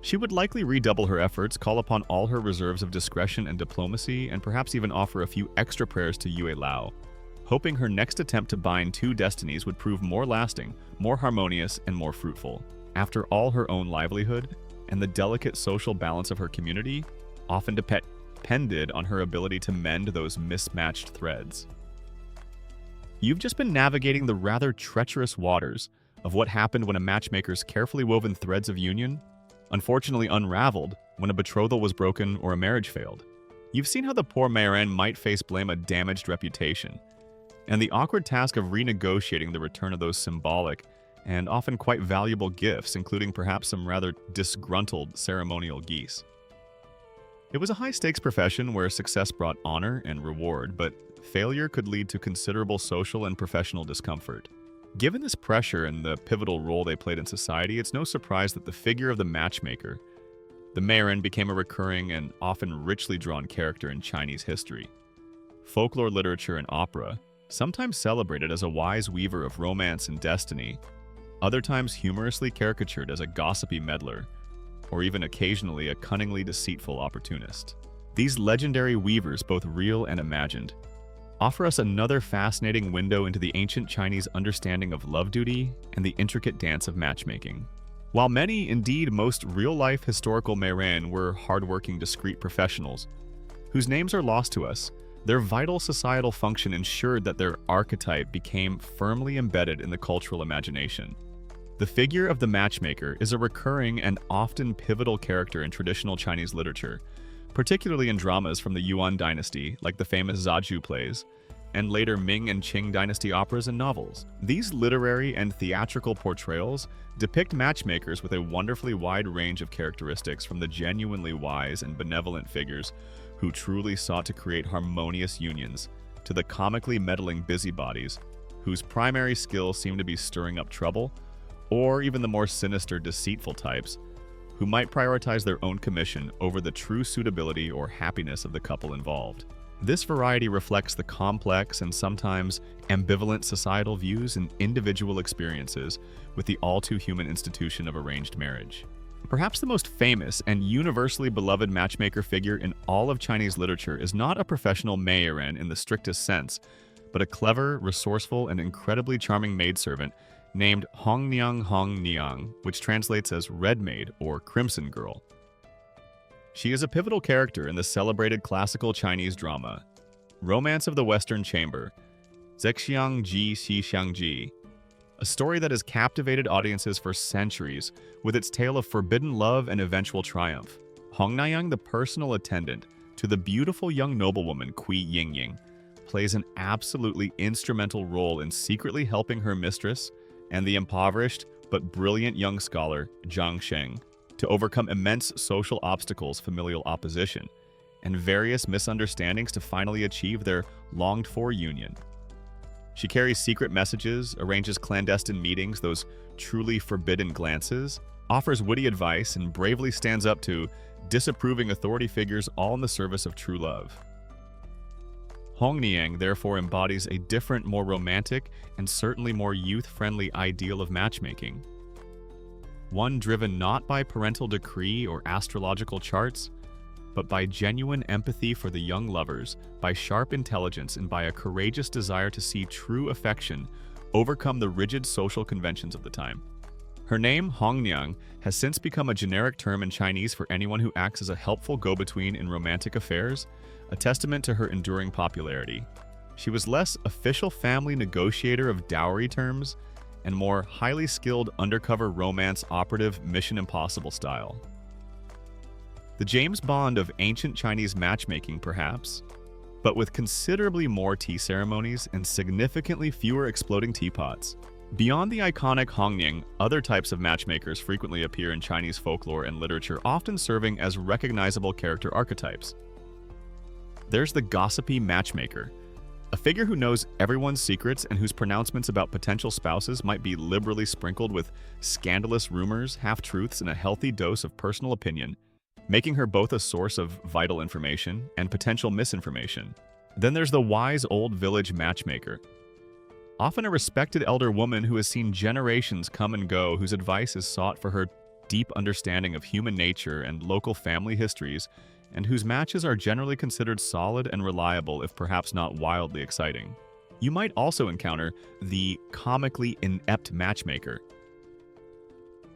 She would likely redouble her efforts, call upon all her reserves of discretion and diplomacy, and perhaps even offer a few extra prayers to Yue Lao, hoping her next attempt to bind two destinies would prove more lasting, more harmonious, and more fruitful. After all, her own livelihood and the delicate social balance of her community often depended on her ability to mend those mismatched threads. You've just been navigating the rather treacherous waters of what happened when a matchmaker's carefully woven threads of union unfortunately unraveled when a betrothal was broken or a marriage failed. You've seen how the poor Meiran might face blame a damaged reputation, and the awkward task of renegotiating the return of those symbolic and often quite valuable gifts, including perhaps some rather disgruntled ceremonial geese. It was a high-stakes profession where success brought honor and reward, but failure could lead to considerable social and professional discomfort. Given this pressure and the pivotal role they played in society, it's no surprise that the figure of the matchmaker, the Meiran, became a recurring and often richly drawn character in Chinese history. Folklore, literature, and opera, sometimes celebrated as a wise weaver of romance and destiny, other times humorously caricatured as a gossipy meddler, or even occasionally a cunningly deceitful opportunist. These legendary weavers, both real and imagined, offer us another fascinating window into the ancient Chinese understanding of love duty and the intricate dance of matchmaking. While many, indeed most real-life historical Meiran were hardworking, discreet professionals, whose names are lost to us, their vital societal function ensured that their archetype became firmly embedded in the cultural imagination. The figure of the matchmaker is a recurring and often pivotal character in traditional Chinese literature, particularly in dramas from the Yuan dynasty like the famous Zaju plays, and later Ming and Qing dynasty operas and novels. These literary and theatrical portrayals depict matchmakers with a wonderfully wide range of characteristics, from the genuinely wise and benevolent figures who truly sought to create harmonious unions, to the comically meddling busybodies whose primary skills seem to be stirring up trouble, or even the more sinister, deceitful types who might prioritize their own commission over the true suitability or happiness of the couple involved. This variety reflects the complex and sometimes ambivalent societal views and individual experiences with the all-too-human institution of arranged marriage. Perhaps the most famous and universally beloved matchmaker figure in all of Chinese literature is not a professional maiden in the strictest sense, but a clever, resourceful, and incredibly charming maidservant named Hong Niang, which translates as Red Maid or Crimson Girl. She is a pivotal character in the celebrated classical Chinese drama, Romance of the Western Chamber, Zexiang Ji Xixiang Ji, a story that has captivated audiences for centuries with its tale of forbidden love and eventual triumph. Hong Niang, the personal attendant to the beautiful young noblewoman Kui Yingying, plays an absolutely instrumental role in secretly helping her mistress and the impoverished but brilliant young scholar Zhang Sheng to overcome immense social obstacles, familial opposition, and various misunderstandings to finally achieve their longed-for union. She carries secret messages, arranges clandestine meetings, those truly forbidden glances, offers witty advice, and bravely stands up to disapproving authority figures, all in the service of true love. Hong Niang therefore embodies a different, more romantic, and certainly more youth-friendly ideal of matchmaking. One driven not by parental decree or astrological charts, but by genuine empathy for the young lovers, by sharp intelligence, and by a courageous desire to see true affection overcome the rigid social conventions of the time. Her name, Hong Niang, has since become a generic term in Chinese for anyone who acts as a helpful go-between in romantic affairs, a testament to her enduring popularity. She was less official family negotiator of dowry terms and more highly skilled undercover romance operative Mission Impossible style. The James Bond of ancient Chinese matchmaking, perhaps, but with considerably more tea ceremonies and significantly fewer exploding teapots. Beyond the iconic Hong Niang, other types of matchmakers frequently appear in Chinese folklore and literature, often serving as recognizable character archetypes. There's the gossipy matchmaker, a figure who knows everyone's secrets and whose pronouncements about potential spouses might be liberally sprinkled with scandalous rumors, half-truths, and a healthy dose of personal opinion, making her both a source of vital information and potential misinformation. Then there's the wise old village matchmaker, often a respected elder woman who has seen generations come and go, whose advice is sought for her deep understanding of human nature and local family histories, and whose matches are generally considered solid and reliable, if perhaps not wildly exciting. You might also encounter the comically inept matchmaker,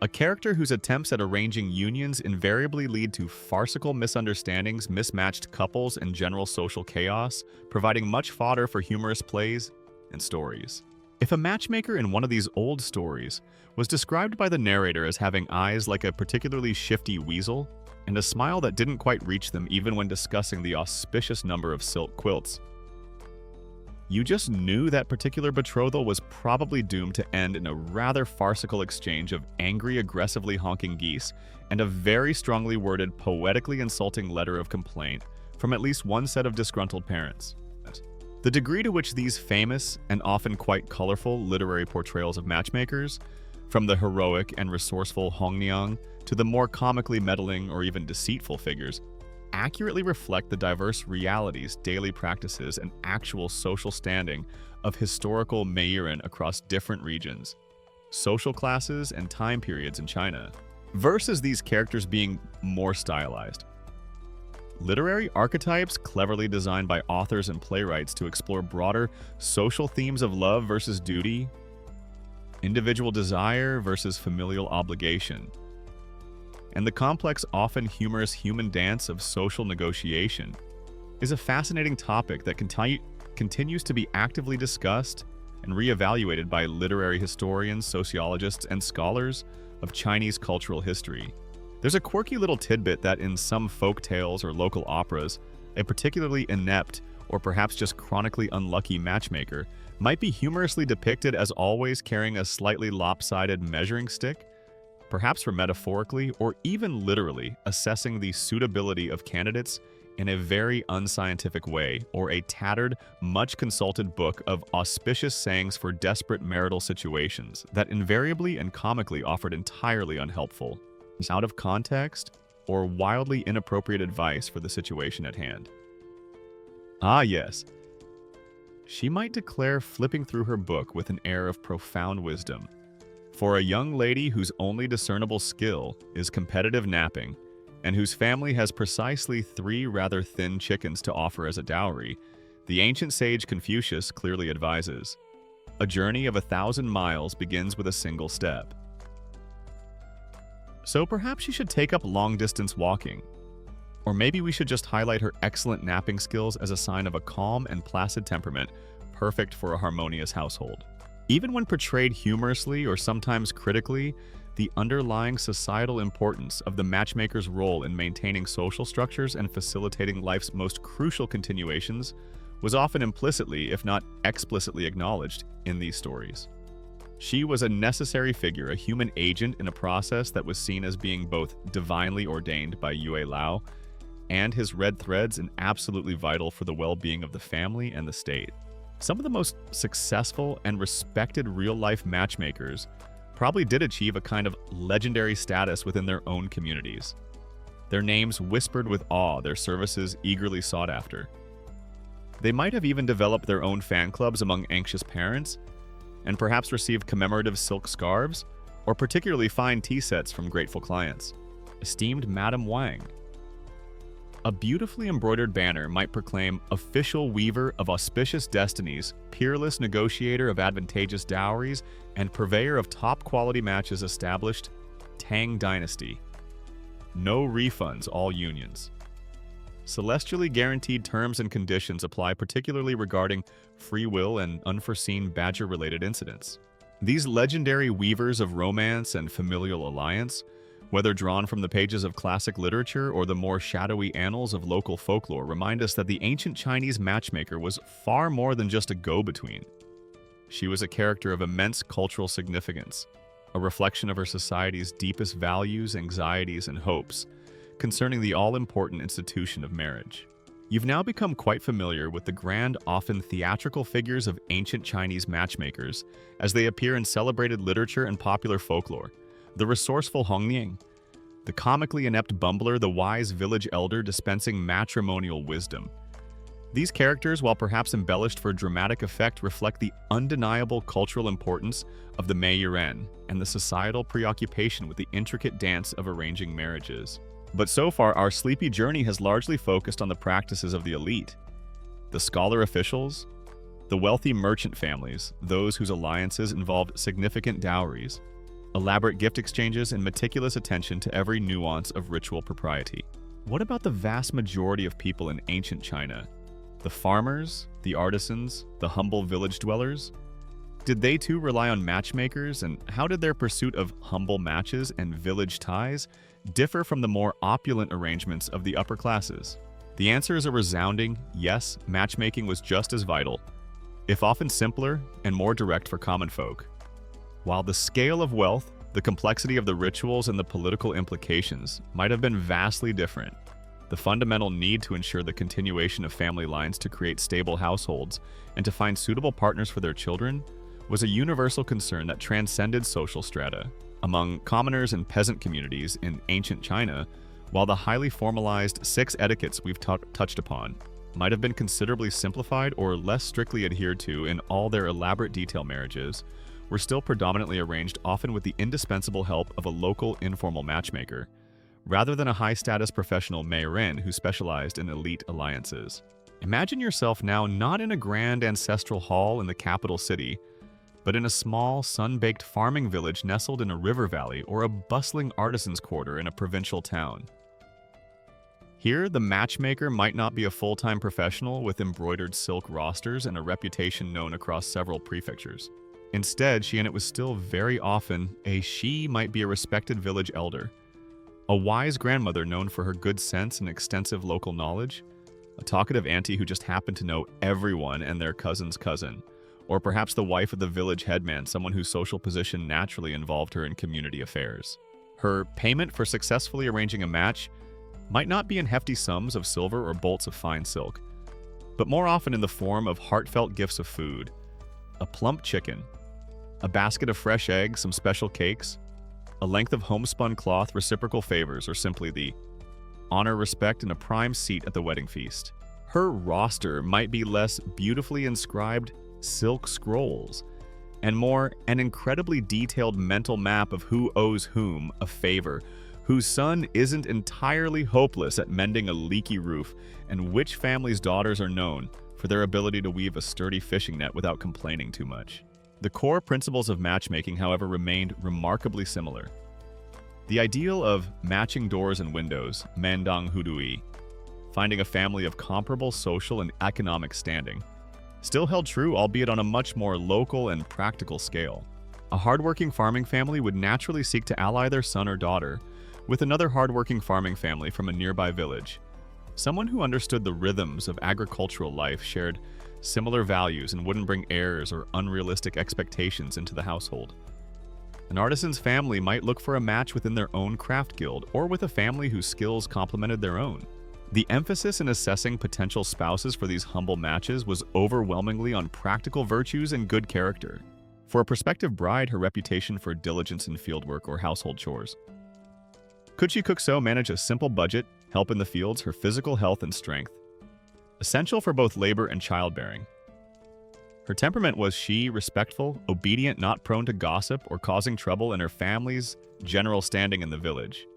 a character whose attempts at arranging unions invariably lead to farcical misunderstandings, mismatched couples, and general social chaos, providing much fodder for humorous plays and stories. If a matchmaker in one of these old stories was described by the narrator as having eyes like a particularly shifty weasel, and a smile that didn't quite reach them even when discussing the auspicious number of silk quilts, you just knew that particular betrothal was probably doomed to end in a rather farcical exchange of angry, aggressively honking geese and a very strongly worded, poetically insulting letter of complaint from at least one set of disgruntled parents. The degree to which these famous and often quite colorful literary portrayals of matchmakers, from the heroic and resourceful Hong Niang to the more comically meddling or even deceitful figures, accurately reflect the diverse realities, daily practices, and actual social standing of historical Meirin across different regions, social classes, and time periods in China, versus these characters being more stylized. Literary archetypes cleverly designed by authors and playwrights to explore broader social themes of love versus duty, individual desire versus familial obligation, and the complex, often humorous human dance of social negotiation is a fascinating topic that continues to be actively discussed and reevaluated by literary historians, sociologists, and scholars of Chinese cultural history. There's a quirky little tidbit that in some folk tales or local operas, a particularly inept or perhaps just chronically unlucky matchmaker, might be humorously depicted as always carrying a slightly lopsided measuring stick, perhaps for metaphorically or even literally assessing the suitability of candidates in a very unscientific way, or a tattered, much-consulted book of auspicious sayings for desperate marital situations that invariably and comically offered entirely unhelpful, out of context, or wildly inappropriate advice for the situation at hand. Ah yes, she might declare, flipping through her book with an air of profound wisdom. For a young lady whose only discernible skill is competitive napping, and whose family has precisely 3 rather thin chickens to offer as a dowry, the ancient sage Confucius clearly advises, a journey of 1,000 miles begins with a single step. So perhaps she should take up long-distance walking. Or maybe we should just highlight her excellent napping skills as a sign of a calm and placid temperament, perfect for a harmonious household. Even when portrayed humorously or sometimes critically, the underlying societal importance of the matchmaker's role in maintaining social structures and facilitating life's most crucial continuations was often implicitly, if not explicitly, acknowledged in these stories. She was a necessary figure, a human agent in a process that was seen as being both divinely ordained by Yue Lao and his red threads and absolutely vital for the well-being of the family and the state. Some of the most successful and respected real-life matchmakers probably did achieve a kind of legendary status within their own communities. Their names whispered with awe, their services eagerly sought after. They might have even developed their own fan clubs among anxious parents, and perhaps received commemorative silk scarves or particularly fine tea sets from grateful clients. Esteemed Madame Wang. A beautifully embroidered banner might proclaim official weaver of auspicious destinies, peerless negotiator of advantageous dowries, and purveyor of top-quality matches established Tang Dynasty. No refunds, all unions. Celestially guaranteed terms and conditions apply particularly regarding free will and unforeseen badger-related incidents. These legendary weavers of romance and familial alliance, whether drawn from the pages of classic literature or the more shadowy annals of local folklore, remind us that the ancient Chinese matchmaker was far more than just a go-between. She was a character of immense cultural significance, a reflection of her society's deepest values, anxieties, and hopes concerning the all-important institution of marriage. You've now become quite familiar with the grand, often theatrical figures of ancient Chinese matchmakers as they appear in celebrated literature and popular folklore. The resourceful Hongniang, the comically inept bumbler, the wise village elder dispensing matrimonial wisdom. These characters, while perhaps embellished for dramatic effect, reflect the undeniable cultural importance of the Mei Yuan and the societal preoccupation with the intricate dance of arranging marriages. But so far, our sleepy journey has largely focused on the practices of the elite, the scholar officials, the wealthy merchant families, those whose alliances involved significant dowries, elaborate gift exchanges, and meticulous attention to every nuance of ritual propriety. What about the vast majority of people in ancient China? The farmers, the artisans, the humble village dwellers? Did they too rely on matchmakers, and how did their pursuit of humble matches and village ties differ from the more opulent arrangements of the upper classes? The answer is a resounding yes, matchmaking was just as vital, if often simpler and more direct for common folk. While the scale of wealth, the complexity of the rituals, and the political implications might have been vastly different, the fundamental need to ensure the continuation of family lines to create stable households and to find suitable partners for their children was a universal concern that transcended social strata. Among commoners and peasant communities in ancient China, while the highly formalized 6 etiquettes we've touched upon might have been considerably simplified or less strictly adhered to in all their elaborate detail, marriages were still predominantly arranged, often with the indispensable help of a local informal matchmaker, rather than a high-status professional Meiren who specialized in elite alliances. Imagine yourself now not in a grand ancestral hall in the capital city, but in a small, sun-baked farming village nestled in a river valley or a bustling artisan's quarter in a provincial town. Here, the matchmaker might not be a full-time professional with embroidered silk rosters and a reputation known across several prefectures. Instead, and it was still very often, she might be a respected village elder, a wise grandmother known for her good sense and extensive local knowledge, a talkative auntie who just happened to know everyone and their cousin's cousin, or perhaps the wife of the village headman, someone whose social position naturally involved her in community affairs. Her payment for successfully arranging a match might not be in hefty sums of silver or bolts of fine silk, but more often in the form of heartfelt gifts of food, a plump chicken, a basket of fresh eggs, some special cakes, a length of homespun cloth, reciprocal favors, or simply the honor, respect, and a prime seat at the wedding feast. Her roster might be less beautifully inscribed silk scrolls, and more an incredibly detailed mental map of who owes whom a favor, whose son isn't entirely hopeless at mending a leaky roof, and which family's daughters are known for their ability to weave a sturdy fishing net without complaining too much. The core principles of matchmaking, however, remained remarkably similar. The ideal of matching doors and windows, mandang hudui, finding a family of comparable social and economic standing, still held true, albeit on a much more local and practical scale. A hardworking farming family would naturally seek to ally their son or daughter with another hardworking farming family from a nearby village. Someone who understood the rhythms of agricultural life, shared similar values, and wouldn't bring errors or unrealistic expectations into the household. An artisan's family might look for a match within their own craft guild or with a family whose skills complemented their own. The emphasis in assessing potential spouses for these humble matches was overwhelmingly on practical virtues and good character. For a prospective bride, her reputation for diligence in fieldwork or household chores. Could she manage a simple budget, help in the fields, her physical health and strength, essential for both labor and childbearing. Her temperament was she respectful, obedient, not prone to gossip or causing trouble in her family's general standing in the village.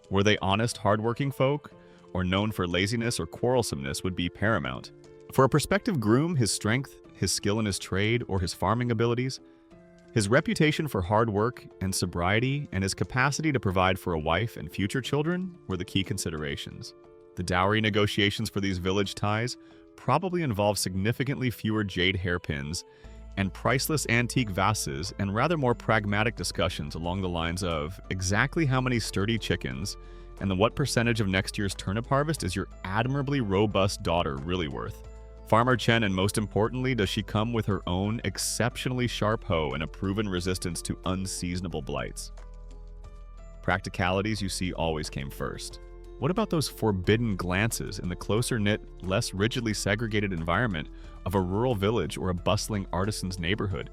Were they honest, hardworking folk, or known for laziness or quarrelsomeness would be paramount. For a prospective groom, his strength, his skill in his trade, or his farming abilities, his reputation for hard work and sobriety, and his capacity to provide for a wife and future children were the key considerations. The dowry negotiations for these village ties probably involved significantly fewer jade hairpins and priceless antique vases, and rather more pragmatic discussions along the lines of exactly how many sturdy chickens and then what percentage of next year's turnip harvest is your admirably robust daughter really worth? Farmer Chen, and most importantly, does she come with her own exceptionally sharp hoe and a proven resistance to unseasonable blights? Practicalities, you see, always came first. What about those forbidden glances in the closer-knit, less rigidly segregated environment of a rural village or a bustling artisan's neighborhood?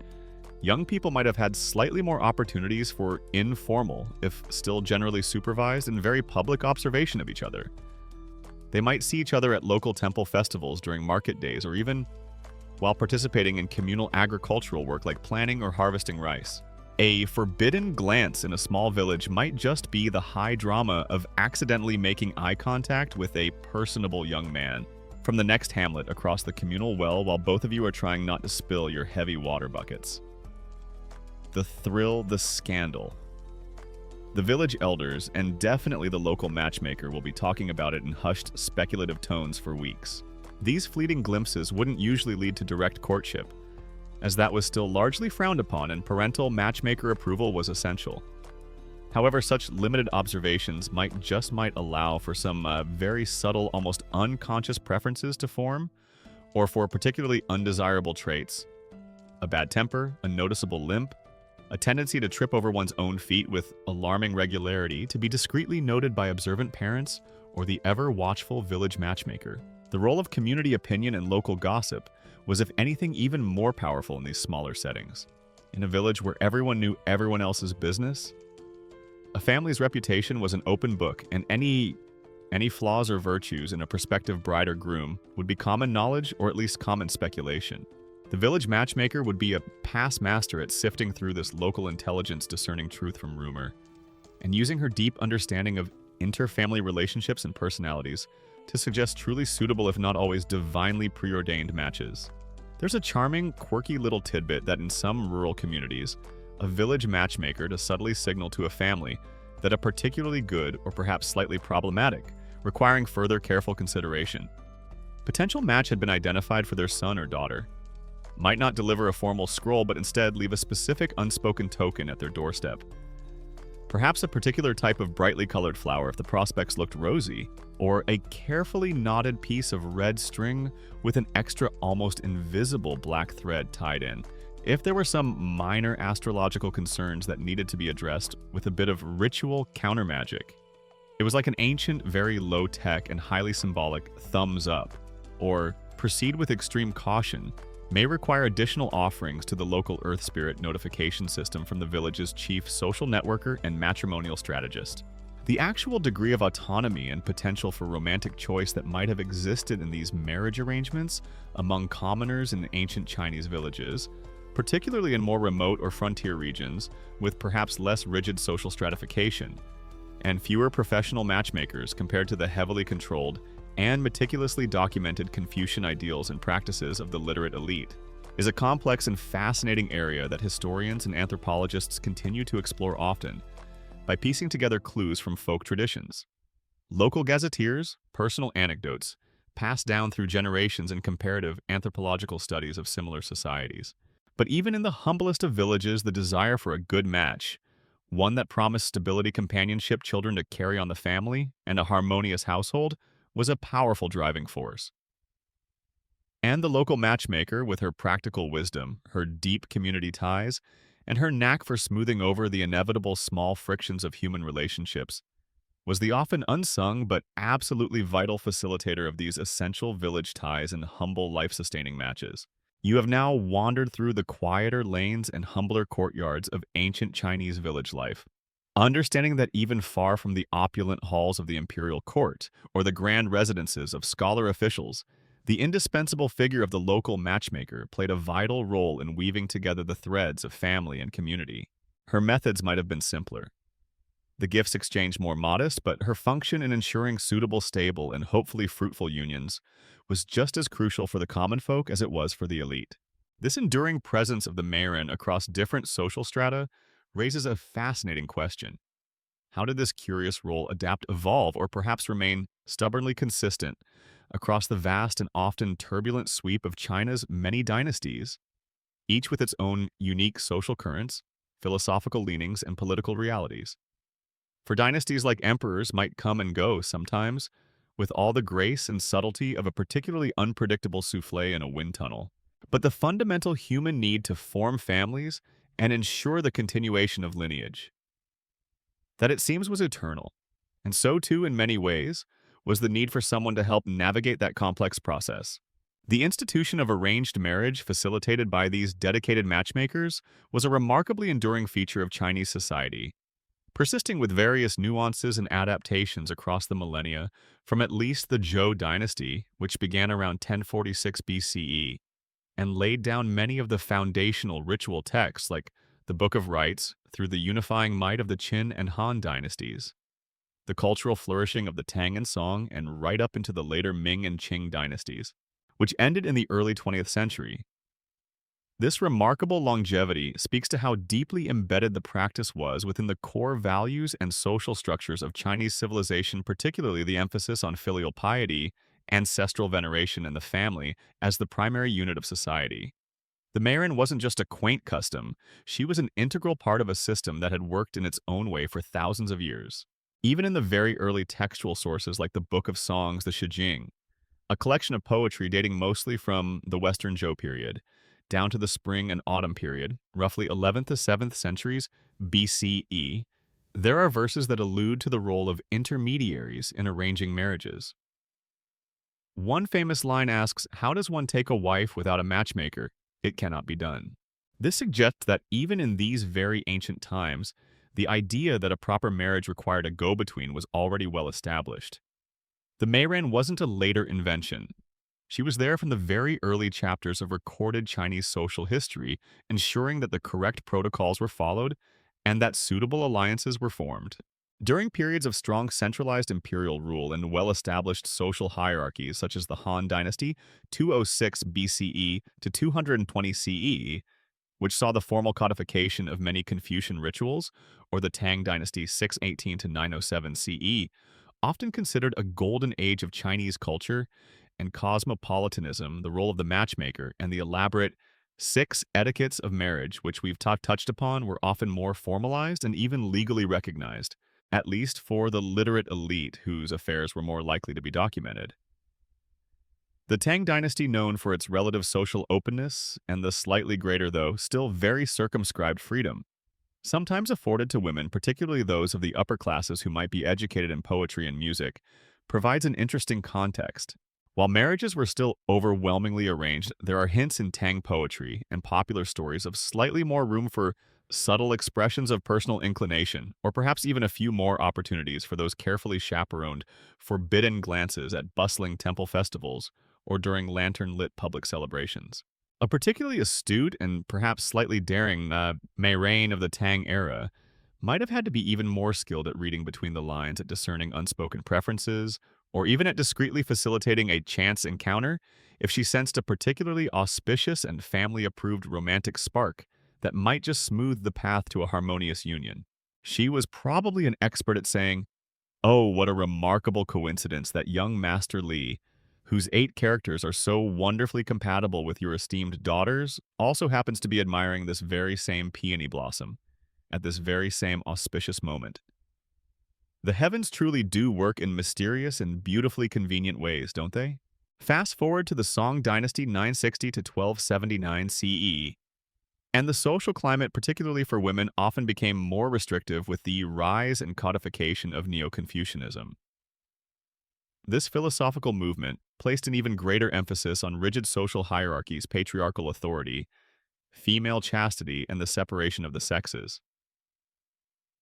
Young people might have had slightly more opportunities for informal, if still generally supervised, and very public observation of each other. They might see each other at local temple festivals during market days, or even while participating in communal agricultural work like planting or harvesting rice. A forbidden glance in a small village might just be the high drama of accidentally making eye contact with a personable young man from the next hamlet across the communal well while both of you are trying not to spill your heavy water buckets. The thrill, the scandal. The village elders, and definitely the local matchmaker, will be talking about it in hushed, speculative tones for weeks. These fleeting glimpses wouldn't usually lead to direct courtship, as that was still largely frowned upon and parental matchmaker approval was essential. However, such limited observations might allow for some very subtle, almost unconscious preferences to form, or for particularly undesirable traits. A bad temper, a noticeable limp, a tendency to trip over one's own feet with alarming regularity to be discreetly noted by observant parents or the ever-watchful village matchmaker. The role of community opinion and local gossip was, if anything, even more powerful in these smaller settings. In a village where everyone knew everyone else's business, a family's reputation was an open book, and any flaws or virtues in a prospective bride or groom would be common knowledge or at least common speculation. The village matchmaker would be a past master at sifting through this local intelligence, discerning truth from rumor, and using her deep understanding of inter-family relationships and personalities to suggest truly suitable, if not always divinely preordained matches. There's a charming, quirky little tidbit that in some rural communities, a village matchmaker to subtly signal to a family that a particularly good or perhaps slightly problematic, requiring further careful consideration, potential match had been identified for their son or daughter. Might not deliver a formal scroll, but instead leave a specific unspoken token at their doorstep. Perhaps a particular type of brightly colored flower if the prospects looked rosy, or a carefully knotted piece of red string with an extra almost invisible black thread tied in, if there were some minor astrological concerns that needed to be addressed with a bit of ritual counter magic. It was like an ancient, very low-tech and highly symbolic thumbs up, or proceed with extreme caution, may require additional offerings to the local Earth Spirit notification system from the village's chief social networker and matrimonial strategist. The actual degree of autonomy and potential for romantic choice that might have existed in these marriage arrangements among commoners in ancient Chinese villages, particularly in more remote or frontier regions with perhaps less rigid social stratification, and fewer professional matchmakers compared to the heavily controlled and meticulously documented Confucian ideals and practices of the literate elite, is a complex and fascinating area that historians and anthropologists continue to explore often by piecing together clues from folk traditions, local gazetteers, personal anecdotes, passed down through generations in comparative anthropological studies of similar societies. But even in the humblest of villages, the desire for a good match, one that promised stability, companionship, children to carry on the family, and a harmonious household, was a powerful driving force. And the local matchmaker, with her practical wisdom, her deep community ties, and her knack for smoothing over the inevitable small frictions of human relationships, was the often unsung but absolutely vital facilitator of these essential village ties and humble life-sustaining matches. You have now wandered through the quieter lanes and humbler courtyards of ancient Chinese village life, understanding that even far from the opulent halls of the imperial court or the grand residences of scholar officials, the indispensable figure of the local matchmaker played a vital role in weaving together the threads of family and community. Her methods might have been simpler, the gifts exchange more modest, but her function in ensuring suitable, stable, and hopefully fruitful unions was just as crucial for the common folk as it was for the elite. This enduring presence of the Meirin across different social strata raises a fascinating question. How did this curious role adapt, evolve, or perhaps remain stubbornly consistent across the vast and often turbulent sweep of China's many dynasties, each with its own unique social currents, philosophical leanings, and political realities? For dynasties like emperors might come and go sometimes, with all the grace and subtlety of a particularly unpredictable souffle in a wind tunnel. But the fundamental human need to form families and ensure the continuation of lineage, that it seems was eternal. And so too, in many ways, was the need for someone to help navigate that complex process. The institution of arranged marriage facilitated by these dedicated matchmakers was a remarkably enduring feature of Chinese society, persisting with various nuances and adaptations across the millennia from at least the Zhou dynasty, which began around 1046 BCE, and laid down many of the foundational ritual texts like the Book of Rites through the unifying might of the Qin and Han dynasties, the cultural flourishing of the Tang and Song, and right up into the later Ming and Qing dynasties, which ended in the early 20th century. This remarkable longevity speaks to how deeply embedded the practice was within the core values and social structures of Chinese civilization, particularly the emphasis on filial piety, ancestral veneration, and the family as the primary unit of society. The Meirin wasn't just a quaint custom, she was an integral part of a system that had worked in its own way for thousands of years. Even in the very early textual sources like the Book of Songs, the Shijing, a collection of poetry dating mostly from the Western Zhou period, down to the Spring and Autumn period, roughly 11th to 7th centuries BCE, there are verses that allude to the role of intermediaries in arranging marriages. One famous line asks, "How does one take a wife without a matchmaker? It cannot be done." This suggests that even in these very ancient times, the idea that a proper marriage required a go-between was already well established. The Meirin wasn't a later invention. She was there from the very early chapters of recorded Chinese social history, ensuring that the correct protocols were followed and that suitable alliances were formed. During periods of strong centralized imperial rule and well-established social hierarchies such as the Han Dynasty, 206 BCE to 220 CE, which saw the formal codification of many Confucian rituals, or the Tang Dynasty 618 to 907 CE, often considered a golden age of Chinese culture and cosmopolitanism, the role of the matchmaker, and the elaborate 6 etiquettes of marriage, which we've touched upon, were often more formalized and even legally recognized, at least for the literate elite whose affairs were more likely to be documented. The Tang dynasty, known for its relative social openness and the slightly greater, though still very circumscribed freedom, sometimes afforded to women, particularly those of the upper classes who might be educated in poetry and music, provides an interesting context. While marriages were still overwhelmingly arranged, there are hints in Tang poetry and popular stories of slightly more room for subtle expressions of personal inclination, or perhaps even a few more opportunities for those carefully chaperoned, forbidden glances at bustling temple festivals or during lantern-lit public celebrations. A particularly astute and perhaps slightly daring Mairain of the Tang era might have had to be even more skilled at reading between the lines, at discerning unspoken preferences, or even at discreetly facilitating a chance encounter if she sensed a particularly auspicious and family-approved romantic spark that might just smooth the path to a harmonious union. She was probably an expert at saying, "Oh, what a remarkable coincidence that young Master Li, whose 8 characters are so wonderfully compatible with your esteemed daughters, also happens to be admiring this very same peony blossom at this very same auspicious moment." The heavens truly do work in mysterious and beautifully convenient ways, don't they? Fast forward to the Song Dynasty 960 to 1279 CE, and the social climate, particularly for women, often became more restrictive with the rise and codification of Neo-Confucianism. This philosophical movement placed an even greater emphasis on rigid social hierarchies, patriarchal authority, female chastity, and the separation of the sexes.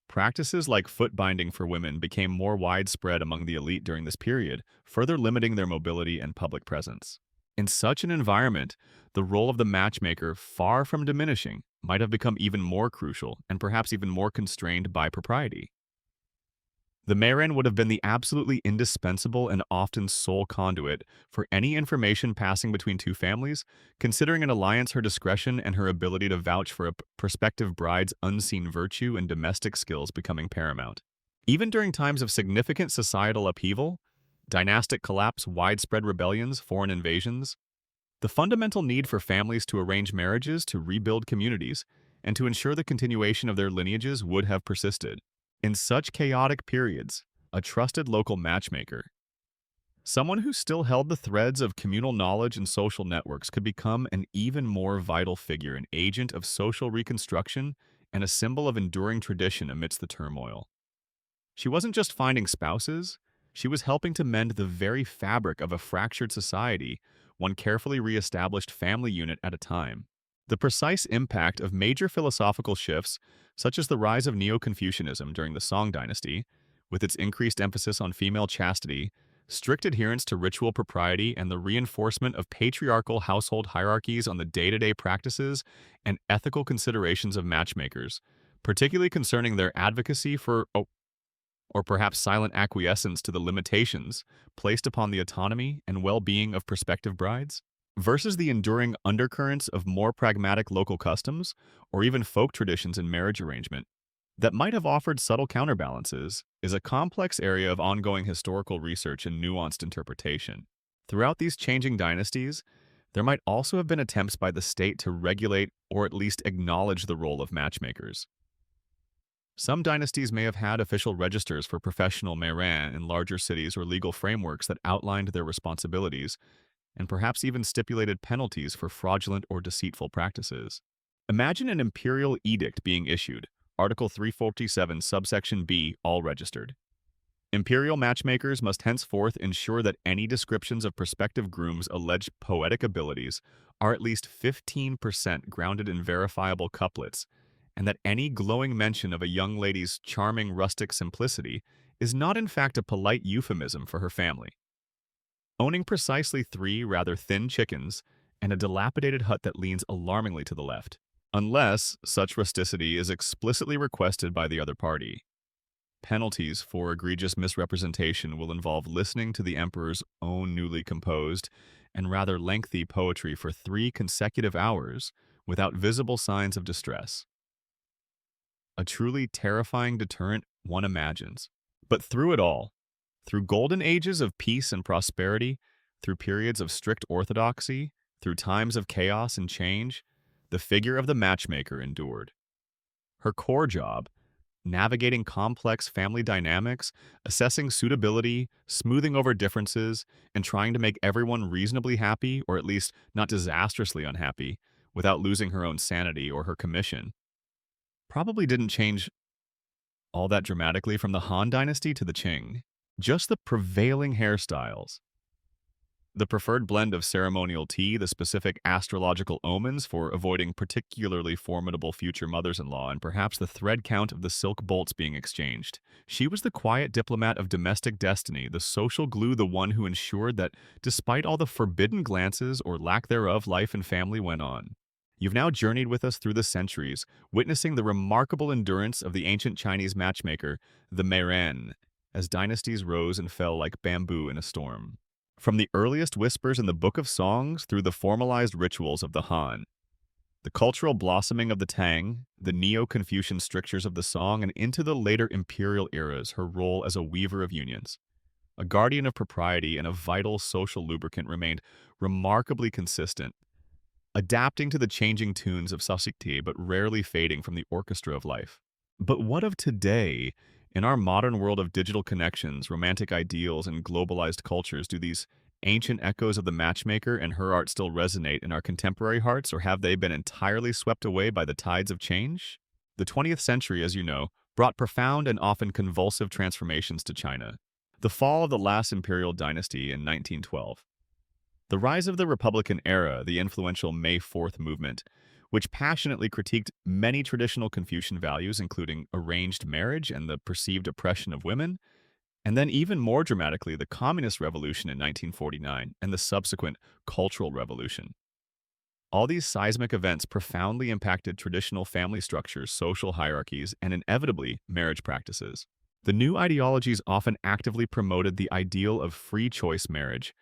Practices like foot binding for women became more widespread among the elite during this period, further limiting their mobility and public presence. In such an environment, the role of the matchmaker, far from diminishing, might have become even more crucial and perhaps even more constrained by propriety. The Meren would have been the absolutely indispensable and often sole conduit for any information passing between two families, considering an alliance her discretion and her ability to vouch for a prospective bride's unseen virtue and domestic skills becoming paramount. Even during times of significant societal upheaval, dynastic collapse, widespread rebellions, foreign invasions, the fundamental need for families to arrange marriages, to rebuild communities, and to ensure the continuation of their lineages would have persisted. In such chaotic periods, a trusted local matchmaker, someone who still held the threads of communal knowledge and social networks, could become an even more vital figure, an agent of social reconstruction and a symbol of enduring tradition amidst the turmoil. She wasn't just finding spouses, she was helping to mend the very fabric of a fractured society, one carefully re-established family unit at a time. The precise impact of major philosophical shifts, such as the rise of Neo-Confucianism during the Song dynasty, with its increased emphasis on female chastity, strict adherence to ritual propriety, and the reinforcement of patriarchal household hierarchies on the day-to-day practices and ethical considerations of matchmakers, particularly concerning their advocacy for, or perhaps silent acquiescence to, the limitations placed upon the autonomy and well-being of prospective brides, versus the enduring undercurrents of more pragmatic local customs or even folk traditions in marriage arrangement that might have offered subtle counterbalances, is a complex area of ongoing historical research and nuanced interpretation. Throughout these changing dynasties, there might also have been attempts by the state to regulate or at least acknowledge the role of matchmakers. Some dynasties may have had official registers for professional meirin in larger cities, or legal frameworks that outlined their responsibilities and perhaps even stipulated penalties for fraudulent or deceitful practices. Imagine an imperial edict being issued, Article 347, subsection B, all registered. Imperial matchmakers must henceforth ensure that any descriptions of prospective grooms' alleged poetic abilities are at least 15% grounded in verifiable couplets, and that any glowing mention of a young lady's charming rustic simplicity is not in fact a polite euphemism for her family. Owning precisely 3 rather thin chickens and a dilapidated hut that leans alarmingly to the left, unless such rusticity is explicitly requested by the other party. Penalties for egregious misrepresentation will involve listening to the emperor's own newly composed and rather lengthy poetry for 3 consecutive hours without visible signs of distress. A truly terrifying deterrent, one imagines. But through it all, through golden ages of peace and prosperity, through periods of strict orthodoxy, through times of chaos and change, the figure of the matchmaker endured. Her core job, navigating complex family dynamics, assessing suitability, smoothing over differences, and trying to make everyone reasonably happy, or at least not disastrously unhappy, without losing her own sanity or her commission, probably didn't change all that dramatically from the Han Dynasty to the Qing. Just the prevailing hairstyles, the preferred blend of ceremonial tea, the specific astrological omens for avoiding particularly formidable future mothers-in-law, and perhaps the thread count of the silk bolts being exchanged. She was the quiet diplomat of domestic destiny, the social glue, the one who ensured that, despite all the forbidden glances or lack thereof, life and family went on. You've now journeyed with us through the centuries, witnessing the remarkable endurance of the ancient Chinese matchmaker, the Meiren, as dynasties rose and fell like bamboo in a storm. From the earliest whispers in the Book of Songs through the formalized rituals of the Han, the cultural blossoming of the Tang, the Neo-Confucian strictures of the Song, and into the later imperial eras, her role as a weaver of unions, a guardian of propriety, and a vital social lubricant remained remarkably consistent, adapting to the changing tunes of society but rarely fading from the orchestra of life. But what of today? In our modern world of digital connections, romantic ideals, and globalized cultures, do these ancient echoes of the matchmaker and her art still resonate in our contemporary hearts, or have they been entirely swept away by the tides of change? The 20th century, as you know, brought profound and often convulsive transformations to China. The fall of the last imperial dynasty in 1912. The rise of the Republican era, the influential May 4th movement, which passionately critiqued many traditional Confucian values, including arranged marriage and the perceived oppression of women, and then even more dramatically, the Communist Revolution in 1949 and the subsequent Cultural Revolution. All these seismic events profoundly impacted traditional family structures, social hierarchies, and inevitably marriage practices. The new ideologies often actively promoted the ideal of free choice marriage,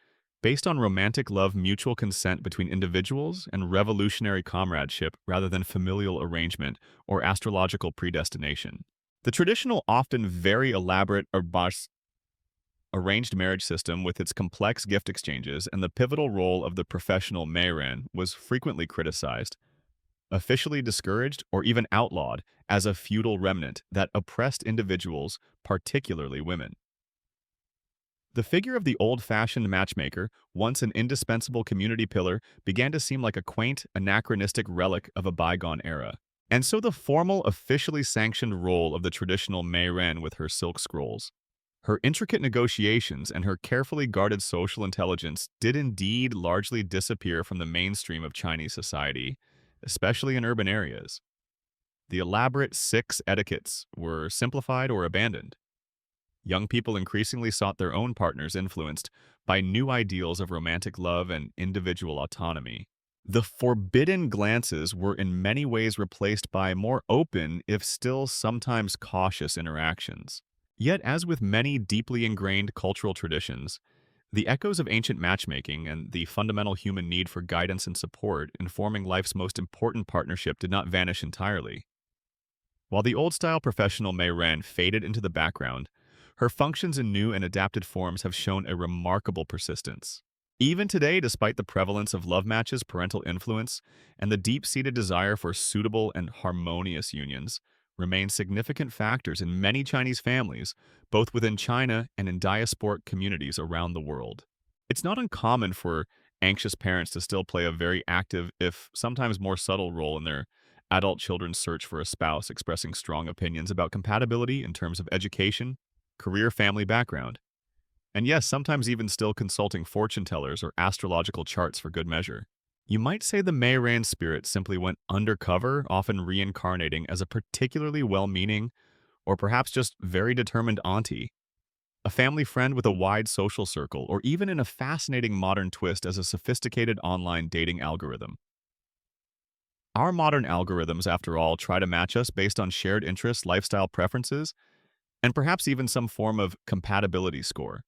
based on romantic love, mutual consent between individuals, and revolutionary comradeship rather than familial arrangement or astrological predestination. The traditional, often very elaborate arranged marriage system, with its complex gift exchanges and the pivotal role of the professional Meiren, was frequently criticized, officially discouraged, or even outlawed as a feudal remnant that oppressed individuals, particularly women. The figure of the old-fashioned matchmaker, once an indispensable community pillar, began to seem like a quaint, anachronistic relic of a bygone era. And so the formal, officially sanctioned role of the traditional Meiren, with her silk scrolls, her intricate negotiations, and her carefully guarded social intelligence, did indeed largely disappear from the mainstream of Chinese society, especially in urban areas. The elaborate six etiquettes were simplified or abandoned. Young people increasingly sought their own partners, influenced by new ideals of romantic love and individual autonomy. The forbidden glances were in many ways replaced by more open, if still sometimes cautious, interactions. Yet, as with many deeply ingrained cultural traditions, the echoes of ancient matchmaking and the fundamental human need for guidance and support in forming life's most important partnership did not vanish entirely. While the old-style professional Meiren faded into the background, her functions in new and adapted forms have shown a remarkable persistence. Even today, despite the prevalence of love matches, parental influence, and the deep-seated desire for suitable and harmonious unions, remain significant factors in many Chinese families, both within China and in diasporic communities around the world. It's not uncommon for anxious parents to still play a very active, if sometimes more subtle, role in their adult children's search for a spouse, expressing strong opinions about compatibility in terms of education, career, family background, and yes, sometimes even still consulting fortune tellers or astrological charts for good measure. You might say the Meiran spirit simply went undercover, often reincarnating as a particularly well-meaning, or perhaps just very determined auntie, a family friend with a wide social circle, or even in a fascinating modern twist as a sophisticated online dating algorithm. Our modern algorithms, after all, try to match us based on shared interests, lifestyle preferences, and perhaps even some form of compatibility score.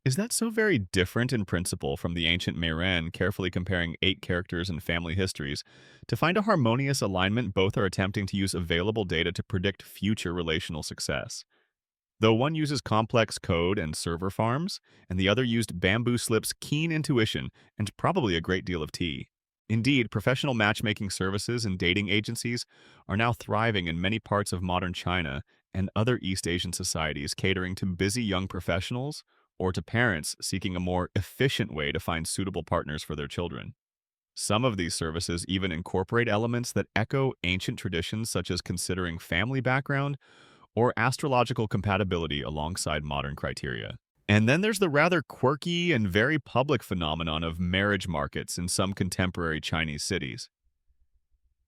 Is that so very different in principle from the ancient Meiren, carefully comparing 8 characters and family histories? To find a harmonious alignment, both are attempting to use available data to predict future relational success. Though one uses complex code and server farms, and the other used bamboo slip's keen intuition and probably a great deal of tea. Indeed, professional matchmaking services and dating agencies are now thriving in many parts of modern China and other East Asian societies, catering to busy young professionals or to parents seeking a more efficient way to find suitable partners for their children. Some of these services even incorporate elements that echo ancient traditions, such as considering family background or astrological compatibility alongside modern criteria. And then there's the rather quirky and very public phenomenon of marriage markets in some contemporary Chinese cities.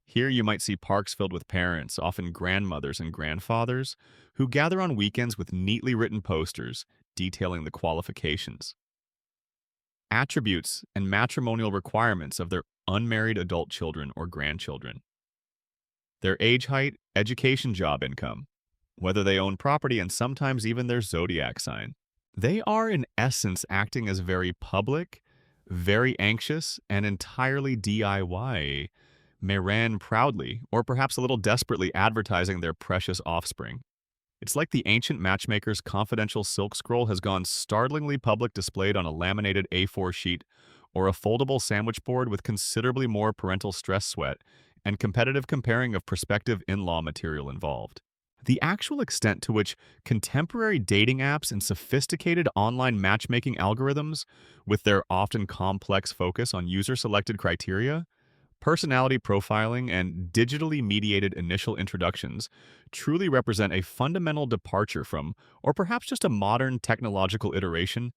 Here you might see parks filled with parents, often grandmothers and grandfathers, who gather on weekends with neatly written posters detailing the qualifications, attributes, and matrimonial requirements of their unmarried adult children or grandchildren, their age, height, education, job income, whether they own property, and sometimes even their zodiac sign. They are, in essence, acting as very public, very anxious, and entirely DIY, may ran proudly, or perhaps a little desperately advertising their precious offspring. It's like the ancient matchmaker's confidential silk scroll has gone startlingly public, displayed on a laminated A4 sheet or a foldable sandwich board with considerably more parental stress sweat and competitive comparing of prospective in-law material involved. The actual extent to which contemporary dating apps and sophisticated online matchmaking algorithms, with their often complex focus on user-selected criteria, personality profiling, and digitally mediated initial introductions, truly represent a fundamental departure from, or perhaps just a modern technological iteration,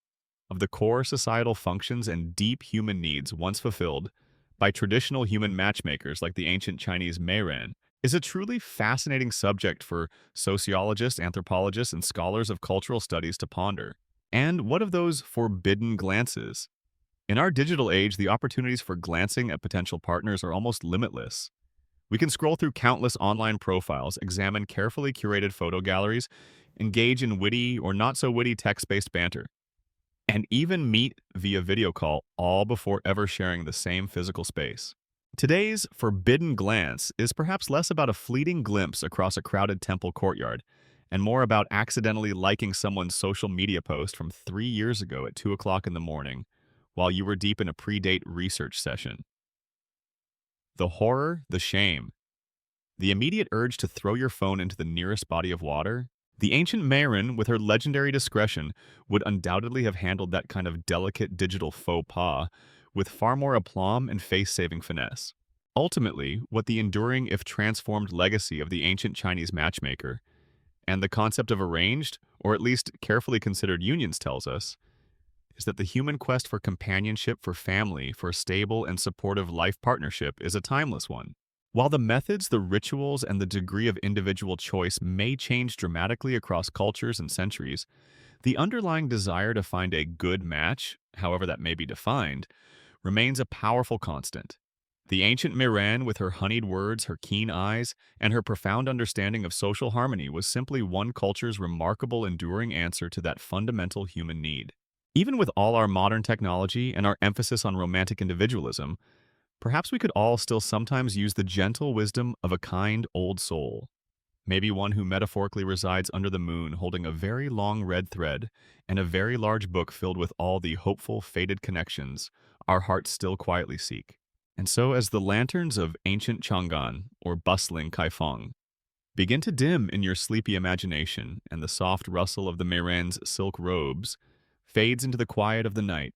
of the core societal functions and deep human needs once fulfilled by traditional human matchmakers like the ancient Chinese Meiren, is a truly fascinating subject for sociologists, anthropologists, and scholars of cultural studies to ponder. And what of those forbidden glances? In our digital age, the opportunities for glancing at potential partners are almost limitless. We can scroll through countless online profiles, examine carefully curated photo galleries, engage in witty or not so witty text-based banter, and even meet via video call, all before ever sharing the same physical space. Today's forbidden glance is perhaps less about a fleeting glimpse across a crowded temple courtyard and more about accidentally liking someone's social media post from 3 years ago at 2 o'clock in the morning while you were deep in a pre-date research session. The horror, the shame, the immediate urge to throw your phone into the nearest body of water. The ancient Meirin, with her legendary discretion, would undoubtedly have handled that kind of delicate digital faux pas with far more aplomb and face-saving finesse. Ultimately, what the enduring, if transformed, legacy of the ancient Chinese matchmaker and the concept of arranged, or at least carefully considered unions tells us, is that the human quest for companionship, for family, for a stable and supportive life partnership is a timeless one. While the methods, the rituals, and the degree of individual choice may change dramatically across cultures and centuries, the underlying desire to find a good match, however that may be defined, remains a powerful constant. The ancient Miran, with her honeyed words, her keen eyes, and her profound understanding of social harmony, was simply one culture's remarkable enduring answer to that fundamental human need. Even with all our modern technology and our emphasis on romantic individualism, perhaps we could all still sometimes use the gentle wisdom of a kind old soul. Maybe one who metaphorically resides under the moon holding a very long red thread and a very large book filled with all the hopeful, fated connections our hearts still quietly seek. And so as the lanterns of ancient Chang'an, or bustling Kaifeng, begin to dim in your sleepy imagination and the soft rustle of the Meiren's silk robes fades into the quiet of the night,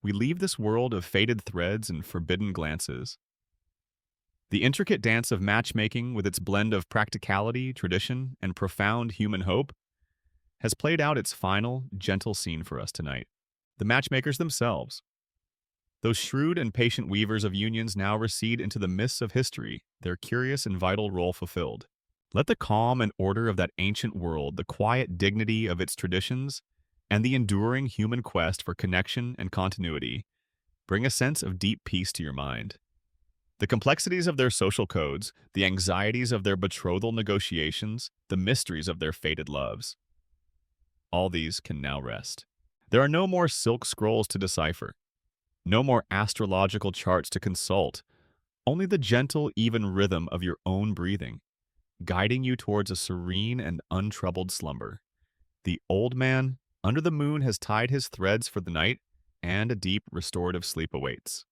we leave this world of faded threads and forbidden glances. The intricate dance of matchmaking, with its blend of practicality, tradition, and profound human hope, has played out its final, gentle scene for us tonight. The matchmakers themselves, those shrewd and patient weavers of unions, now recede into the mists of history, their curious and vital role fulfilled. Let the calm and order of that ancient world, the quiet dignity of its traditions, and the enduring human quest for connection and continuity bring a sense of deep peace to your mind. The complexities of their social codes, the anxieties of their betrothal negotiations, the mysteries of their fated loves, all these can now rest. There are no more silk scrolls to decipher, no more astrological charts to consult, only the gentle, even rhythm of your own breathing, guiding you towards a serene and untroubled slumber. The old man under the moon has tied his threads for the night, and a deep restorative sleep awaits.